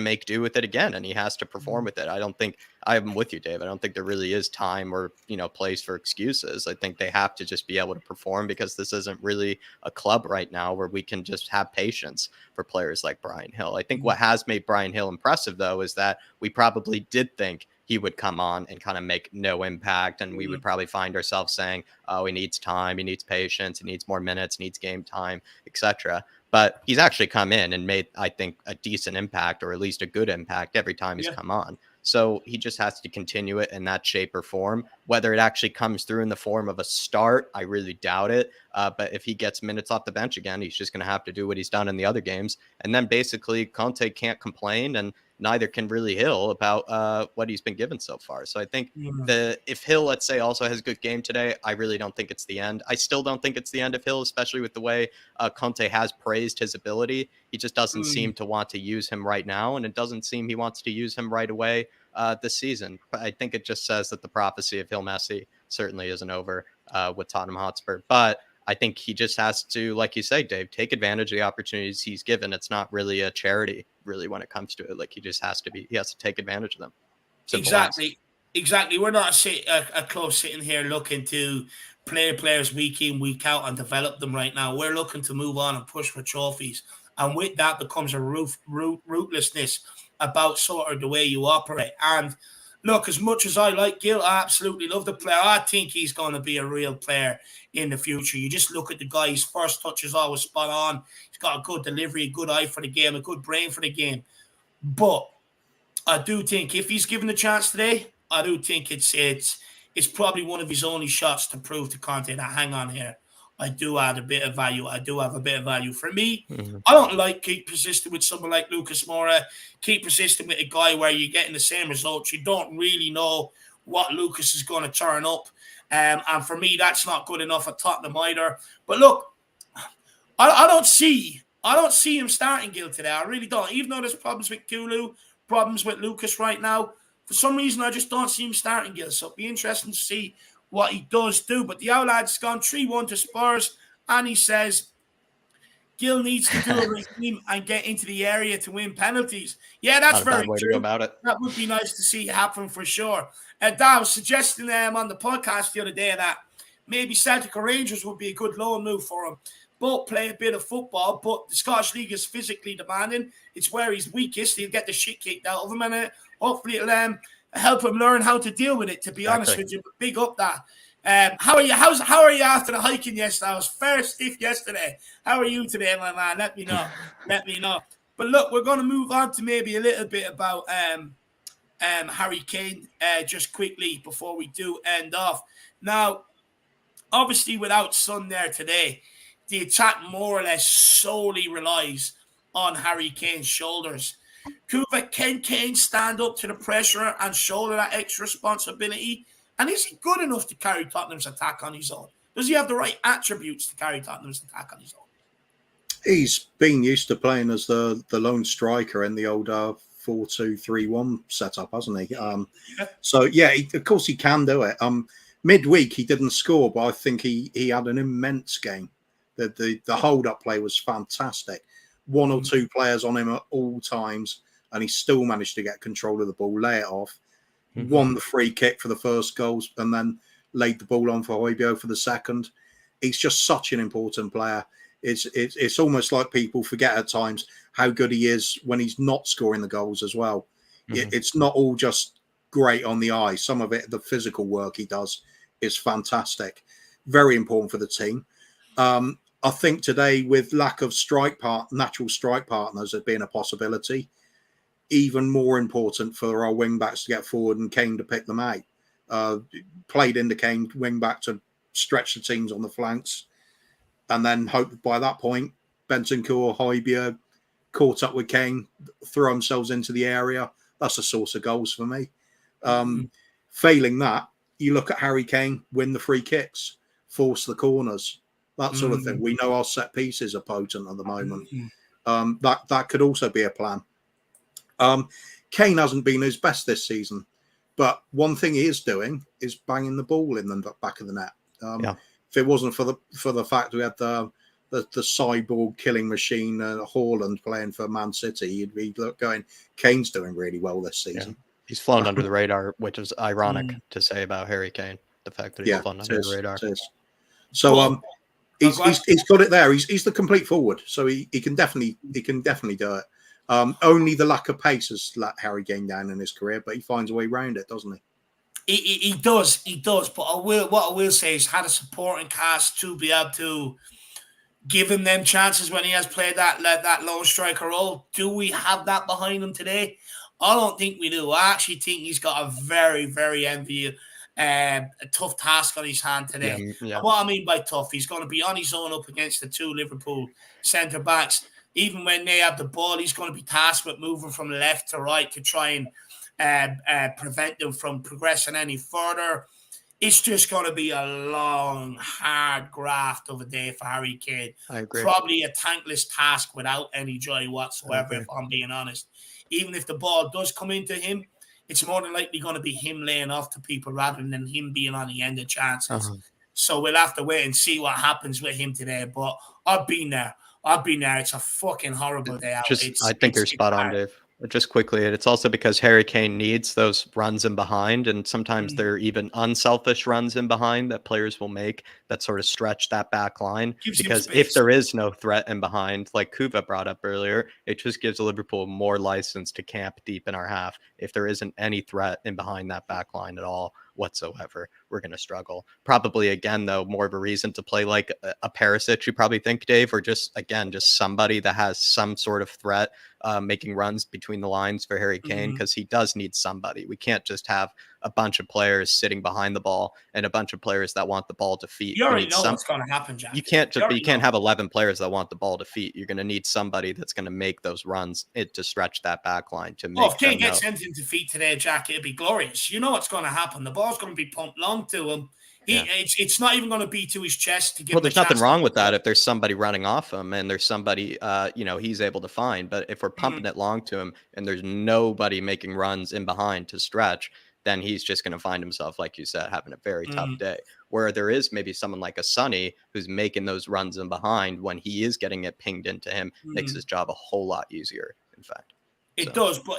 make do with it again, and he has to perform with it. I don't think I'm with you, Dave. I don't think there really is time or place for excuses. I think they have to just be able to perform, because this isn't really a club right now where we can just have patience for players like Brian Hill. I think what has made Brian Hill impressive, though, is that we probably did think he would come on and kind of make no impact, and we would probably find ourselves saying, oh, he needs time, he needs patience, he needs more minutes, needs game time, etc. But he's actually come in and made, I think, a decent impact, or at least a good impact, every time he's come on. So he just has to continue it in that shape or form. Whether it actually comes through in the form of a start, I really doubt it. But if he gets minutes off the bench again, he's just going to have to do what he's done in the other games. And then basically Conte can't complain, and neither can really Hill about what he's been given so far. So I think if Hill, let's say, also has a good game today, I really don't think it's the end. I still don't think it's the end of Hill, especially with the way Conte has praised his ability. He just doesn't seem to want to use him right now, and it doesn't seem he wants to use him right away this season. But I think it just says that the prophecy of Hill Messi certainly isn't over with Tottenham Hotspur. But I think he just has to, like you say, Dave, take advantage of the opportunities he's given. It's not really a charity, really, when it comes to it. Like, he has to take advantage of them. Simple Exactly. We're not a club sitting here looking to play players week in, week out and develop them right now. We're looking to move on and push for trophies. And with that becomes a rootlessness about sort of the way you operate. And look, as much as I like Gil, I absolutely love the player. I think he's going to be a real player in the future. You just look at the guy, his first touch is always spot on. He's got a good delivery, a good eye for the game, a good brain for the game. But I do think if he's given the chance today, I do think it's probably one of his only shots to prove to Conte that, hang on here, I do add a bit of value. I do have a bit of value. For me, I don't like keep persisting with someone like Lucas Moura. Keep persisting with a guy where you're getting the same results. You don't really know what Lucas is going to turn up. And for me, that's not good enough at Tottenham either. But look, I don't see him starting Gil today. I really don't. Even though there's problems with Kulu, problems with Lucas right now, for some reason I just don't see him starting Gil. So it'll be interesting to see what he does do. But the Outlad's gone 3-1 to Spurs, and he says Gil needs to do a regime and get into the area to win penalties. Yeah, that's very way true. to go about it. That would be nice to see happen for sure. Dan was suggesting on the podcast the other day that maybe Celtic or Rangers would be a good loan move for him. Both play a bit of football, but the Scottish League is physically demanding. It's where he's weakest. He'll get the shit kicked out of him, and hopefully it'll help him learn how to deal with it, to be honest with you. But big up that. How are you? How are you after the hiking yesterday? I was fair stiff yesterday. How are you today, my man? Let me know. Let me know. But look, we're going to move on to maybe a little bit about Harry Kane just quickly before we do end off. Now, obviously, without Son there today, the attack more or less solely relies on Harry Kane's shoulders. Kuva, can Kane stand up to the pressure and shoulder that extra responsibility? And is he good enough to carry Tottenham's attack on his own? Does he have the right attributes to carry Tottenham's attack on his own? He's been used to playing as the lone striker in the old 4-2-3-1 setup, hasn't he? So, yeah, of course he can do it. Midweek, he didn't score, but I think he had an immense game. The hold-up play was fantastic. One or two players on him at all times, and he still managed to get control of the ball, lay it off, won the free kick for the first goals, and then laid the ball on for Højbjerg for the second. He's just such an important player. It's almost like people forget at times how good he is when he's not scoring the goals as well. It's not all just great on the eye. Some of it, the physical work he does, is fantastic. Very important for the team. I think today, with lack of natural strike partners as being a possibility, even more important for our wing backs to get forward and Kane to pick them out. Played into Kane wing back to stretch the teams on the flanks. and then hope by that point Bentancur or Højbjerg caught up with Kane, throw themselves into the area. That's a source of goals for me. Failing that, you look at Harry Kane, win the free kicks, force the corners, that sort of thing. We know our set pieces are potent at the moment. That could also be a plan. Kane hasn't been his best this season, but one thing he is doing is banging the ball in the back of the net. If it wasn't for the fact we had the cyborg killing machine, Haaland playing for Man City, you'd be going, Kane's doing really well this season. Yeah. He's flown under the radar, which is ironic to say about Harry Kane. The fact that he's flown under the radar. So he's got it there. He's the complete forward, so he can definitely do it. Only the lack of pace has let Harry Kane down in his career, but he finds a way around it, doesn't he? He does. But what I will say is, had a supporting cast to be able to give him them chances when he has played that lone striker role. Do we have that behind him today? I don't think we do. I actually think he's got a very, very a tough task on his hand today. And what I mean by tough, he's going to be on his own up against the two Liverpool centre backs. Even when they have the ball, he's going to be tasked with moving from left to right to try and prevent them from progressing any further. It's just going to be a long, hard graft of a day for Harry Kane. I agree. Probably a thankless task without any joy whatsoever, if I'm being honest. Even if the ball does come into him, it's more than likely going to be him laying off to people rather than him being on the end of chances. So we'll have to wait and see what happens with him today. But I've been there. It's a fucking horrible day out. I think you're spot on, Dave. Just quickly, it's also because Harry Kane needs those runs in behind, and sometimes they're even unselfish runs in behind that players will make that sort of stretch that back line. Because if there is no threat in behind, like Kuva brought up earlier, it just gives Liverpool more license to camp deep in our half. If there isn't any threat in behind that back line at all whatsoever, we're going to struggle. Probably, again, though, more of a reason to play like a Perisic, you probably think, Dave, or just somebody that has some sort of threat making runs between the lines for Harry Kane, because he does need somebody. We can't just have a bunch of players sitting behind the ball and a bunch of players that want the ball to feet. You already know what's going to happen, Jack. You can't have 11 players that want the ball to feet. You're going to need somebody that's going to make those runs to stretch that back line to make. If Kane gets anything to feet today, Jack, it'd be glorious. You know what's going to happen. The ball's going to be pumped long to him. It's not even going to be to his chest to give him there's nothing wrong with that if there's somebody running off him and there's somebody he's able to find. But if we're pumping it long to him and there's nobody making runs in behind to stretch, then he's just going to find himself, like you said, having a very tough day. Where there is maybe someone like a Sonny who's making those runs in behind when he is getting it pinged into him, makes his job a whole lot easier, in fact. It does, but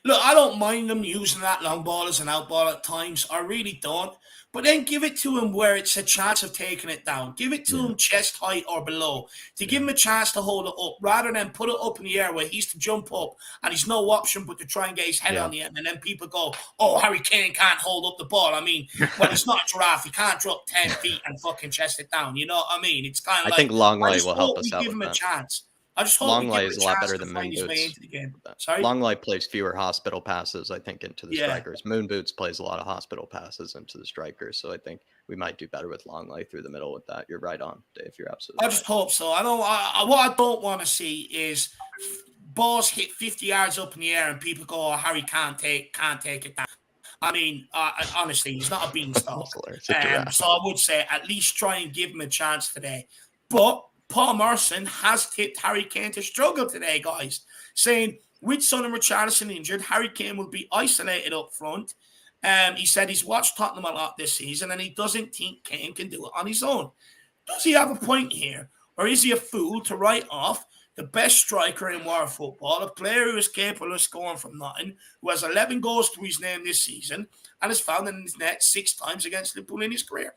look, I don't mind them using that long ball as an out ball at times. I really don't. But then give it to him where it's a chance of taking it down. Give it to him chest height or below to give him a chance to hold it up rather than put it up in the air where he's to jump up and he's no option but to try and get his head on the end. And then people go, oh, Harry Kane can't hold up the ball. I mean, when he's not a giraffe, he can't drop 10 feet and fucking chest it down. You know what I mean? It's kind of I think Longley will help us out give him with a that. Chance. I just hope Longley is a lot better than Moon Boots. Sorry? Longley plays fewer hospital passes, I think, into the strikers. Moon Boots plays a lot of hospital passes into the strikers, so I think we might do better with Longley through the middle with that. You're right on, Dave. You're absolutely right. I just hope so. What I don't want to see is balls hit 50 yards up in the air and people go, oh, Harry can't take it down. I mean, honestly, he's not a beanstalk. So I would say at least try and give him a chance today. But Paul Merson has tipped Harry Kane to struggle today, guys, saying with Son and Richarlison injured, Harry Kane will be isolated up front. He said he's watched Tottenham a lot this season and he doesn't think Kane can do it on his own. Does he have a point here? Or is he a fool to write off the best striker in world football, a player who is capable of scoring from nothing, who has 11 goals to his name this season and has found in his net 6 times against Liverpool in his career?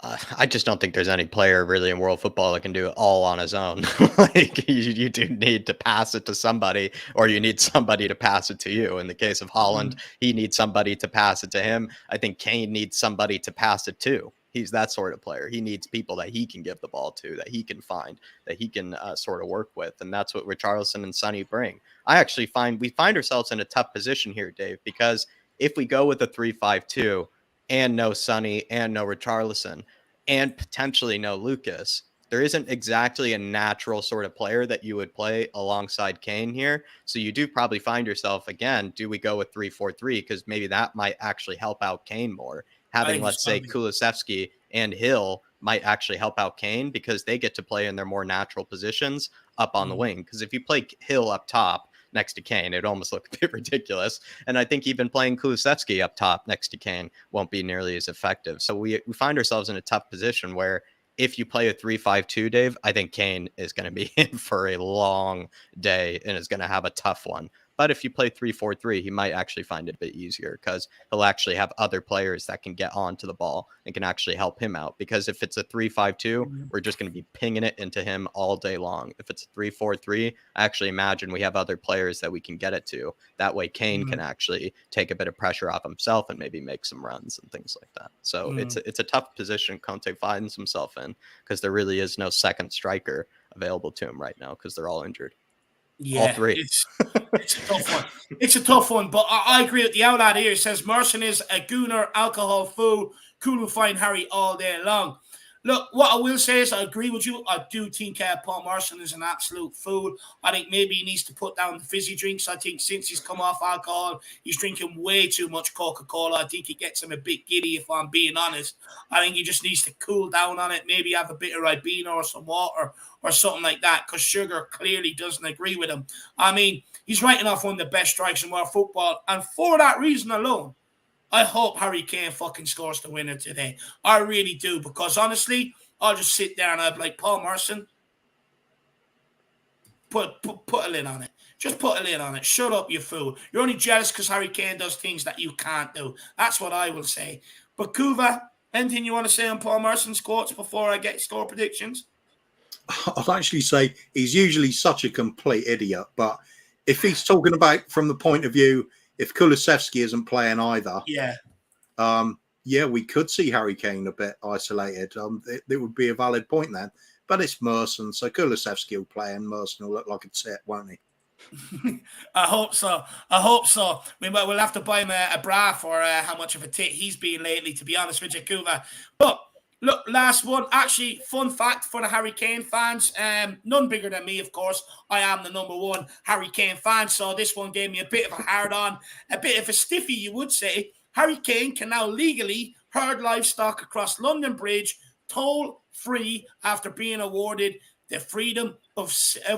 I just don't think there's any player really in world football that can do it all on his own. Like you do need to pass it to somebody, or you need somebody to pass it to you. In the case of Haaland, he needs somebody to pass it to him. I think Kane needs somebody to pass it to. He's that sort of player. He needs people that he can give the ball to, that he can find, that he can sort of work with. And that's what Richarlison and Sonny bring. I actually find we find ourselves in a tough position here, Dave, because if we go with a 3-5-2, and no Sonny and no Richarlison, and potentially no Lucas, there isn't exactly a natural sort of player that you would play alongside Kane here. So you do probably find yourself, again, do we go with 3-4-3? Because maybe that might actually help out Kane more. I Having, think it's let's gonna say, be. Kulusevski and Hill might actually help out Kane because they get to play in their more natural positions up on the wing. Because if you play Hill up top next to Kane, it'd almost look a bit ridiculous. And I think even playing Kulusevski up top next to Kane won't be nearly as effective. So we find ourselves in a tough position where if you play a 3-5-2, Dave, I think Kane is going to be in for a long day and is going to have a tough one. But if you play 3-4-3, he might actually find it a bit easier because he'll actually have other players that can get onto the ball and can actually help him out. Because if it's a 3-5-2, we're just going to be pinging it into him all day long. If it's a 3-4-3, I actually imagine we have other players that we can get it to. That way, Kane can actually take a bit of pressure off himself and maybe make some runs and things like that. So it's a tough position Conte finds himself in because there really is no second striker available to him right now because they're all injured. All Yeah, three. it's a tough one. It's a tough one, but I agree with the outlet here. It says Merson is a gooner, alcohol fool, cool to find Harry all day long. Look, what I will say is I agree with you. I do think Paul Merson is an absolute fool. I think maybe he needs to put down the fizzy drinks. I think since he's come off alcohol, he's drinking way too much Coca-Cola. I think it gets him a bit giddy, if I'm being honest. I think he just needs to cool down on it, maybe have a bit of Ribena or some water or something like that, because Sugar clearly doesn't agree with him. I mean, he's writing off one of the best strikes in world football, and for that reason alone, I hope Harry Kane fucking scores the winner today. I really do, because honestly, I'll just sit there and I'll be like, Paul Merson, put a lid on it. Just put a lid on it. Shut up, you fool. You're only jealous because Harry Kane does things that you can't do. That's what I will say. But Kuva, anything you want to say on Paul Merson's quotes before I get score predictions? I'd actually say he's usually such a complete idiot, but if he's talking about from the point of view, if Kulusevski isn't playing either, yeah, we could see Harry Kane a bit isolated. It would be a valid point then. But it's Merson, so Kulusevski will play and Merson will look like a tit, won't he? I hope so. I hope so. We'll have to buy him a bra for how much of a tit he's been lately, to be honest with you, Kuva. But look, last one. Actually, fun fact for the Harry Kane fans. None bigger than me, of course. I am the number one Harry Kane fan, so this one gave me a bit of a hard-on, a bit of a stiffy, you would say. Harry Kane can now legally herd livestock across London Bridge, toll-free, after being awarded the freedom of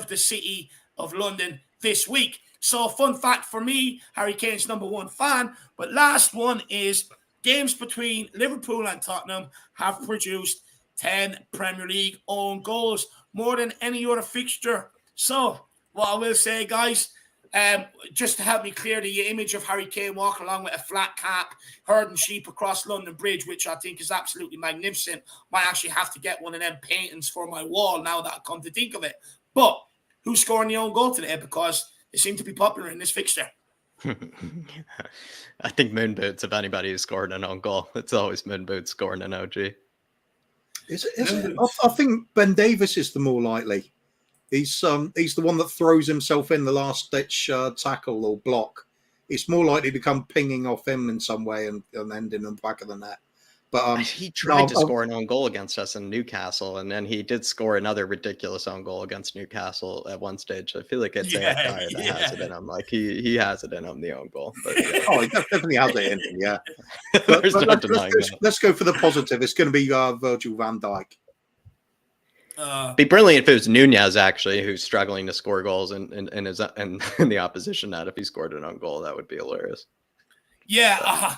the city of London this week. So, fun fact for me, Harry Kane's number one fan. But last one is games between Liverpool and Tottenham have produced 10 Premier League own goals, more than any other fixture. So, what I will say, guys, just to help me clear the image of Harry Kane walking along with a flat cap, herding sheep across London Bridge, which I think is absolutely magnificent. Might actually have to get one of them paintings for my wall now that I come to think of it. But who's scoring the own goal today? Because they seem to be popular in this fixture. I think Moon Boots, if anybody has scored an own goal, it's always Moon Boots scoring an OG. Is it? I think Ben Davies is the more likely. He's the one that throws himself in the last ditch tackle or block. It's more likely to come pinging off him in some way and end in the back of the net. But he tried to score an own goal against us in Newcastle, and then he did score another ridiculous own goal against Newcastle at one stage. I feel like it's a guy that has it in him. Like he has it in him, the own goal. But, yeah. Oh, he definitely has it in him. Yeah. But let's go for the positive. It's going to be Virgil van Dijk. Be brilliant if it was Nunez actually who's struggling to score goals in the opposition net. If he scored an own goal, that would be hilarious. Yeah,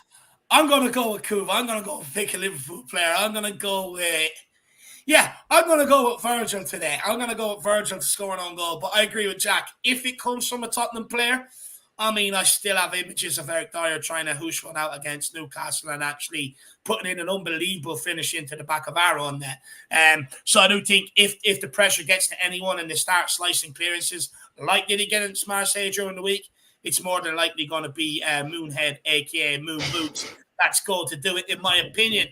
I'm gonna go with Kuva. I'm gonna go pick a Liverpool player. I'm gonna go with Virgil today. I'm gonna go with Virgil to score an own goal. But I agree with Jack. If it comes from a Tottenham player, I mean, I still have images of Eric Dyer trying to hoosh one out against Newcastle and actually putting in an unbelievable finish into the back of our own net. So I do think if the pressure gets to anyone and they start slicing clearances like did he get against Marseille during the week, it's more than likely going to be Moonhead, a.k.a. Moon Boots. That's going to do it, in my opinion.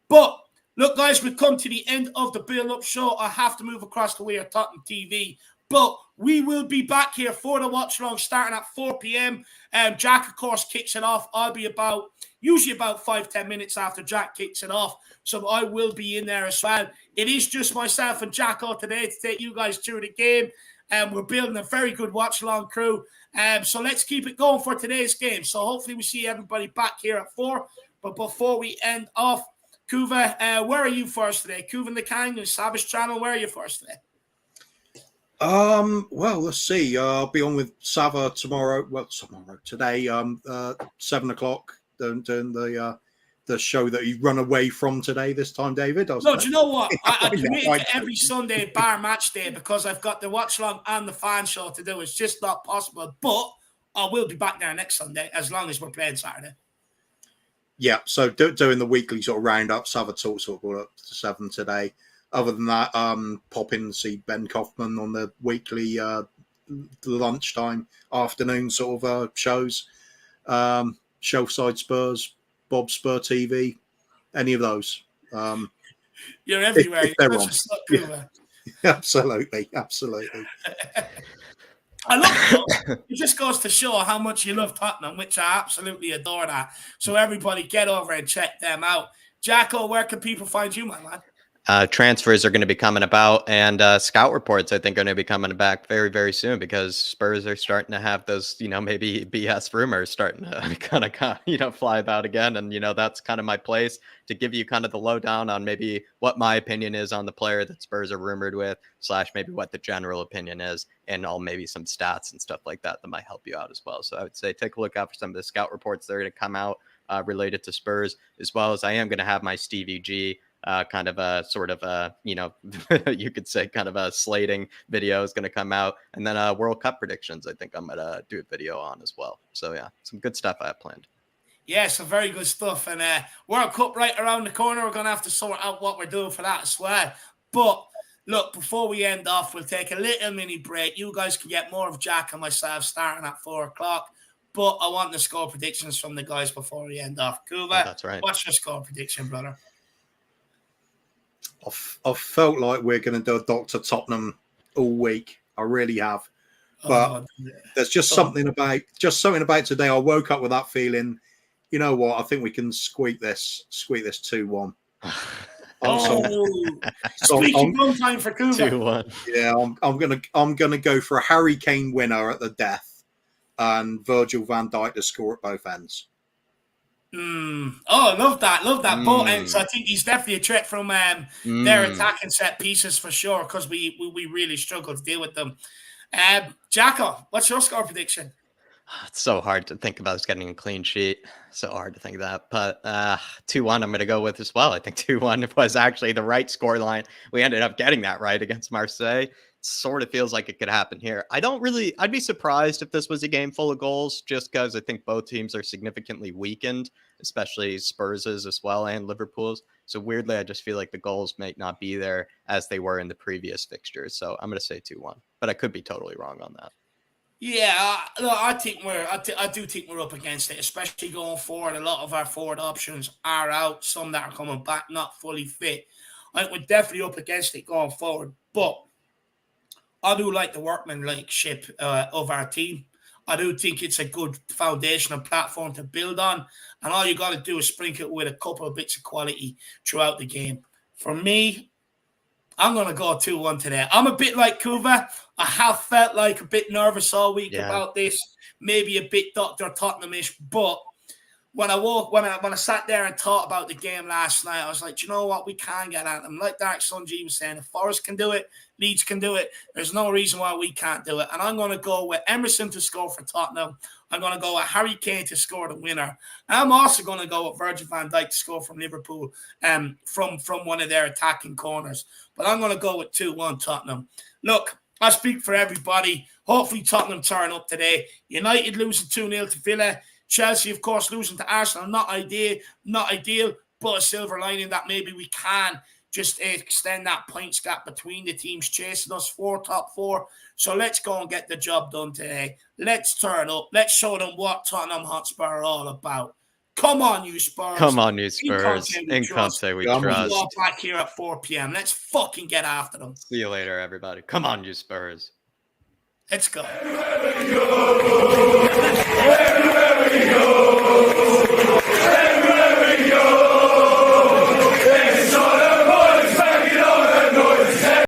But look, guys, we've come to the end of the build-up show. I have to move across to We Are Tottenham TV But we will be back here for the watch along starting at 4 p.m. Jack, of course, kicks it off. I'll be usually about 5-10 minutes after Jack kicks it off. So I will be in there as well. It is just myself and Jacko today to take you guys through the game. We're building a very good watch along crew. So let's keep it going for today's game. So hopefully we see everybody back here at 4. But before we end off, Kuva, where are you first today? Kuva the Kang and Savage Channel, where are you first today? Well, let's see. I'll be on with Sava tomorrow. Well, today, 7 o'clock, doing the show that you run away from today. This time, David. No, do you know what? I commit to every Sunday bar match day because I've got the watch along and the fan show to do. It's just not possible. But I will be back there next Sunday as long as we're playing Saturday. Yeah. So doing the weekly sort of roundup. Sava talks up to 7 today. Other than that, pop in and see Ben Kaufman on the weekly lunchtime, afternoon sort of shows. Shelfside Spurs, Bob Spur TV, any of those. You're everywhere. If they're on. Yeah. Absolutely. I love it. It just goes to show how much you love Tottenham, which I absolutely adore that. So everybody get over and check them out. Jacko, where can people find you, my man? Transfers are going to be coming about, and scout reports I think are going to be coming back very, very soon because Spurs are starting to have those, maybe BS rumors starting to kind of, fly about again. And, that's kind of my place to give you kind of the lowdown on maybe what my opinion is on the player that Spurs are rumored with, / maybe what the general opinion is, and all maybe some stats and stuff like that might help you out as well. So I would say take a look out for some of the scout reports that are going to come out related to Spurs, as well as I am going to have my Stevie G kind of a sort of a, you could say kind of a slating video is going to come out. And then World Cup predictions, I think I'm going to do a video on as well. So yeah, some good stuff I have planned. Yeah, some very good stuff. And World Cup right around the corner. We're going to have to sort out what we're doing for that as well. But look, before we end off, we'll take a little mini break. You guys can get more of Jack and myself starting at 4 o'clock. But I want the score predictions from the guys before we end off. Kuva, that's right. What's your score prediction, brother? I've felt like we're going to do a Dr. Tottenham all week. I really have. But there's just something about today. I woke up with that feeling. You know what? I think we can squeak this 2-1. Squeaky bum time for Kuva. 2-1. Yeah, I'm gonna go for a Harry Kane winner at the death, and Virgil van Dijk to score at both ends. Oh, I love that. Both ends. I think he's definitely a threat from their attacking set pieces for sure, because we really struggle to deal with them. Jacko, what's your score prediction? It's so hard to think about us getting a clean sheet. So hard to think of that. But 2-1 I'm going to go with as well. I think 2-1 was actually the right score line. We ended up getting that right against Marseille. Sort of feels like it could happen here. I'd be surprised if this was a game full of goals, just because I think both teams are significantly weakened, especially Spurs's as well and Liverpool's. So weirdly, I just feel like the goals might not be there as they were in the previous fixtures. So I'm going to say 2-1, but I could be totally wrong on that. Yeah, I do think we're up against it, especially going forward. A lot of our forward options are out. Some that are coming back, not fully fit. I think we're definitely up against it going forward, but I do like the workmanship of our team. I do think it's a good foundational platform to build on. And all you got to do is sprinkle it with a couple of bits of quality throughout the game. For me, I'm going to go 2-1 today. I'm a bit like Kuva. I have felt like a bit nervous all week about this. Maybe a bit Dr. Tottenham-ish. But when I sat there and thought about the game last night, I was like, you know what? We can get at them. Like Dark Sunji was saying, if Forest can do it, Leeds can do it. There's no reason why we can't do it. And I'm going to go with Emerson to score for Tottenham. I'm going to go with Harry Kane to score the winner. And I'm also going to go with Virgil van Dijk to score from Liverpool from one of their attacking corners. But I'm going to go with 2-1 Tottenham. Look, I speak for everybody. Hopefully Tottenham turn up today. United losing 2-0 to Villa. Chelsea, of course, losing to Arsenal. Not ideal, but a silver lining that maybe we can just extend that points gap between the teams chasing us for top 4. So let's go and get the job done today. Let's turn up. Let's show them what Tottenham Hotspur are all about. Come on, you Spurs. Come on, you Spurs. In Conte we trust. We'll back here at 4 p.m. Let's fucking get after them. See you later, everybody. Come on, you Spurs. Let's go.